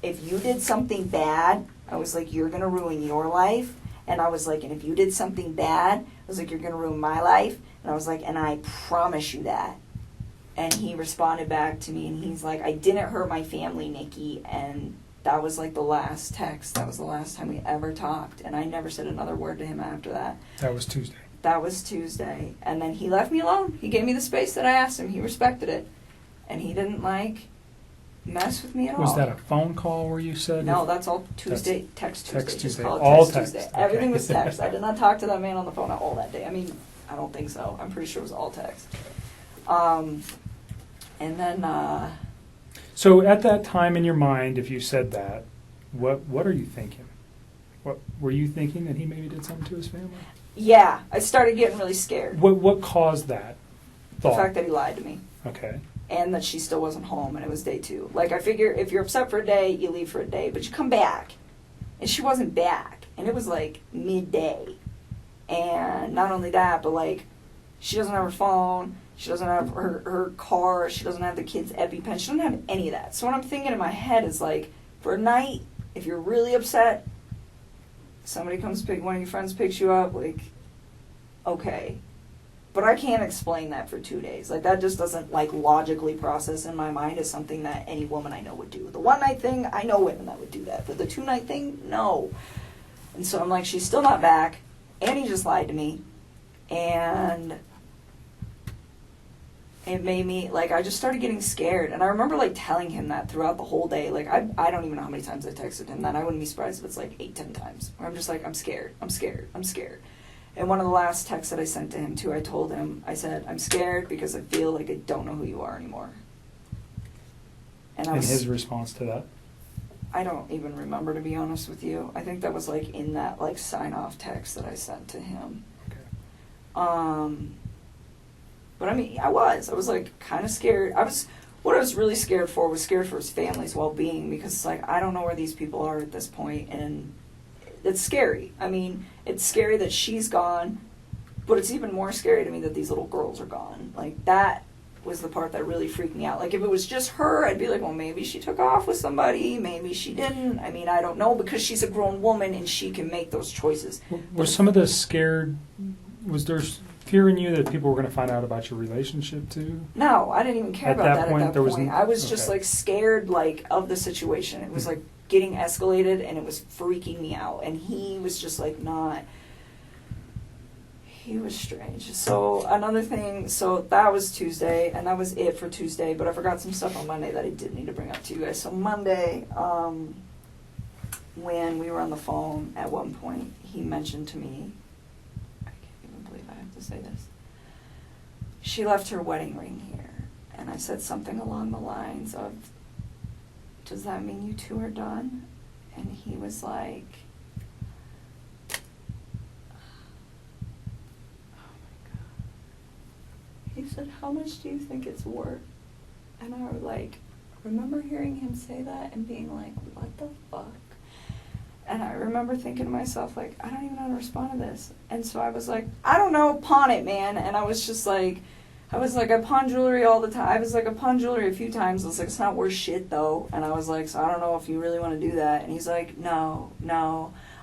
if you did something bad, I was like, you're going to ruin your life. And I was like, and if you did something bad, I was like, you're going to ruin my life. And I was like, and I promise you that. And he responded back to me, and he's like, I didn't hurt my family, Nikki. And that was, like, the last text. That was the last time we ever talked. And I never said another word to him after that. That was Tuesday. That was Tuesday. And then he left me alone. He gave me the space that I asked him. He respected it. And he didn't, like, mess with me at all. Was that a phone call where you said? No, that's all Tuesday. Text Tuesday. Text Tuesday. Just call it All text text. Tuesday. Okay. Everything was text. I did not talk to that man on the phone at all that day. I mean, I don't think so. I'm pretty sure it was all text. And then... So at that time in your mind, if you said that, what are you thinking? What were you thinking, that he maybe did something to his family? Yeah, I started getting really scared. What caused that thought? The fact that he lied to me. Okay. And that she still wasn't home, and it was day 2. Like, I figure if you're upset for a day, you leave for a day, but you come back. And she wasn't back. And it was, like, midday. And not only that, but, like, she doesn't have her phone. She doesn't have her car. She doesn't have the kids' EpiPen. She doesn't have any of that. So what I'm thinking in my head is, like, for a night, if you're really upset, somebody comes one of your friends picks you up, like, okay. But I can't explain that for 2 days. Like, that just doesn't, like, logically process in my mind as something that any woman I know would do. The one-night thing, I know women that would do that. But the 2-night thing, no. And so I'm like, she's still not back. And he just lied to me. And it made me, like, I just started getting scared. And I remember, like, telling him that throughout the whole day. Like, I don't even know how many times I texted him that. I wouldn't be surprised if it's, like, 8-10 times. Where I'm just like, I'm scared. I'm scared. I'm scared. And one of the last texts that I sent to him, too, I told him, I said, I'm scared because I feel like I don't know who you are anymore. And his response to that? I don't even remember, to be honest with you. I think that was, like, in that, like, sign-off text that I sent to him. Okay. But, I mean, I was, like, kind of scared. What I was really scared for was scared for his family's well-being, because it's like, I don't know where these people are at this point, and it's scary. I mean, it's scary that she's gone, but it's even more scary to me that these little girls are gone. Like, that was the part that really freaked me out. Like, if it was just her, I'd be like, well, maybe she took off with somebody, maybe she didn't. I mean, I don't know, because she's a grown woman and she can make those choices. Was some of this scared, was there fear in you that people were going to find out about your relationship too? No, I didn't even care about that at that point. I was just, okay. like, scared, like, of the situation. It was, like, getting escalated, and it was freaking me out. And he was just, like, he was strange. So another thing, so that was Tuesday, and that was it for Tuesday, but I forgot some stuff on Monday that I did need to bring up to you guys. So Monday, when we were on the phone, at one point, he mentioned to me, I can't even believe I have to say this, she left her wedding ring here. And I said something along the lines of, does that mean you two are done? And he was like, he said, how much do you think it's worth? And I was like, remember hearing him say that and being like, what the fuck? And I remember thinking to myself, like, I don't even know how to respond to this. And so I was like, I don't know, pawn it, man. And I was just like, I pawn jewelry all the time. I pawn jewelry a few times. I was like, it's not worth shit, though. And I was like, so I don't know if you really want to do that. And he's like, no.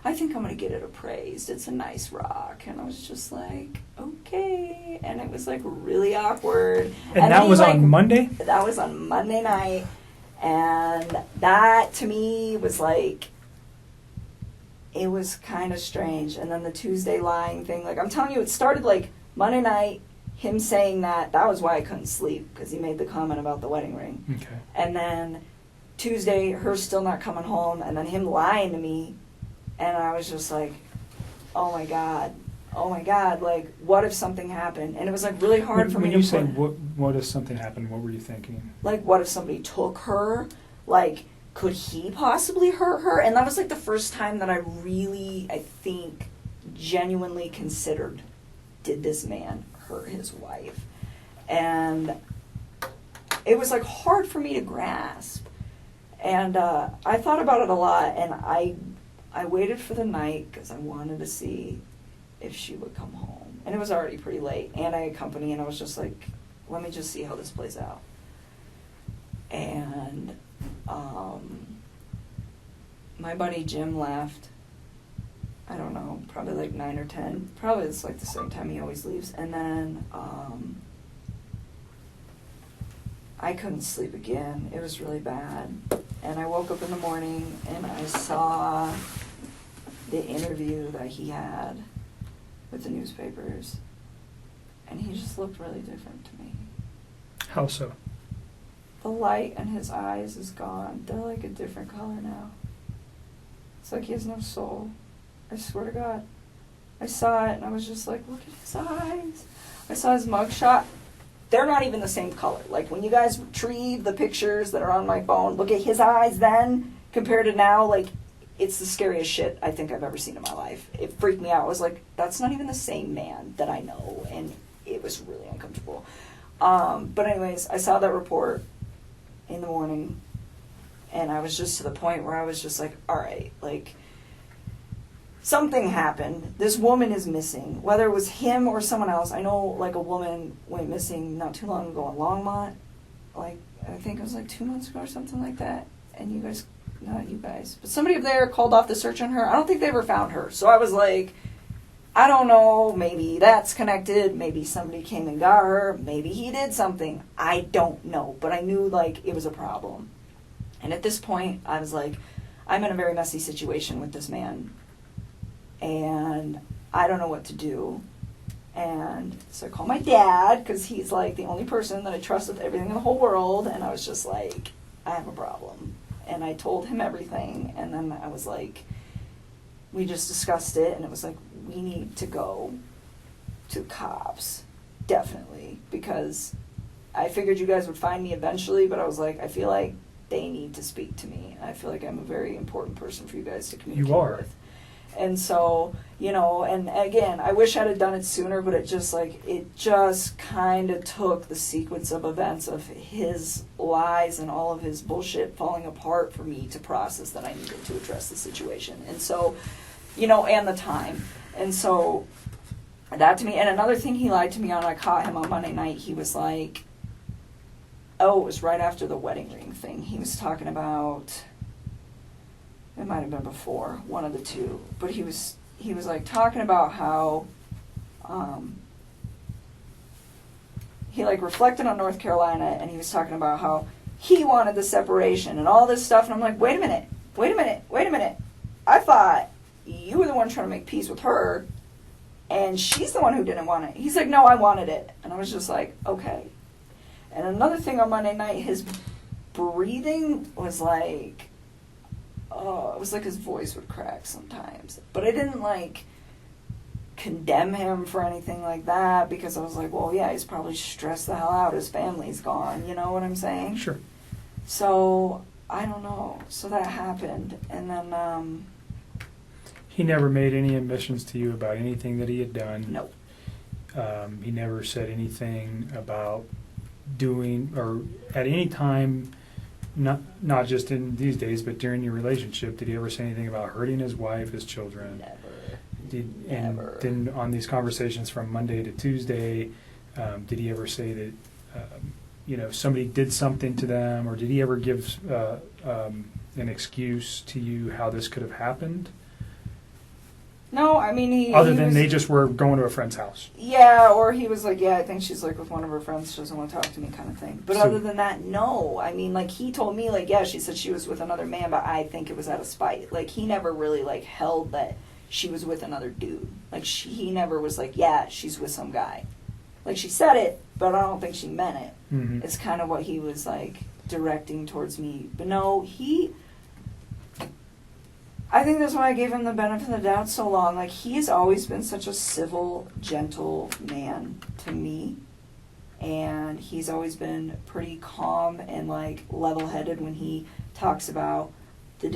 I think I'm going to get it appraised. It's a nice rock. And I was just like, okay. And it was, like, really awkward. And that was on Monday? That was on Monday night. And that, to me, was, like, it was kind of strange. And then the Tuesday lying thing. Like, I'm telling you, it started, like, Monday night, him saying that was why I couldn't sleep, because he made the comment about the wedding ring. Okay. And then Tuesday, her still not coming home, and then him lying to me. And I was just like, oh my God, like, what if something happened? And it was, like, really hard for me to When you say, what if something happened, what were you thinking? Like, what if somebody took her? Like, could he possibly hurt her? And that was, like, the first time that I really, I think, genuinely considered, did this man hurt his wife? And it was like hard for me to grasp. And I thought about it a lot, and I waited for the night because I wanted to see if she would come home. And it was already pretty late, and I had company, and I was just like, let me just see how this plays out. And my buddy Jim left. I don't know, probably like 9 or 10. Probably it's like the same time he always leaves. And then I couldn't sleep again. It was really bad. And I woke up in the morning and I saw the interview that he had with the newspapers. And he just looked really different to me. How so? The light in his eyes is gone. They're like a different color now. It's like he has no soul. I swear to God. I saw it and I was just like, look at his eyes. I saw his mugshot. They're not even the same color. Like when you guys retrieve the pictures that are on my phone, look at his eyes then compared to now. Like, it's the scariest shit I think I've ever seen in my life. It freaked me out. I was like, that's not even the same man that I know. And it was really uncomfortable. But anyways, I saw that report in the morning and I was just to the point where I was just like, all right, like, something happened. This woman is missing. Whether it was him or someone else. I know, like, a woman went missing not too long ago in Longmont. Like, I think it was like 2 months ago or something like that. And you guys, not you guys, but somebody up there called off the search on her. I don't think they ever found her. So I was like, I don't know. Maybe that's connected. Maybe somebody came and got her. Maybe he did something. I don't know. But I knew, like, it was a problem. And at this point, I was like, I'm in a very messy situation with this man. And I don't know what to do. And so I called my dad, because he's like the only person that I trust with everything in the whole world. And I was just like, I have a problem. And I told him everything. And then I was like, we just discussed it. And it was like, we need to go to cops. Definitely. Because I figured you guys would find me eventually. But I was like, I feel like they need to speak to me. I feel like I'm a very important person for you guys to communicate You are. with. And so, you know, and again, I wish I'd have done it sooner, but it just kind of took the sequence of events of his lies and all of his bullshit falling apart for me to process that I needed to address the situation. And so, you know, and the time. And so that to me, and another thing he lied to me on, I caught him on Monday night, he was like, oh, it was right after the wedding ring thing. He was talking about, it might have been before, one of the two, but he was like talking about how he like reflected on North Carolina, and he was talking about how he wanted the separation and all this stuff, and I'm like, wait a minute, I thought you were the one trying to make peace with her and she's the one who didn't want it. He's like, no, I wanted it. And I was just like, okay. And another thing on Monday night, his breathing was like, it was like his voice would crack sometimes. But I didn't, like, condemn him for anything like that, because I was like, well, yeah, he's probably stressed the hell out. His family's gone. You know what I'm saying? Sure. So, I don't know. So that happened. And then, he never made any admissions to you about anything that he had done? Nope. He never said anything about doing, or at any time, not just in these days, but during your relationship, did he ever say anything about hurting his wife, his children? Never. And then on these conversations from Monday to Tuesday, did he ever say that somebody did something to them, or did he ever give an excuse to you how this could have happened? No, I mean, other than they just were going to a friend's house. Yeah, or he was like, yeah, I think she's like with one of her friends, she doesn't want to talk to me, kind of thing. But So, other than that, no. I mean, like, he told me, like, yeah, she said she was with another man, but I think it was out of spite. Like, he never really, like, held that she was with another dude. Like, he never was like, yeah, she's with some guy. Like, she said it, but I don't think she meant it. Mm-hmm. It's kind of what he was, like, directing towards me. But no, I think that's why I gave him the benefit of the doubt so long. Like, he's always been such a civil, gentle man to me. And he's always been pretty calm and, like, level-headed when he talks about the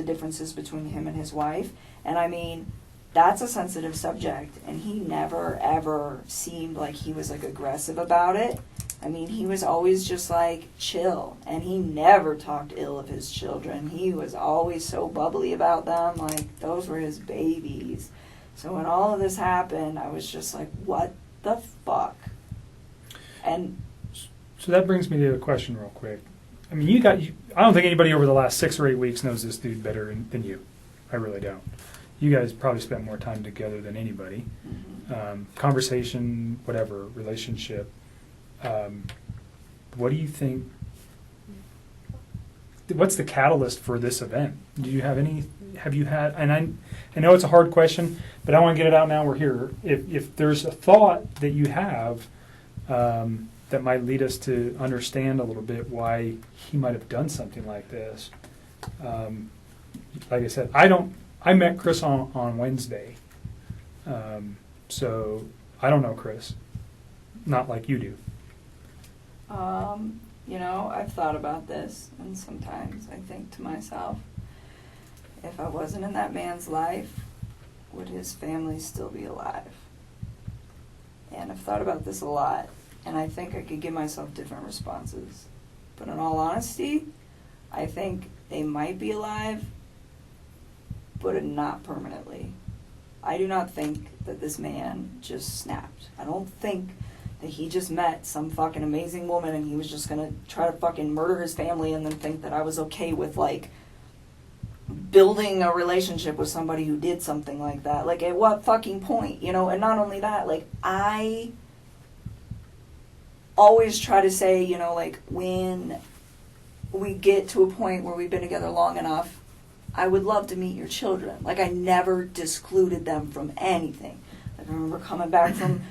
differences between him and his wife. And, I mean, that's a sensitive subject. And he never, ever seemed like he was, like, aggressive about it. I mean, he was always just like chill, and he never talked ill of his children. He was always so bubbly about them, like those were his babies. So when all of this happened, I was just like, what the fuck? And so that brings me to a question real quick. I mean, I don't think anybody over the last 6 or 8 weeks knows this dude better than you. I really don't. You guys probably spent more time together than anybody. Conversation, whatever, relationship. What do you think? What's the catalyst for this event? Do you have any? Have you had? And I know it's a hard question, but I want to get it out now. We're here. If there's a thought that you have that might lead us to understand a little bit why he might have done something like this. Like I said, I met Chris on Wednesday, so I don't know Chris, not like you do. You know, I've thought about this, and sometimes I think to myself, if I wasn't in that man's life, would his family still be alive? And I've thought about this a lot, and I think I could give myself different responses. But in all honesty, I think they might be alive, but not permanently. I do not think that this man just snapped. I don't think that he just met some fucking amazing woman and he was just gonna try to fucking murder his family and then think that I was okay with, like, building a relationship with somebody who did something like that. Like, at what fucking point, you know? And not only that, like, I always try to say, you know, like, when we get to a point where we've been together long enough, I would love to meet your children. Like, I never discluded them from anything. Like, I remember coming back from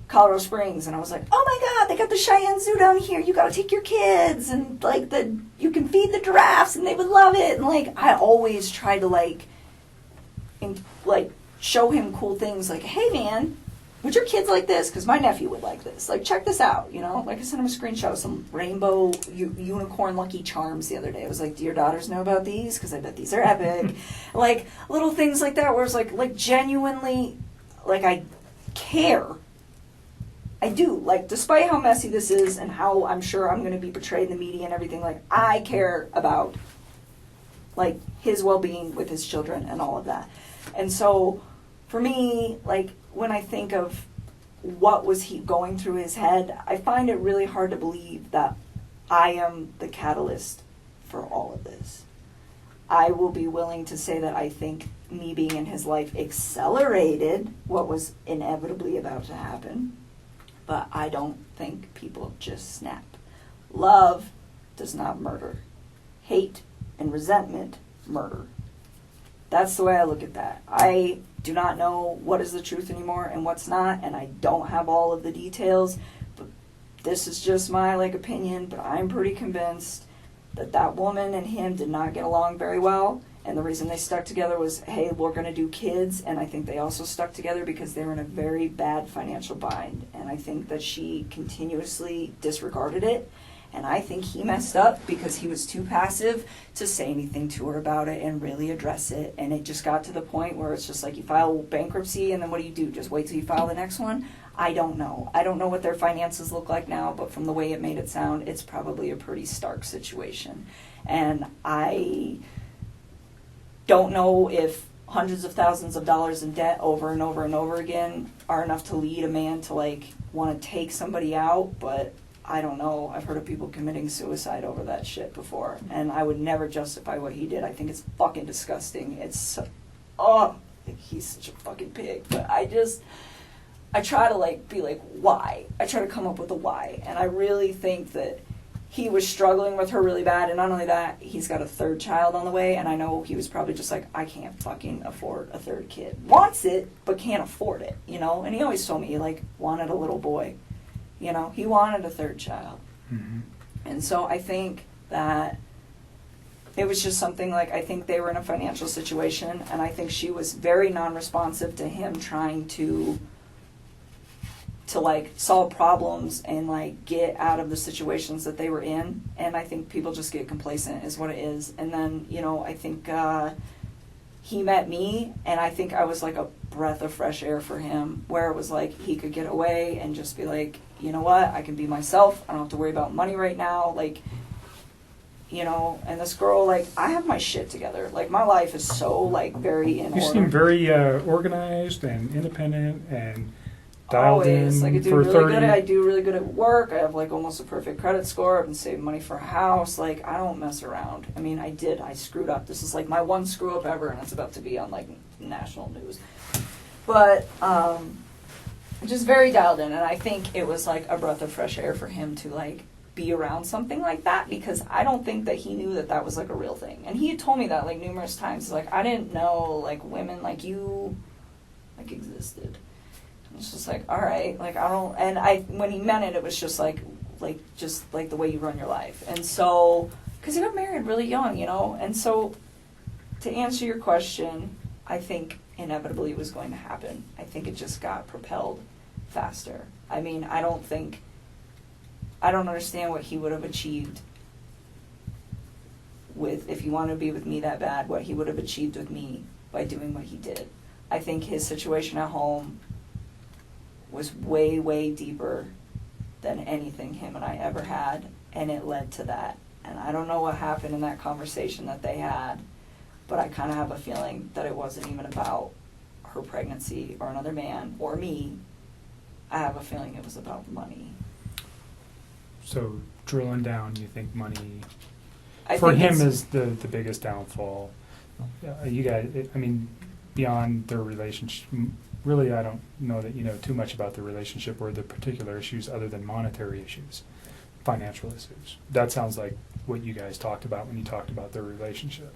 Colorado Springs, and I was like, oh my God, they got the Cheyenne Zoo down here. You gotta take your kids, and like you can feed the giraffes, and they would love it. And like, I always try to like show him cool things. Like, hey man, would your kids like this? Because my nephew would like this. Like, check this out. You know, like I sent him a screenshot of some rainbow unicorn Lucky Charms the other day. I was like, do your daughters know about these? Because I bet these are epic. Like little things like that, where it's like genuinely, like I care. I do, like, despite how messy this is and how I'm sure I'm going to be portrayed in the media and everything, like, I care about, like, his well-being with his children and all of that. And so, for me, like, when I think of what was he going through his head, I find it really hard to believe that I am the catalyst for all of this. I will be willing to say that I think me being in his life accelerated what was inevitably about to happen. But I don't think people just snap. Love does not murder. Hate and resentment murder. That's the way I look at that. I do not know what is the truth anymore and what's not, and I don't have all of the details. But this is just my opinion, but I'm pretty convinced that that woman and him did not get along very well. And the reason they stuck together was, hey, we're going to do kids. And I think they also stuck together because they were in a very bad financial bind. And I think that she continuously disregarded it. And I think he messed up because he was too passive to say anything to her about it and really address it. And it just got to the point where it's just like you file bankruptcy and then what do? Just wait till you file the next one? I don't know. I don't know what their finances look like now, but from the way it made it sound, it's probably a pretty stark situation. And I don't know if hundreds of thousands of dollars in debt over and over and over again are enough to lead a man to want to take somebody out, but I don't know. I've heard of people committing suicide over that shit before, and I would never justify what he did. I think it's fucking disgusting. It's he's such a fucking pig. But I try to be like, why? I try to come up with a why, and I really think that he was struggling with her really bad, and not only that, he's got a third child on the way, and I know he was probably just like, I can't fucking afford a third kid. Wants it, but can't afford it, you know? And he always told me he, wanted a little boy. You know, he wanted a third child. Mm-hmm. And so I think that it was just something I think they were in a financial situation, and I think she was very non-responsive to him trying to solve problems and get out of the situations that they were in. And I think people just get complacent is what it is. And then, I think he met me, and I think I was like a breath of fresh air for him, where it was like he could get away and just be like, you know what, I can be myself. I don't have to worry about money right now. Like, you know, and this girl, like, I have my shit together. Like, my life is so, like, very in order. You seem very organized and independent and dialed Always. in Like, I do really good at work. I have, like, almost a perfect credit score. I've been saving money for a house. Like, I don't mess around. I mean, I screwed up. This is, like, my one screw up ever, and it's about to be on, like, national news. But, just very dialed in, and I think it was, like, a breath of fresh air for him to, like, be around something like that, because I don't think that he knew that that was, like, a real thing. And he had told me that, like, numerous times. He's like, I didn't know, like, women like you, like, existed. It's just like, all right, like, I don't, and when he meant it, it was just like the way you run your life. And so, because he got married really young, you know, and so, to answer your question, I think inevitably it was going to happen. I think it just got propelled faster. I mean, I don't understand what he would have achieved with, if he wanted to be with me that bad, what he would have achieved with me by doing what he did. I think his situation at home was way, way deeper than anything him and I ever had, and it led to that. And I don't know what happened in that conversation that they had, but I kind of have a feeling that it wasn't even about her pregnancy or another man or me. I have a feeling it was about money. So drilling down, you think money I for think him is the biggest downfall. You guys, I mean, beyond their relationship, really, I don't know that you know too much about the relationship or the particular issues other than monetary issues, financial issues. That sounds like what you guys talked about when you talked about their relationship.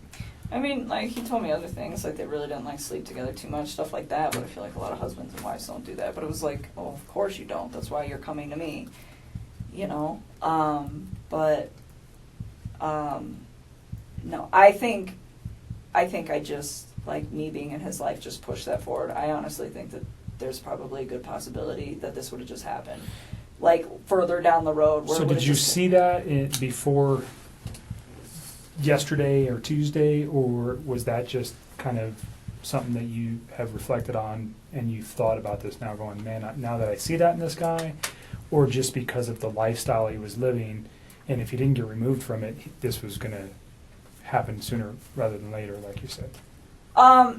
I mean, like, he told me other things, like they really didn't, like, sleep together too much, stuff like that, but I feel like a lot of husbands and wives don't do that. But it was like, well, of course you don't. That's why you're coming to me, you know? No, I think I just, like, me being in his life just pushed that forward. I honestly think that there's probably a good possibility that this would have just happened, like, further down the road. Where So did you see that before yesterday or Tuesday, or was that just kind of something that you have reflected on and you've thought about this now going, man, now that I see that in this guy, or just because of the lifestyle he was living, and if he didn't get removed from it, this was going to happen sooner rather than later, like you said?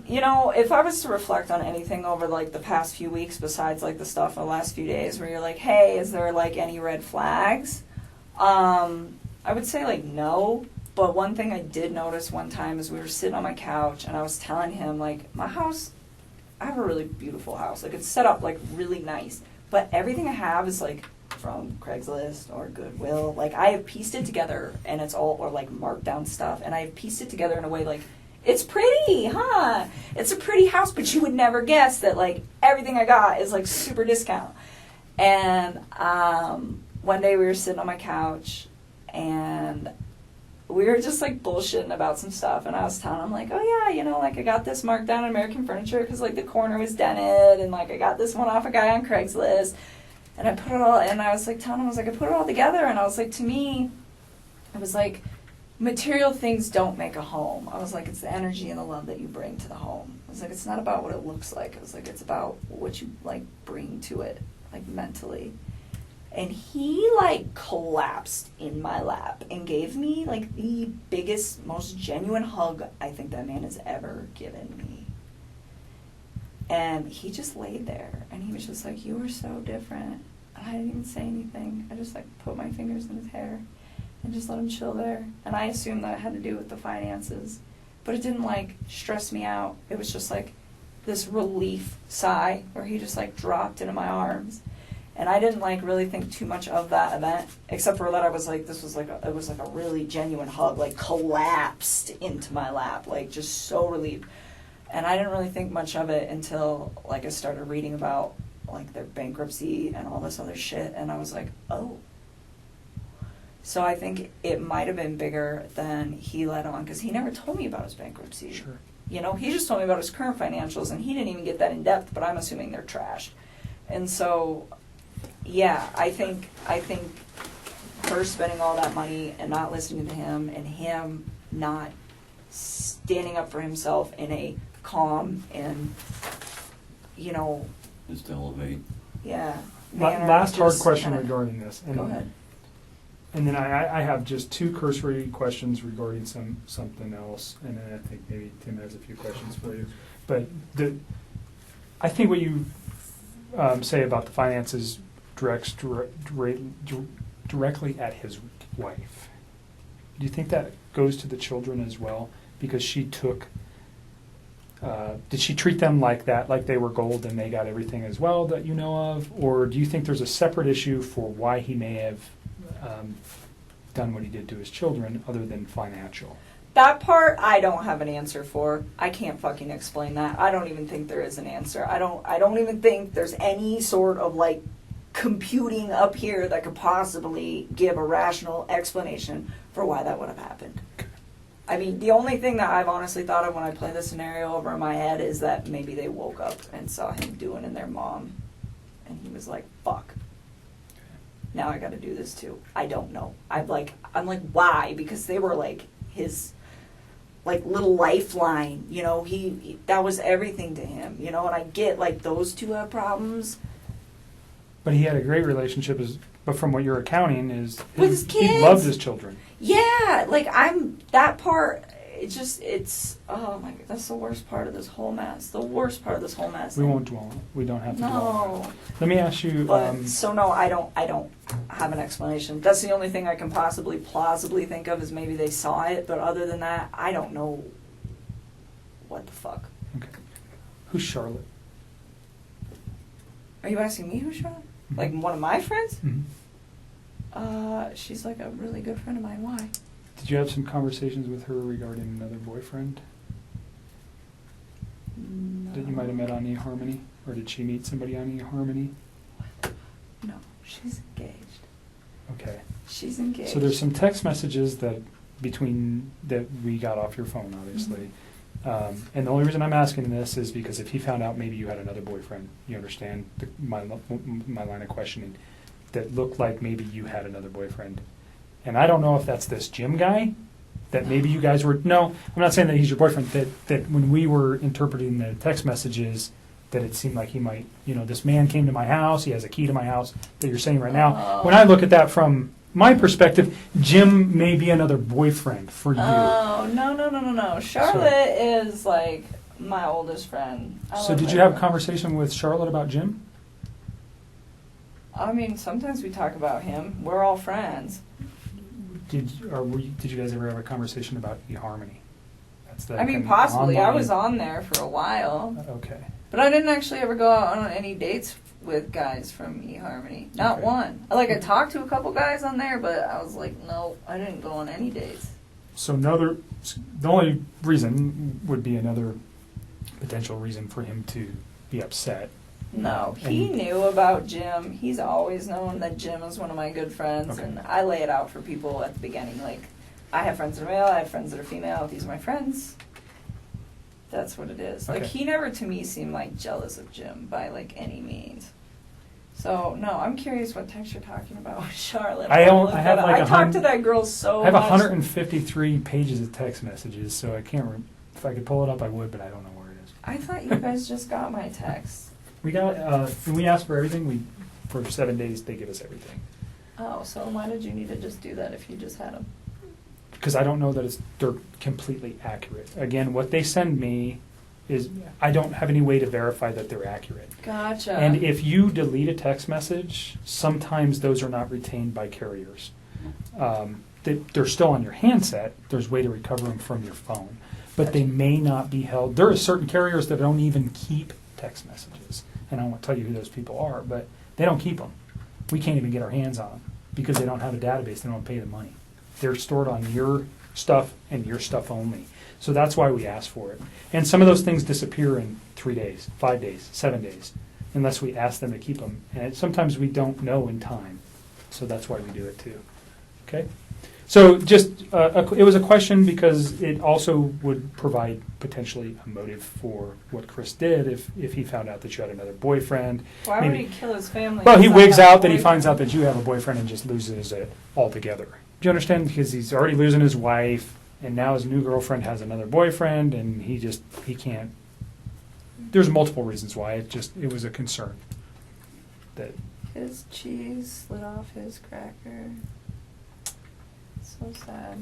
You know, if I was to reflect on anything over, like, the past few weeks, besides, like, the stuff in the last few days where you're like, hey, is there, like, any red flags? I would say, like, no. But one thing I did notice one time is we were sitting on my couch and I was telling him, like, my house, I have a really beautiful house. Like, it's set up, like, really nice. But everything I have is, like, from Craigslist or Goodwill. Like, I have pieced it together, and it's all, or, like, marked down stuff. And I have pieced it together in a way, like, it's pretty, huh? It's a pretty house, but you would never guess that, like, everything I got is, like, super discount. And one day we were sitting on my couch, and we were just, like, bullshitting about some stuff, and I was telling him, like, oh, yeah, you know, like, I got this marked down in American Furniture because, like, the corner was dented, and, like, I got this one off a guy on Craigslist, and I put it all, and I was, like, telling him, I was, like, I put it all together, and I was, like, to me, it was, like, material things don't make a home. I was, like, it's the energy and the love that you bring to the home. I was, like, it's not about what it looks like. I was, like, it's about what you, like, bring to it, like, mentally. And he, like, collapsed in my lap and gave me, like, the biggest, most genuine hug I think that man has ever given me. And he just laid there, and he was just like, you are so different. And I didn't even say anything. I just, like, put my fingers in his hair and just let him chill there. And I assumed that it had to do with the finances. But it didn't, like, stress me out. It was just, like, this relief sigh where he just, like, dropped into my arms. And I didn't, like, really think too much of that event, except for that I was, like, this was, like, it was, like, a really genuine hug, like, collapsed into my lap, like, just so relieved. And I didn't really think much of it until, like, I started reading about, like, their bankruptcy and all this other shit, and I was like, oh. So I think it might have been bigger than he let on, because he never told me about his bankruptcy. Sure. You know, he just told me about his current financials, and he didn't even get that in depth, but I'm assuming they're trashed. And so, yeah, I think her spending all that money and not listening to him, and him not standing up for himself in a calm and, you know, Just elevate. yeah. Last hard just question kinda- regarding this. And, Go ahead. And then I have just 2 cursory questions regarding something else, and then I think maybe Tim has a few questions for you. But I think what you say about the finances directs directly at his wife. Do you think that goes to the children as well? Because she took, did she treat them like that, like they were gold and they got everything as well that you know of? Or do you think there's a separate issue for why he may have done what he did to his children other than financial? That part I don't have an answer for. I can't fucking explain that. I don't even think there is an answer. I don't even think there's any sort of like computing up here that could possibly give a rational explanation for why that would have happened. I mean, the only thing that I've honestly thought of when I play this scenario over in my head is that maybe they woke up and saw him doing in their mom, and he was like, fuck. Now I gotta do this too. I don't know. I'm like, why? Because they were like his like little lifeline, you know, he that was everything to him, you know, and I get like those two have problems. But he had a great relationship, but from what you're accounting is With his kids. He loved his children. Yeah, like that part, it's, oh my God, that's the worst part of this whole mess. The worst part of this whole mess. We won't dwell on it. We don't have to dwell on it. No. Let me ask you. But, so no, I don't have an explanation. That's the only thing I can possibly plausibly think of is maybe they saw it, but other than that, I don't know what the fuck. Okay. Who's Charlotte? Are you asking me who's Charlotte? Mm-hmm. Like one of my friends? Mm-hmm. She's like a really good friend of mine. Why? Did you have some conversations with her regarding another boyfriend? No. That you might have met on eHarmony? Or did she meet somebody on eHarmony? No, she's engaged. Okay. She's engaged. So there's some text messages that we got off your phone, obviously. Mm-hmm. And the only reason I'm asking this is because if he found out maybe you had another boyfriend, you understand my line of questioning, that looked like maybe you had another boyfriend. And I don't know if that's this Jim guy, that maybe you guys were, no, I'm not saying that he's your boyfriend, that when we were interpreting the text messages, that it seemed like he might, this man came to my house, he has a key to my house, that you're saying right now. When I look at that from my perspective, Jim may be another boyfriend for you. Oh, no. Charlotte is like my oldest friend. So did you have a conversation with Charlotte about Jim? I mean, sometimes we talk about him. We're all friends. Did you guys ever have a conversation about eHarmony? That's the I mean, kind of possibly. online. I was on there for a while. Okay. But I didn't actually ever go out on any dates with guys from eHarmony. Not one. I talked to a couple guys on there, but I was like, no, I didn't go on any dates. So the only reason would be another potential reason for him to be upset. No, he knew about Jim. He's always known that Jim is one of my good friends, and I lay it out for people at the beginning. Like, I have friends that are male, I have friends that are female. These are my friends. That's what it is. Okay. Like, he never to me seemed like jealous of Jim by any means. So no, I'm curious what text you're talking about with Charlotte. I talked to that girl so much. I have 153 pages of text messages, so I can't. If I could pull it up, I would, but I don't know where it is. I thought you guys just got my text. We got. When we ask for everything, for 7 days they give us everything. Oh, so why did you need to just do that if you just had them? Because I don't know that they're completely accurate. Again, what they send me is I don't have any way to verify that they're accurate. Gotcha. And if you delete a text message, sometimes those are not retained by carriers. They're still on your handset. There's a way to recover them from your phone. But they may not be held. There are certain carriers that don't even keep text messages. And I won't tell you who those people are, but they don't keep them. We can't even get our hands on them because they don't have a database. They don't pay the money. They're stored on your stuff and your stuff only. So that's why we ask for it. And some of those things disappear in 3 days, 5 days, 7 days, unless we ask them to keep them. And sometimes we don't know in time. So that's why we do it too. Okay? So just, it was a question because it also would provide potentially a motive for what Chris did if he found out that you had another boyfriend. Why would he kill his family? Well, he wigs out that he finds out that you have a boyfriend and just loses it altogether. Do you understand? Because he's already losing his wife, and now his new girlfriend has another boyfriend, and he can't there's multiple reasons why. It was a concern. That His cheese slid off his cracker. So sad.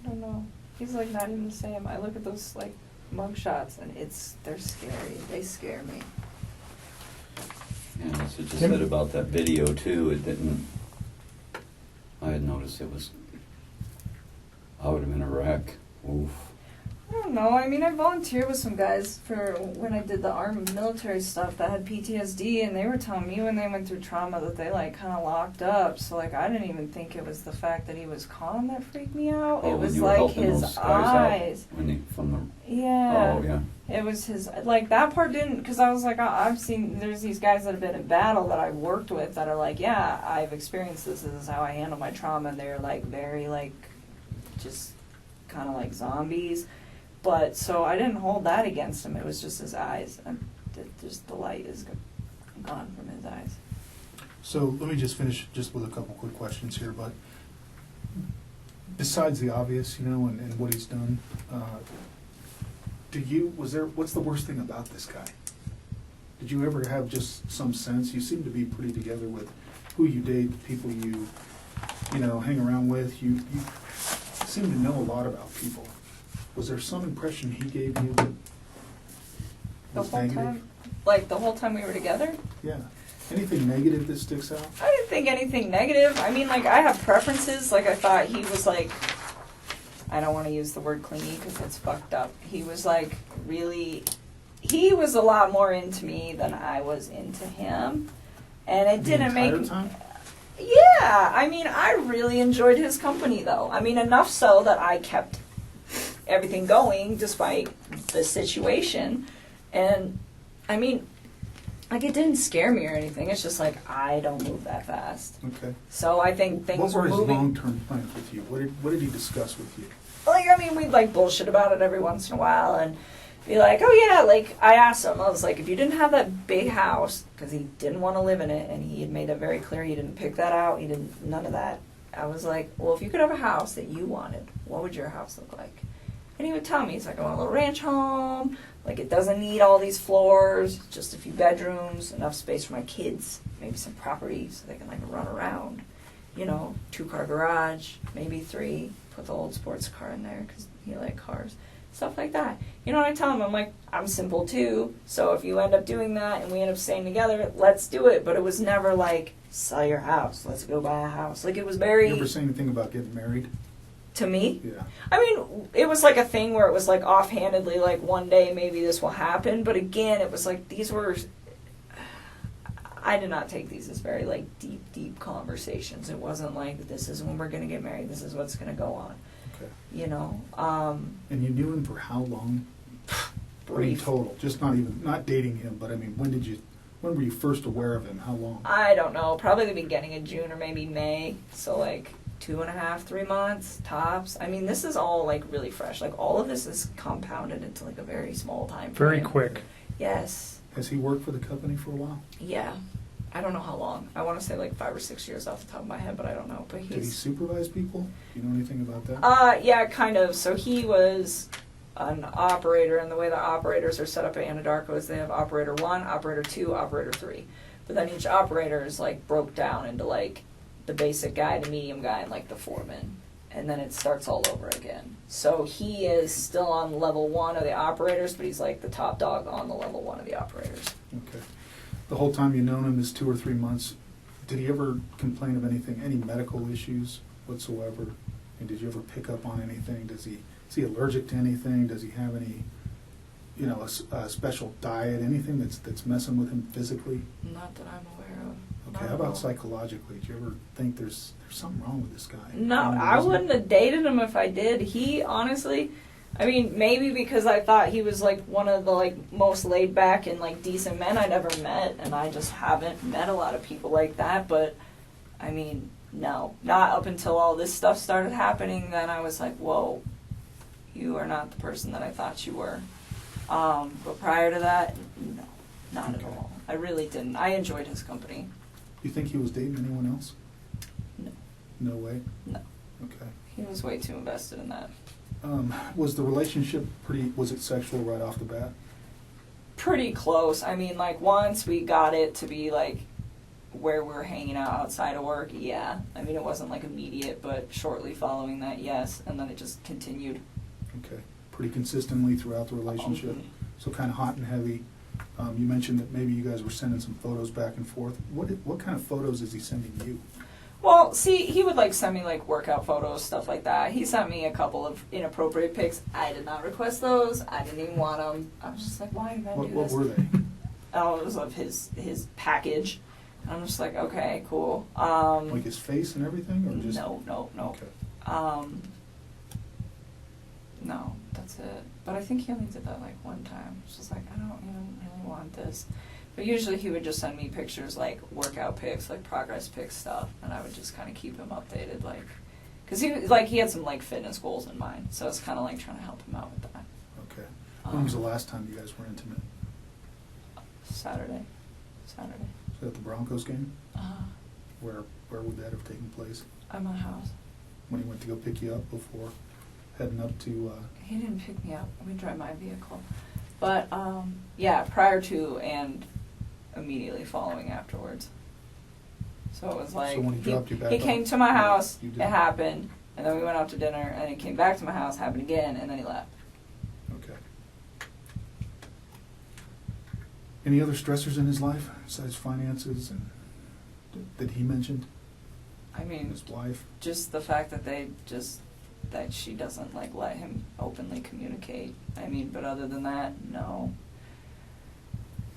I don't know. He's like not even the same. I look at those like mug shots and they're scary. They scare me. Yeah, that's what you said about that video too. It didn't. I had noticed I would have been a wreck. Oof. I don't know. I mean, I volunteered with some guys for when I did the armed military stuff that had PTSD, and they were telling me when they went through trauma that they like kind of locked up. So like, I didn't even think it was the fact that he was calm that freaked me out. Oh, it was when you were like helping his those guys eyes. out from the. Yeah. Oh yeah. It was his, like, that part didn't, because I was like, I've seen, there's these guys that have been in battle that I've worked with that are like, yeah, I've experienced this is how I handle my trauma, and they're like very like, just kind of like zombies. But, so I didn't hold that against him, it was just his eyes, and just the light is gone from his eyes. So let me just finish just with a couple quick questions here, but besides the obvious, and what he's done, what's the worst thing about this guy? Did you ever have just some sense? You seem to be pretty together with who you date, the people you hang around with. You seem to know a lot about people. Was there some impression he gave you that was negative? The whole time we were together? Yeah. Anything negative that sticks out? I didn't think anything negative. I mean, like, I have preferences. Like, I thought he was, like, I don't want to use the word clingy because it's fucked up. He was, like, he was a lot more into me than I was into him. And it didn't make... time? Yeah. I mean, I really enjoyed his company, though. I mean, enough so that I kept everything going despite the situation. And, I mean... Like, it didn't scare me or anything. It's just like, I don't move that fast. Okay. So I think things were moving. What were his long-term plans with you? What did he discuss with you? Like, I mean, we'd, like, bullshit about it every once in a while and be like, oh, yeah, like, I asked him, I was like, if you didn't have that big house, because he didn't want to live in it, and he had made it very clear he didn't pick that out, he didn't, none of that. I was like, well, if you could have a house that you wanted, what would your house look like? And he would tell me, he's like, I want a little ranch home. Like, it doesn't need all these floors, just a few bedrooms, enough space for my kids, maybe some property so they can, like, run around. 2-car garage, maybe 3. Put the old sports car in there because he liked cars. Stuff like that. You know what I tell him? I'm like, I'm simple, too. So if you end up doing that and we end up staying together, let's do it. But it was never like, sell your house, let's go buy a house. Like, it was very... You ever say anything about getting married? To me? Yeah. I mean, it was like a thing where it was like offhandedly, like one day maybe this will happen. But again, it was like these were, I did not take these as very like deep conversations. It wasn't like this is when we're going to get married. This is what's going to go on. Okay. And you knew him for how long? Brief. Total. Just not dating him, but I mean, when were you first aware of him? How long? I don't know. Probably the beginning of June or maybe May. So like 2.5, 3 months tops. I mean, this is all like really fresh. Like all of this is compounded into like a very small time frame. very quick. Yes. Has he worked for the company for a while? Yeah. I don't know how long. I want to say like 5 or 6 years off the top of my head, but I don't know. But Did he supervise people? Do you know anything about that? Yeah, kind of. So he was an operator, and the way the operators are set up at Anadarko is they have operator 1, operator 2, operator 3. But then each operator is like broke down into like the basic guy, the medium guy, and like the foreman. And then it starts all over again. So he is still on level 1 of the operators, but he's like the top dog on the level 1 of the operators. Okay. The whole time you've known him, this 2 or 3 months, did he ever complain of anything, any medical issues whatsoever? And did you ever pick up on anything? Is he allergic to anything? Does he have any, a special diet, anything that's messing with him physically? Not that I'm aware of. Okay, how about psychologically? Do you ever think there's something wrong with this guy? No, I wouldn't have dated him if I did. He honestly, I mean, maybe because I thought he was like one of the like most laid back and like decent men I'd ever met, and I just haven't met a lot of people like that. But I mean, no, not up until all this stuff started happening. Then I was like, whoa, you are not the person that I thought you were. But prior to that, no, not at all. I really didn't. I enjoyed his company. You think he was dating anyone else? No. No way? No. Okay. He was way too invested in that. Was the relationship was it sexual right off the bat? pretty close. I mean, like, once we got it to be, like, where we're hanging out outside of work, yeah. I mean, it wasn't, like, immediate, but shortly following that, yes. And then it just continued. Okay. Pretty consistently throughout the relationship. So kind of hot and heavy. You mentioned that maybe you guys were sending some photos back and forth. What kind of photos is he sending you? Well, see, he would, like, send me, like, workout photos, stuff like that. He sent me a couple of inappropriate pics. I did not request those. I didn't even want them. I was just like, why are you going to do What this? were they? Oh, it was of his package. I'm just like, okay, cool. Like his face and everything? Or just... No. Okay. No, that's it. But I think he only did that, like, one time. It's just like, I don't even really want this. But usually he would just send me pictures, like, workout pics, like, progress pics stuff, and I would just kind of keep him updated, like, because he had some, like, fitness goals in mind, so it's kind of like trying to help him out with that. Okay. When was the last time you guys were intimate? Saturday. Was that at the Broncos game? Uh-huh. Where would that have taken place? At my house. When he went to go pick you up before heading up to... He didn't pick me up. We drive my vehicle. But, yeah, prior to and immediately following afterwards. So it was like, So when he dropped you back he off, came to my house, you it did. happened, and then we went out to dinner, and he came back to my house, happened again, and then he left. Okay. Any other stressors in his life besides finances and that he mentioned? I mean, His wife? just the fact that that she doesn't, like, let him openly communicate. I mean, but other than that, no.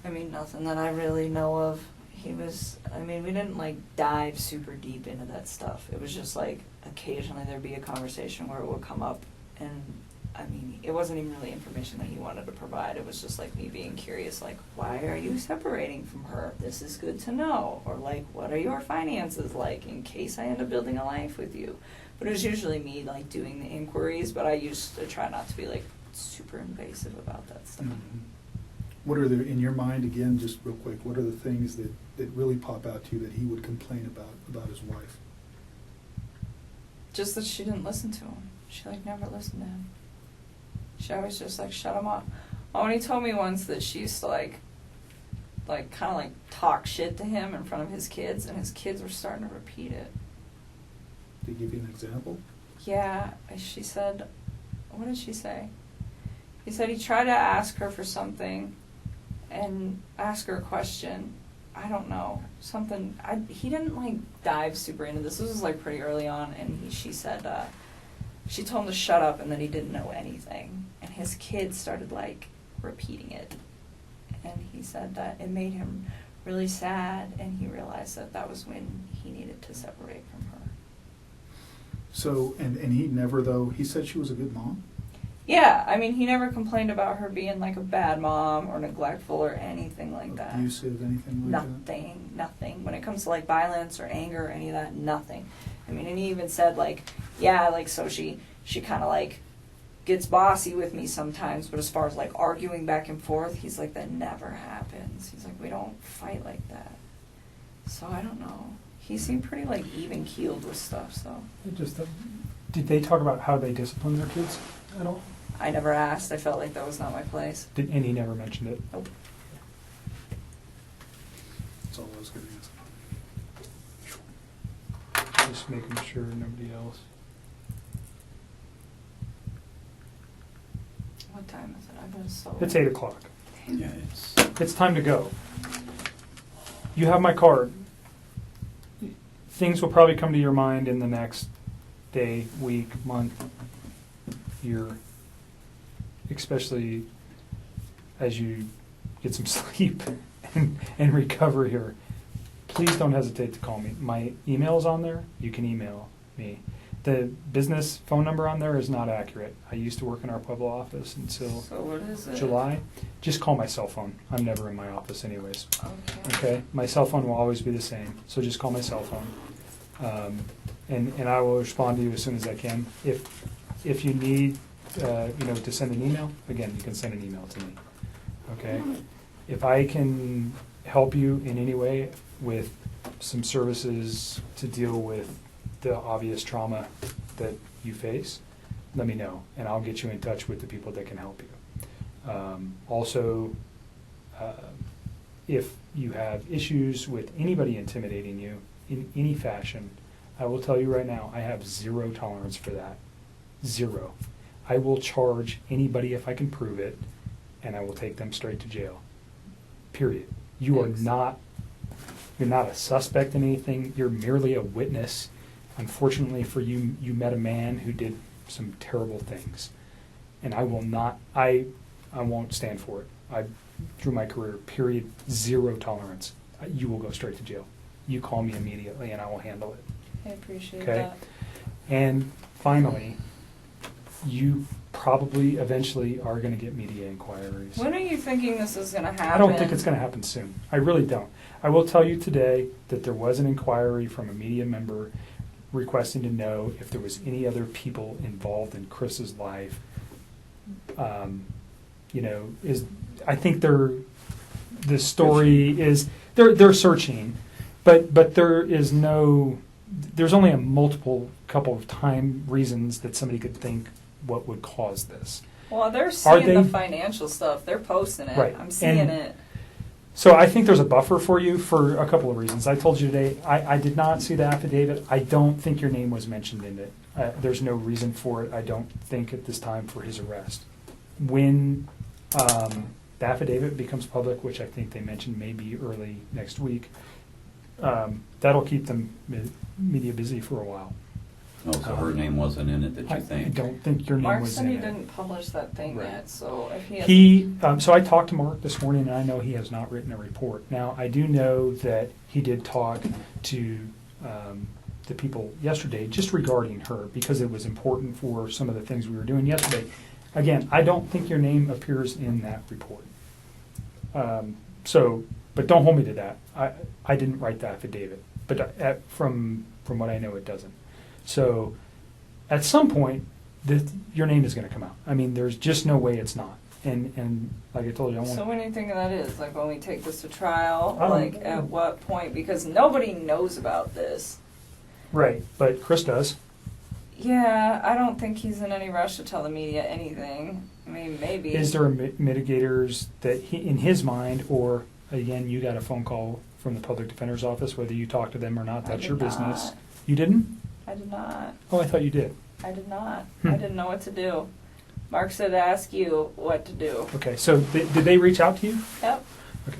I mean, nothing that I really know of. We didn't, like, dive super deep into that stuff. It was just, like, occasionally there'd be a conversation where it would come up, and, I mean, it wasn't even really information that he wanted to provide. It was just, like, me being curious, like, why are you separating from her? This is good to know. Or, like, what are your finances like in case I end up building a life with you? But it was usually me, like, doing the inquiries, but I used to try not to be, like, super invasive about that stuff. Mm-hmm. What are the, in your mind, again, just real quick, what are the things that really pop out to you that he would complain about his wife? Just that she didn't listen to him. She, like, never listened to him. She always just, like, shut him off. Oh, and he told me once that she used to, like kind of, like, talk shit to him in front of his kids, and his kids were starting to repeat it. Did he give you an example? Yeah, she said, what did she say? He said he tried to ask her for something and ask her a question. I don't know, something. He didn't, like, dive super into this. This was, like, pretty early on, and she said, she told him to shut up and that he didn't know anything. And his kids started, like, repeating it. And he said that it made him really sad, and he realized that was when he needed to separate from her. So, and he never, though, he said she was a good mom? Yeah, I mean, he never complained about her being, like, a bad mom or neglectful or anything like that. Abusive, anything like that? Nothing. When it comes to, like, violence or anger or any of that, nothing. I mean, and he even said, like, yeah, like, so she kind of, like, gets bossy with me sometimes, but as far as, like, arguing back and forth, he's like, that never happens. He's like, we don't fight like that. So I don't know. He seemed pretty, like, even-keeled with stuff, so. Did they talk about how they discipline their kids at all? I never asked. I felt like that was not my place. And he never mentioned it? Nope. That's all I was going to ask. Just making sure nobody else. What time is it? I've been so... It's 8 o'clock. Yeah, It's time to go. You have my card. Things will probably come to your mind in the next day, week, month, year, especially as you get some sleep and recover here. Please don't hesitate to call me. My email is on there. You can email me. The business phone number on there is not accurate. I used to work in our Pueblo office until So what is it? July. Just call my cell phone. I'm never in my office anyways. Okay. Okay? My cell phone will always be the same, so just call my cell phone. And I will respond to you as soon as I can. If you need to send an email, again, you can send an email to me. Okay? If I can help you in any way with some services to deal with the obvious trauma that you face, let me know, and I'll get you in touch with the people that can help you. Also, If you have issues with anybody intimidating you in any fashion, I will tell you right now, I have zero tolerance for that. Zero. I will charge anybody if I can prove it, and I will take them straight to jail. Period. You're not a suspect in anything. You're merely a witness. Unfortunately for you, you met a man who did some terrible things, and I won't stand for it. Through my career, period, zero tolerance. You will go straight to jail. You call me immediately, and I will handle it. I appreciate Okay? that. And finally, you probably eventually are going to get media inquiries. When are you thinking this is going to happen? I don't think it's going to happen soon. I really don't. I will tell you today that there was an inquiry from a media member requesting to know if there was any other people involved in Chris's life. I think the story is they're searching, but there's only a multiple couple of time reasons that somebody could think what would cause this. Well, they're seeing the financial stuff. They're posting it. Right. I'm seeing it. So I think there's a buffer for you for a couple of reasons. I told you today, I did not see the affidavit. I don't think your name was mentioned in it. There's no reason for it, I don't think, at this time for his arrest. When the affidavit becomes public, which I think they mentioned maybe early next week, that'll keep them media busy for a while. Oh, so her name wasn't in it, that you think? I don't think your name Mark was said in he it. didn't publish that thing Right. yet, so if he has... So I talked to Mark this morning, and I know he has not written a report. Now, I do know that he did talk to the people yesterday just regarding her, because it was important for some of the things we were doing yesterday. Again, I don't think your name appears in that report. But don't hold me to that. I didn't write the affidavit, but from what I know, it doesn't. So at some point, your name is going to come out. I mean, there's just no way it's not. And like I told you, So when do you think that is? Like when we take this to trial? I don't Like know. at what point? Because nobody knows about this. Right, but Chris does. Yeah, I don't think he's in any rush to tell the media anything. I mean, maybe. Is there mitigators that he, in his mind, or again, you got a phone call from the public defender's office, whether you talked to them or not, I that's did your business. not. You didn't? I did not. Oh, I thought you did. I did not. Hmm. I didn't know what to do. Mark said to ask you what to do. Okay, so did they reach out to you? Yep. Okay,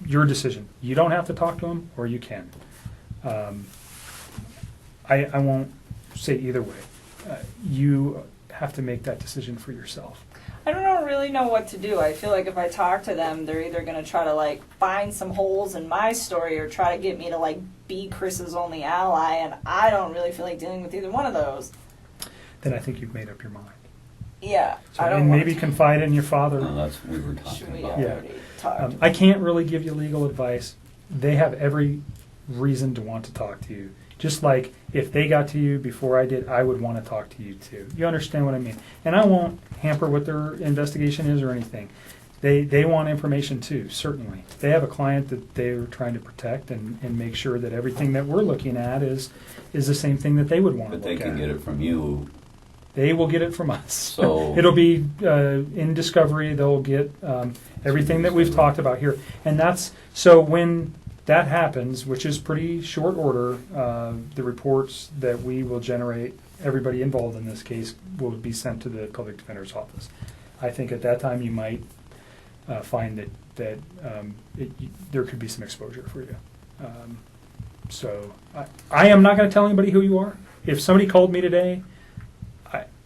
your decision. You don't have to talk to them, or you can. I won't say either way. You have to make that decision for yourself. I don't really know what to do. I feel like if I talk to them, they're either going to try to like find some holes in my story or try to get me to like be Chris's only ally, and I don't really feel like dealing with either one of those. Then I think you've made up your mind. Yeah, So, I don't and want maybe confide in your father. No, that's what we were talking about. Yeah. I can't really give you legal advice. They have every reason to want to talk to you. Just like if they got to you before I did, I would want to talk to you too. You understand what I mean? And I won't hamper what their investigation is or anything. They want information too, certainly. They have a client that they're trying to protect and make sure that everything that we're looking at is the same thing that they would want to But look they at. can get it from you. They will get it from us. So- It'll be in discovery. They'll get everything that we've talked about here, and that's so when that happens, which is pretty short order. The reports that we will generate, everybody involved in this case, will be sent to the public defender's office. I think at that time you might find that there could be some exposure for you. So I am not going to tell anybody who you are. If somebody called me today,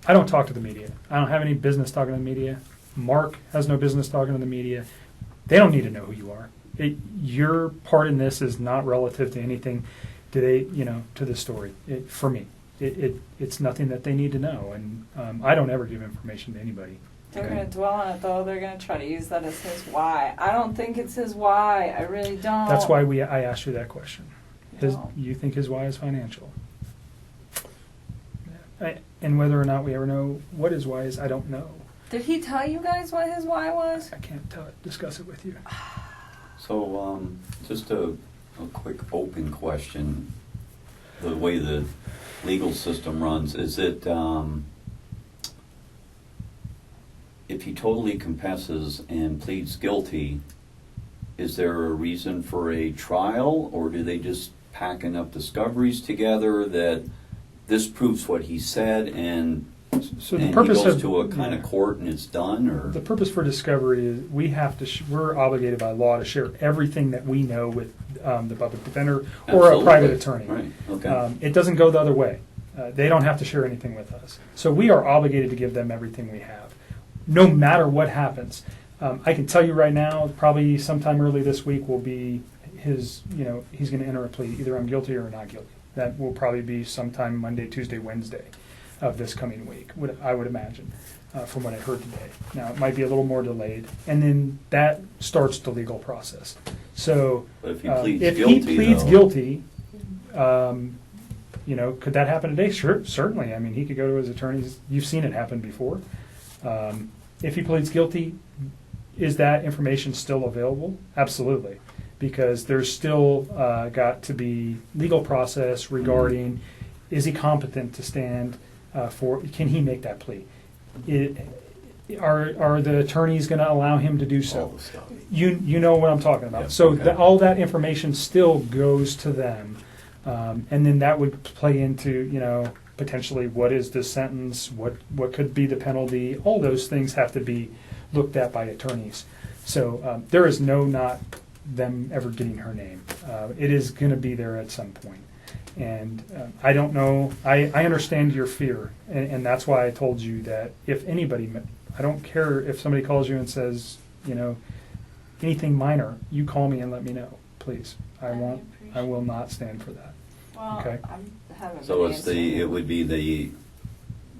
I don't talk to the media. I don't have any business talking to the media. Mark has no business talking to the media. They don't need to know who you are. Your part in this is not relative to anything to the story. For me, it's nothing that they need to know, and I don't ever give information to anybody. They're going to dwell on it, though. They're going to try to use that as his why. I don't think it's his why. I really don't. That's why I asked you that question. No. You think his why is financial. And whether or not we ever know what his why is, I don't know. Did he tell you guys what his why was? I can't discuss it with you. So just a quick open question. The way the legal system runs, is if he totally confesses and pleads guilty, is there a reason for a trial, or do they just pack enough discoveries together that this proves what he said, and So the and purpose he goes of to a kind of court and it's done? Or the purpose for discovery is we have to. We're obligated by law to share everything that we know with the public defender or Absolutely. a private attorney. Right. Okay. It doesn't go the other way. They don't have to share anything with us. So we are obligated to give them everything we have, no matter what happens. I can tell you right now, probably sometime early this week will be his. He's going to enter a plea. Either I'm guilty or not guilty. That will probably be sometime Monday, Tuesday, Wednesday of this coming week, I would imagine, from what I heard today. Now, it might be a little more delayed, and then that starts the legal process. So But if he pleads if guilty, he pleads though- guilty, could that happen today? Sure, certainly. I mean, he could go to his attorneys. You've seen it happen before. If he pleads guilty, is that information still available? Absolutely. Because there's still got to be legal process regarding, is he competent to stand can he make that plea? Are the attorneys going to allow him to do so? You know what I'm talking about. Yeah, So okay. all that information still goes to them. And then that would play into, potentially what is the sentence, what could be the penalty. All those things have to be looked at by attorneys. So there is not them ever getting her name. It is going to be there at some point. And I don't know, I understand your fear, and that's why I told you that if anybody, I don't care if somebody calls you and says, anything minor, you call me and let me know, please. I will not stand for that. Well, Okay? So it would be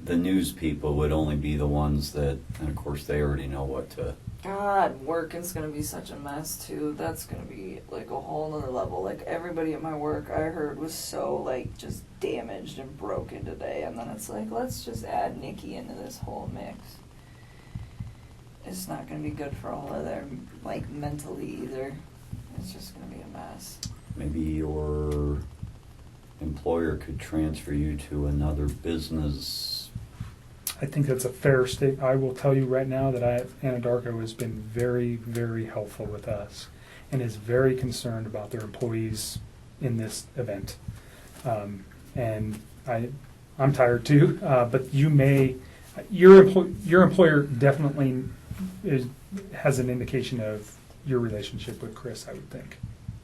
the news people would only be the ones that, and of course they already know what to. God, work is going to be such a mess, too. That's going to be, like, a whole nother level. Like, everybody at my work, I heard, was so, like, just damaged and broken today. And then it's like, let's just add Nikki into this whole mix. It's not going to be good for all of them, like, mentally either. It's just going to be a mess. Maybe your employer could transfer you to another business. I think that's a fair statement. I will tell you right now that Anadarko has been very, very helpful with us and is very concerned about their employees in this event. And I'm tired too, but your employer definitely has an indication of your relationship with Chris, I would think.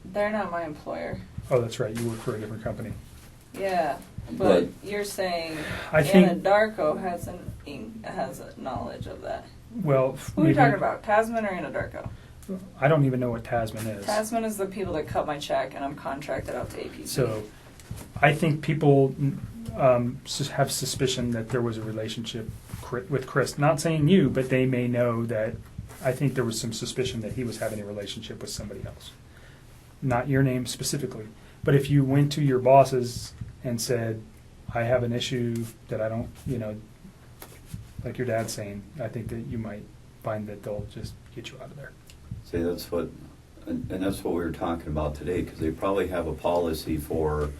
They're not my employer. Oh, that's right. You work for a different company. Yeah, but you're saying I think- Anadarko has a knowledge of that. Well, Who are you talking about, Tasman or Anadarko? I don't even know what Tasman is. Tasman is the people that cut my check, and I'm contracted out to APC. So I think people have suspicion that there was a relationship with Chris. Not saying you, but they may know that. I think there was some suspicion that he was having a relationship with somebody else. Not your name specifically. But if you went to your bosses and said, I have an issue that I don't, like your dad's saying, I think that you might find that they'll just get you out of there. See, that's what we were talking about today, because they probably have a policy for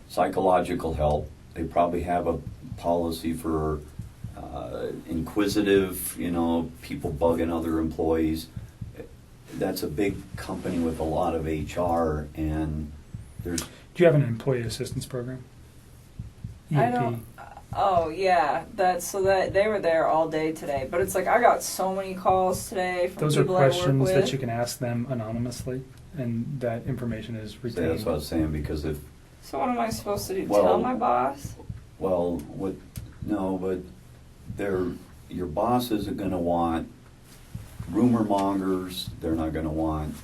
psychological help. They probably have a policy for inquisitive, people bugging other employees. That's a big company with a lot of HR, and there's. Do you have an employee assistance program? I EAP. don't. Oh yeah, that they were there all day today. But it's like I got so many calls today from Those are people I work questions with. that you can ask them anonymmously, and that information is See, retained. that's what I was saying, because if. So what am I supposed to do? Well- Tell my boss? Well, but your boss isn't going to want rumor mongers. They're not going to want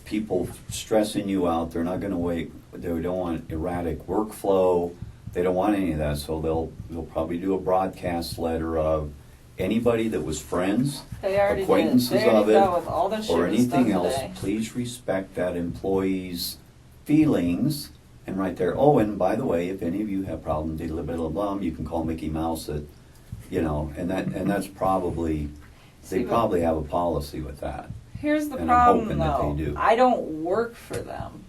people stressing you out. They're not going to They don't want erratic workflow. They don't want any of that. So they'll probably do a broadcast letter of anybody that was friends, They already acquaintances did. They already of it, dealt with all the shit or that's anything done else. today. Please respect that employee's feelings. And right there, oh, and by the way, if any of you have problems, blah, blah, blah, you can call Mickey Mouse at, and that's probably, See, they but- probably have a policy with that. Here's the And I'm problem, hoping that though. they do. I don't work for them.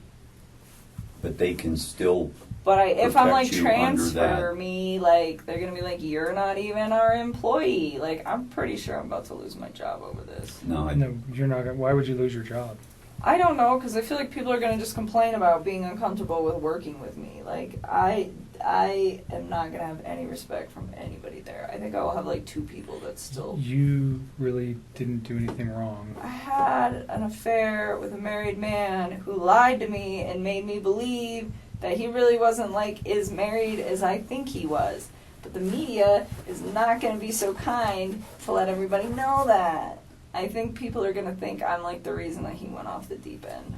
But they can still But if I'm like protect you under transfer that. me, like they're gonna be like, you're not even our employee. Like I'm pretty sure I'm about to lose my job over this. No, you're not gonna. Why would you lose your job? I don't know, because I feel like people are gonna just complain about being uncomfortable with working with me. Like I am not gonna have any respect from anybody there. I think I will have like 2 people that still. You really didn't do anything wrong. I had an affair with a married man who lied to me and made me believe that he really wasn't like as married as I think he was. But the media is not going to be so kind to let everybody know that. I think people are going to think I'm like the reason that he went off the deep end.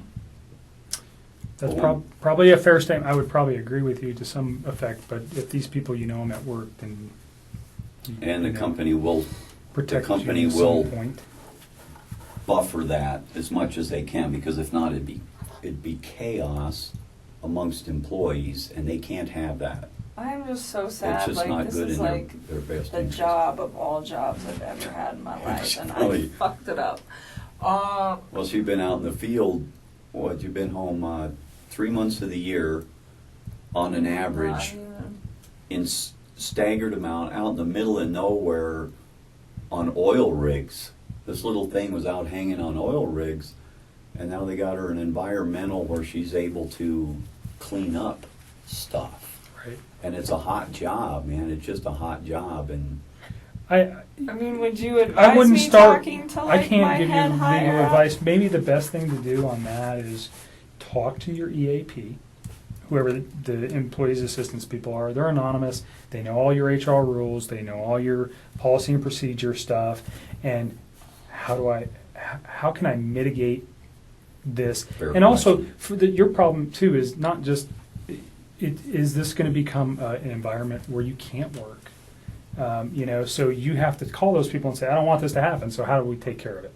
That's probably a fair statement. I would probably agree with you to some effect, but if these people you know them at work, then And the company will protect the company you at will some point. buffer that as much as they can, because if not, it'd be chaos amongst employees, and they can't have that. I'm just so sad. It's just like not this good is in like their best the interest. job of all jobs I've ever had in my life, and I Really. fucked it up. Well, so you've been out in the field. What, you've been home 3 months of the year, on an average, in staggered amount, out in the middle of nowhere, on oil rigs. This little thing was out hanging on oil rigs, and now they got her an environmental where she's able to clean up stuff. Right. And it's a hot job, man. It's just a hot job, and I mean, would you advise I wouldn't me start. talking to I like can't my give you head legal higher up? advice. Maybe the best thing to do on that is talk to your EAP, whoever the employees assistance people are. They're anonymous. They know all your HR rules. They know all your policy and procedure stuff. And how can I mitigate this? Fair and also, question. for your problem too is not just is this going to become an environment where you can't work? So you have to call those people and say, I don't want this to happen, so how do we take care of it?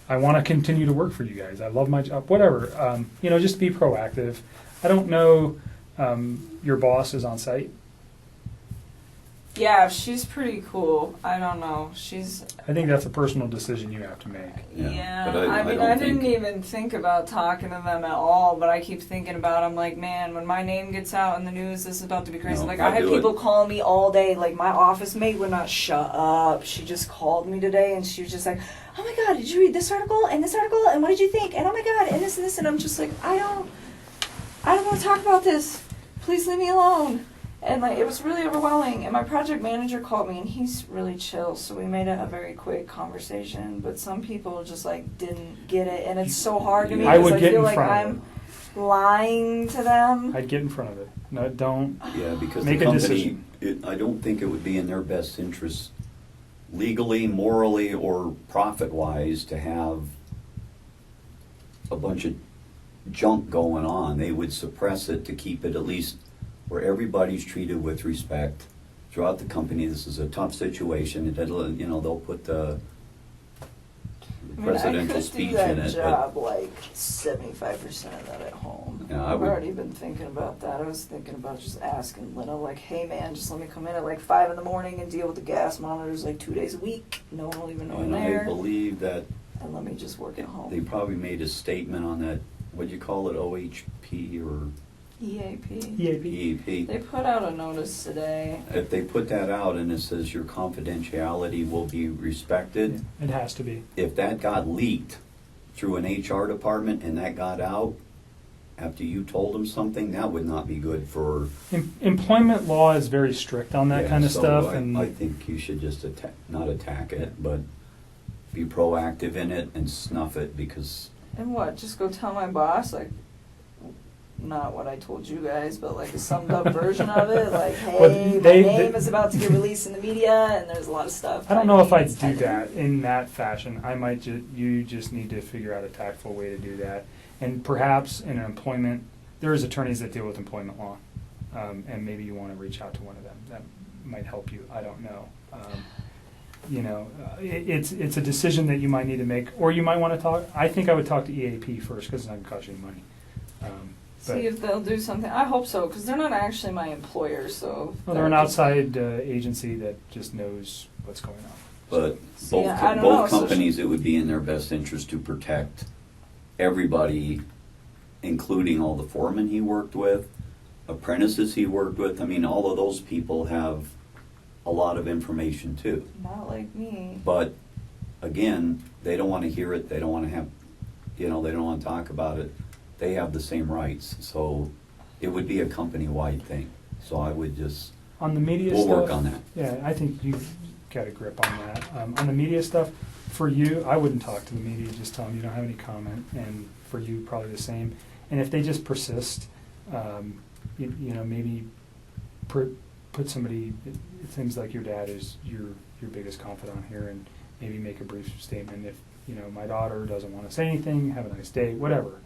I want to continue to work for you guys. I love my job, whatever. Just be proactive. I don't know, your boss is on site. Yeah, she's pretty cool. I don't know. I think that's a personal decision you have to make. Yeah, but I mean, don't I didn't think- even think about talking to them at all, but I keep thinking about, I'm like, man, when my name gets out in the news, this is about to be crazy. No, like, I I have do it. people calling me all day. Like, my office mate would not shut up. She just called me today, and she was just like, oh my God, did you read this article, and what did you think, and oh my God, and this, and I'm just like, I don't want to talk about this. Please leave me alone. And like, it was really overwhelming. And my project manager called me, and he's really chill, so we made it a very quick conversation. But some people just like didn't get it, and it's so hard to me I because would I get feel in like front of I'm lying to them. I'd get in front of it. No, don't. Yeah, because make the a company, decision. I don't think it would be in their best interest, legally, morally, or profit-wise, to have a bunch of junk going on. They would suppress it to keep it at least where everybody's treated with respect throughout the company. This is a tough situation. They'll put the presidential speech I in could do it. that job like 75% of that at home. Yeah, I I've would- already been thinking about that. I was thinking about just asking Lena, like, hey man, just let me come in at like 5 in the morning and deal with the gas monitors like 2 days a week. No one will even know I'm And I there. believe that And let me just work at home. they probably made a statement on that, what'd you call it, OHP or EAP. EAP? They put out a notice today. If they put that out and it says your confidentiality will be respected, It has to be. if that got leaked through an HR department and that got out after you told them something, that would not be good for... Employment law is very strict on that Yeah, kind of so stuff. I think you should just not attack it, but be proactive in it and snuff it, because... And what? Just go tell my boss, like, not what I told you guys, but like a summed up version of it. Like, hey, Well, my name is about to get released in the media, and there's a lot of stuff. I don't know if I'd do that in that fashion. I might you just need to figure out a tactful way to do that. And perhaps in an employment, there is attorneys that deal with employment law, and maybe you want to reach out to one of them. That might help you. I don't know. It's a decision that you might need to make, or you might want to talk. I think I would talk to EAP first, because it's not going to cost you any money. See if they'll do something. I hope so, because they're not actually my employer. So Well, they're an outside agency that just knows what's going on. But See, I don't know, both so companies, it would be in their best interest to protect everybody, including all the foremen he worked with, apprentices he worked with. I mean, all of those people have a lot of information too. Not like me. But again, they don't want to hear it. They don't want to have, they don't want to talk about it. They have the same rights. So it would be a company-wide thing. So I would just, on the media we'll stuff, work on that. Yeah, I think you've got a grip on that. On the media stuff, for you, I wouldn't talk to the media. Just tell them you don't have any comment. And for you, probably the same. And if they just persist, maybe put somebody, it seems like your dad is your biggest confidant here, and maybe make a brief statement. If, my daughter doesn't want to say anything, have a nice day, whatever.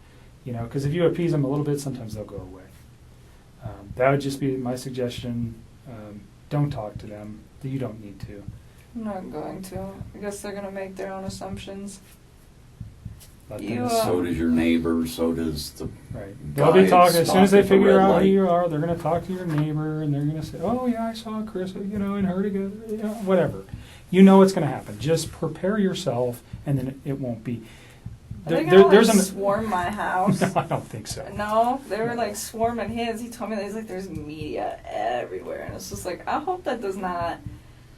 Because if you appease them a little bit, sometimes they'll go away. That would just be my suggestion. Don't talk to them. You don't need to. I'm not going to. I guess they're going to make their own assumptions. So does your neighbor, so does the right. They'll be talking, as soon as they figure out who you are, they're going to talk to your neighbor, and they're going to say, oh yeah, I saw Chris, and her together, whatever. You know what's going to happen. Just prepare yourself, and then it won't be. Are they going to swarm my house? No, I don't think so. No, they were like swarming his. He told me that he's like, there's media everywhere, and it's just like, I hope that does not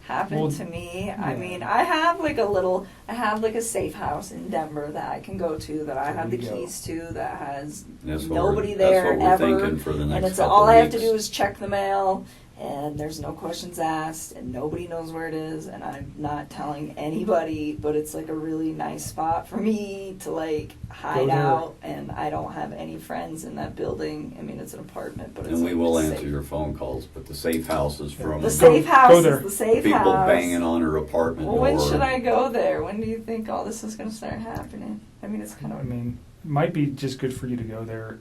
happen to me. Yeah. I mean, I have like a safe house in Denver that I can go to, that I have the keys to, that has nobody there ever, and it's all I have to do is check the mail, and there's no questions asked, and nobody knows where it is, and I'm not telling anybody, but it's like a really nice spot for me to like hide out, and I don't have any friends in that building. I mean, it's an apartment, but it's we will answer your phone calls, but the safe house is from the safe house is the safe people house. Banging on her apartment well, door. when should I go there? When do you think all this is going to start happening? I mean, it's kind of... it might be just good for you to go there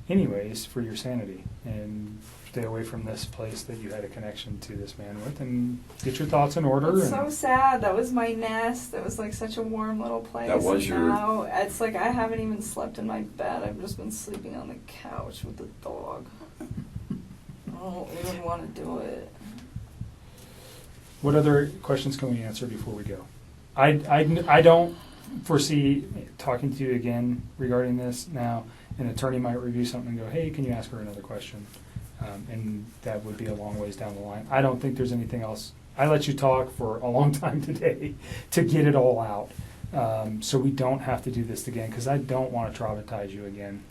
anyways for your sanity, and stay away from this place that you had a connection to this man with, and get your thoughts in order. It's so sad. That was my nest. That was like such a warm little place. That was now it's like I haven't even slept in my bed. I've just been sleeping on the couch with the dog. I don't even want to do it. What other questions can we answer before we go? I don't foresee talking to you again regarding this now. An attorney might review something and go, hey, can you ask her another question? And that would be a long ways down the line. I don't think there's anything else. I let you talk for a long time today to get it all out. So we don't have to do this again, because I don't want to traumatize you again.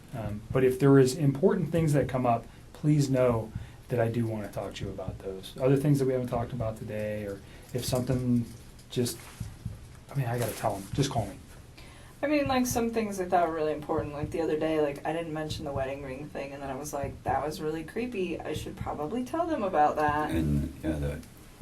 But if there is important things that come up, please know that I do want to talk to you about those. Other things that we haven't talked about today, or if something I got to tell them. Just call me. I mean, like, some things I thought were really important. Like, the other day, like, I didn't mention the wedding ring thing, and then I was like, that was really creepy. I should probably tell them about that. And,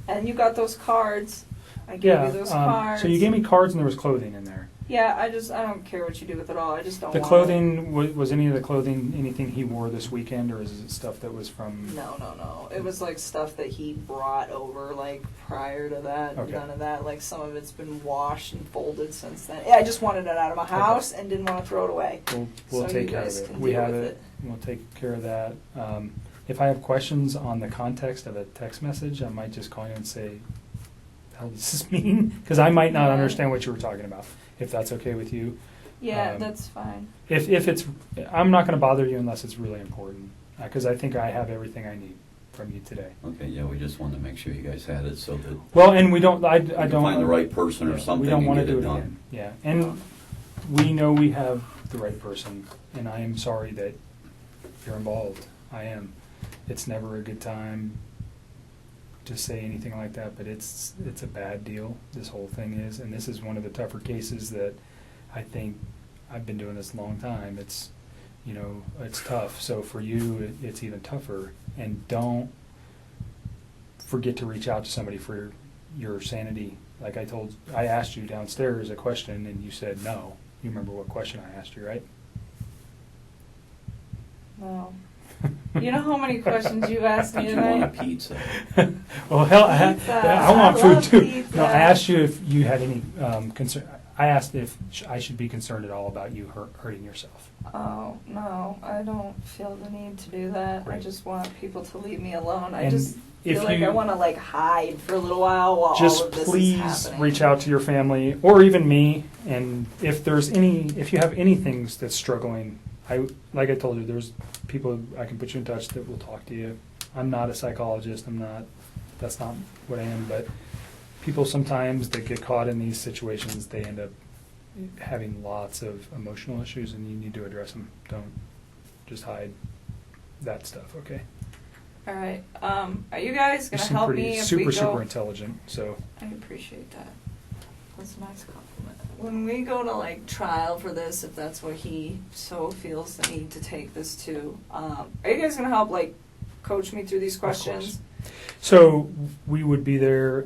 and you got those cards. I gave you those cards. So you gave me cards, and there was clothing in there. Yeah, I don't care what you do with it all. I just don't The want clothing, was any of the clothing anything he wore this weekend, or is it stuff that was from... No. It was, like, stuff that he brought over, like, prior to that. Okay. None of that. Like, some of it's been washed and folded since then. Yeah, I just wanted it out of my house and didn't want to throw it away. We'll take care of it. We have it. We'll take care of that. If I have questions on the context of a text message, I might just call you and say, "How does this mean?" Because I might not understand what you were talking about. If that's okay with you. Yeah, that's fine. If it's, I'm not going to bother you unless it's really important, because I think I have everything I need from you today. Okay, yeah, we just wanted to make sure you guys had it so that. Well, and we don't. I don't find the right person or something. We don't want to get do it it done. again. Yeah, and we know we have the right person, and I am sorry that you're involved. I am. It's never a good time to say anything like that, but it's a bad deal. This whole thing is, and this is one of the tougher cases that I think I've been doing this a long time. It's it's tough. So for you, it's even tougher. And don't forget to reach out to somebody for your sanity. Like I asked you downstairs a question, and you said no. You remember what question I asked you, right? No. You know how many questions you've asked me tonight? You want a pizza? Well, hell, I want food too. Pizza. No, I asked you if you had any concern. I asked if I should be concerned at all about you hurting yourself. Oh, no, I don't feel the need to do that. Right. I just want people to leave me alone. I And just feel like I want to like hide for a little while all of this is happening. Just please reach out to your family or even me, and if you have any things that's struggling like I told you, there's people I can put you in touch that will talk to you. I'm not a psychologist. That's not what I am. But people sometimes that get caught in these situations, they end up having lots of emotional issues, and you need to address them. Don't just hide that stuff. Okay. All right. Are you guys You gonna seem help pretty me if super we go? super intelligent. So I appreciate that. That's a nice compliment. When we go to like trial for this, if that's what he so feels the need to take this to, are you guys gonna help like coach me through these questions? So we would be there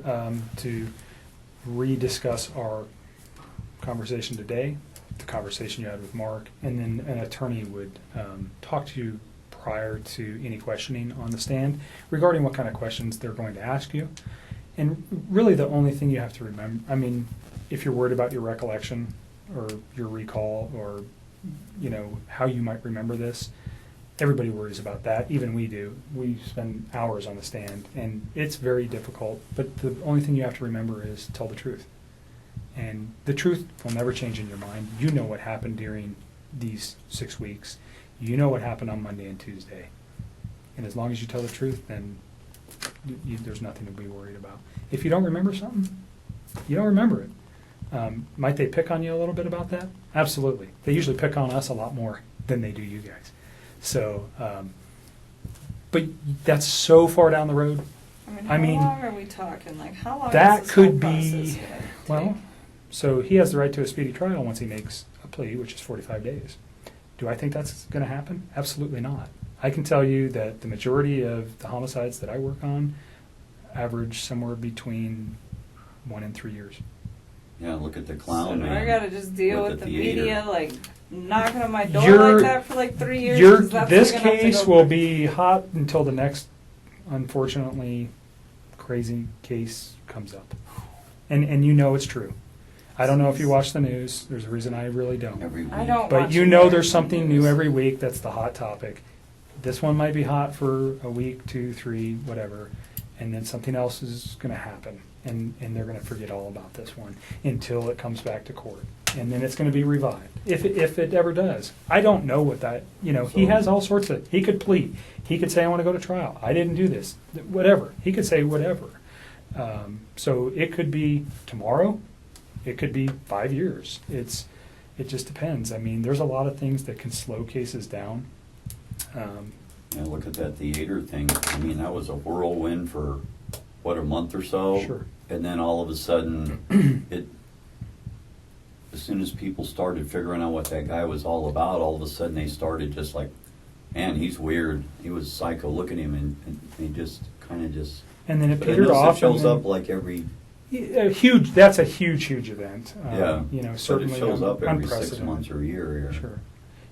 to rediscuss our conversation today, the conversation you had with Mark, and then an attorney would talk to you prior to any questioning on the stand regarding what kind of questions they're going to ask you. And really the only thing you have to remember, I mean, if you're worried about your recollection or your recall or, you know, how you might remember this, everybody worries about that. Even we do. We spend hours on the stand, and it's very difficult. But the only thing you have to remember is tell the truth. And the truth will never change in your mind. You know what happened during these 6 weeks. You know what happened on Monday and Tuesday. And as long as you tell the truth, then there's nothing to be worried about. If you don't remember something, you don't remember it. Might they pick on you a little bit about that? Absolutely. They usually pick on us a lot more than they do you guys. So, but that's so far down the road. I mean, how long are we talking? Like, how long That is this whole could process be, gonna well, take? so he has the right to a speedy trial once he makes a plea, which is 45 days. Do I think that's going to happen? Absolutely not. I can tell you that the majority of the homicides that I work on average somewhere between 1 and 3 years. Yeah, look at the clown, So man. I gotta just deal with the theater. media, like knocking on my door like that for like 3 years. 'cause that's This big enough to case go will through. be hot until the next, unfortunately, crazy case comes up. And you know it's true. I don't know if you watch the news. There's a reason I really don't. Every week. I don't But watch you the know news. there's something new every week that's the hot topic. This one might be hot for a week, 2, 3, whatever, and then something else is going to happen, and they're going to forget all about this one until it comes back to court, and then it's going to be revived if it ever does. I don't know what that, you know, he has all sorts of, he could plead, he could say I want to go to trial, I didn't do this, whatever, he could say whatever. So it could be tomorrow, it could be 5 years. It just depends. I mean, there's a lot of things that can slow cases down. Yeah, look at that theater thing. I mean, that was a whirlwind for, what, a month or so? Sure. And then all of a sudden, as soon as people started figuring out what that guy was all about, all of a sudden they started just like, man, he's weird. He was psycho. Look at him, and he just kind of just... And then it But I petered notice off. it shows and then- up like every... That's a huge event. Yeah, You know, but certainly it shows up every 6 unprecedented. months or a year here. Sure.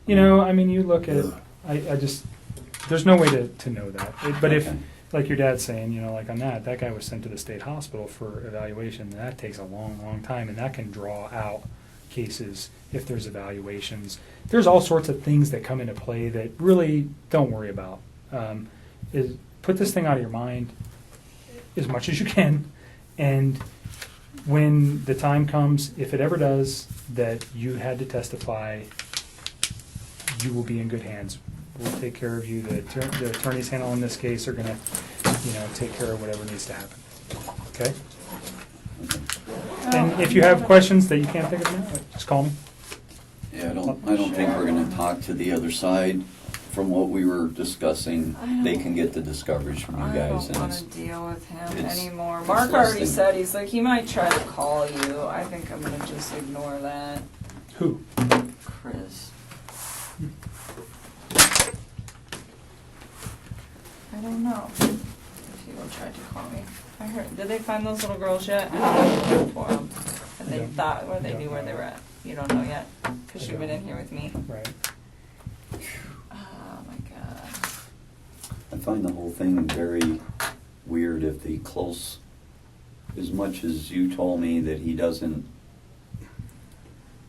You know, I mean, you look at, I just, there's no way to know that. But if, Okay. like your dad's saying, you know, like on that guy was sent to the state hospital for evaluation. And that takes a long, long time, and that can draw out cases if there's evaluations. There's all sorts of things that come into play that really don't worry about. Is put this thing out of your mind as much as you can, and when the time comes, if it ever does, that you had to testify, you will be in good hands. We'll take care of you. The attorneys handling this case are going to, you know, take care of whatever needs to happen. Okay? And if you have questions that you can't think of now, just call me. Yeah, I don't think we're going to talk to the other side. From what we were discussing, they can get the discoveries from you guys. I don't want and to deal with him it's- anymore. it's Mark less already than- said, he's like, he might try to call you. I think I'm going to just ignore that. Who? Chris. I don't know if he will try to call me. I heard, did they find those little girls yet? And I'm looking for them. And they thought, or they knew where they were at. You don't know yet? Because you've been in here with me. Right. Oh my God. I find the whole thing very weird if the close, as much as you told me that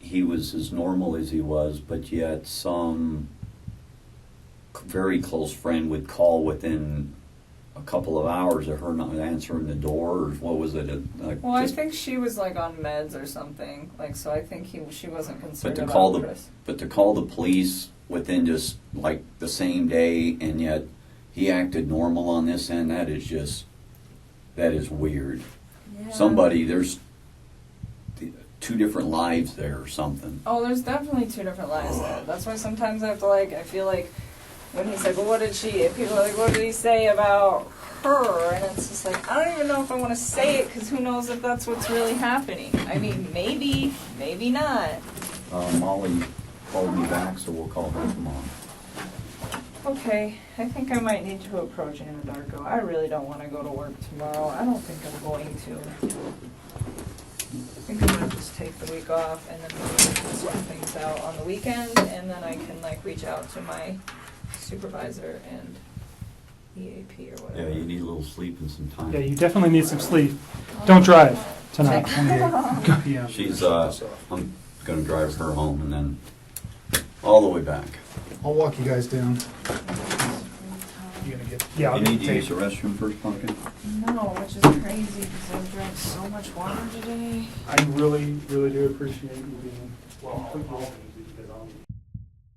he was as normal as he was, but yet some very close friend would call within a couple of hours of her not answering the door, or what was it? Well, I think she was like on meds or something. Like, so I think she wasn't concerned But to about call Chris. but to call the police within just like the same day, and yet he acted normal on this end. That is weird. Yeah. Somebody, there's two different lives there or something. Oh, there's definitely two different lives there. That's why sometimes I have to like, I feel like when he's like, well, what did she, if people are like, what did he say about her? And it's just like, I don't even know if I want to say it, because who knows if that's what's really happening. I mean, maybe, maybe not. Molly called me back, so we'll call her tomorrow. Okay, I think I might need to approach Anadarko. I really don't want to go to work tomorrow. I don't think I'm going to. I think I'm going to just take the week off, and then maybe we can sort things out on the weekend, and then I can like reach out to my supervisor and EAP or whatever. Yeah, you need a little sleep and some time. Yeah, you definitely need some sleep. Don't drive tonight. Yeah. She's, I'm gonna drive her home and then all the way back. I'll walk you guys down. You're gonna get. Yeah, I'll You get need to tape. use the restroom first, Pumpkin? No, which is crazy because I've drank so much water today. I really, really do appreciate you being completely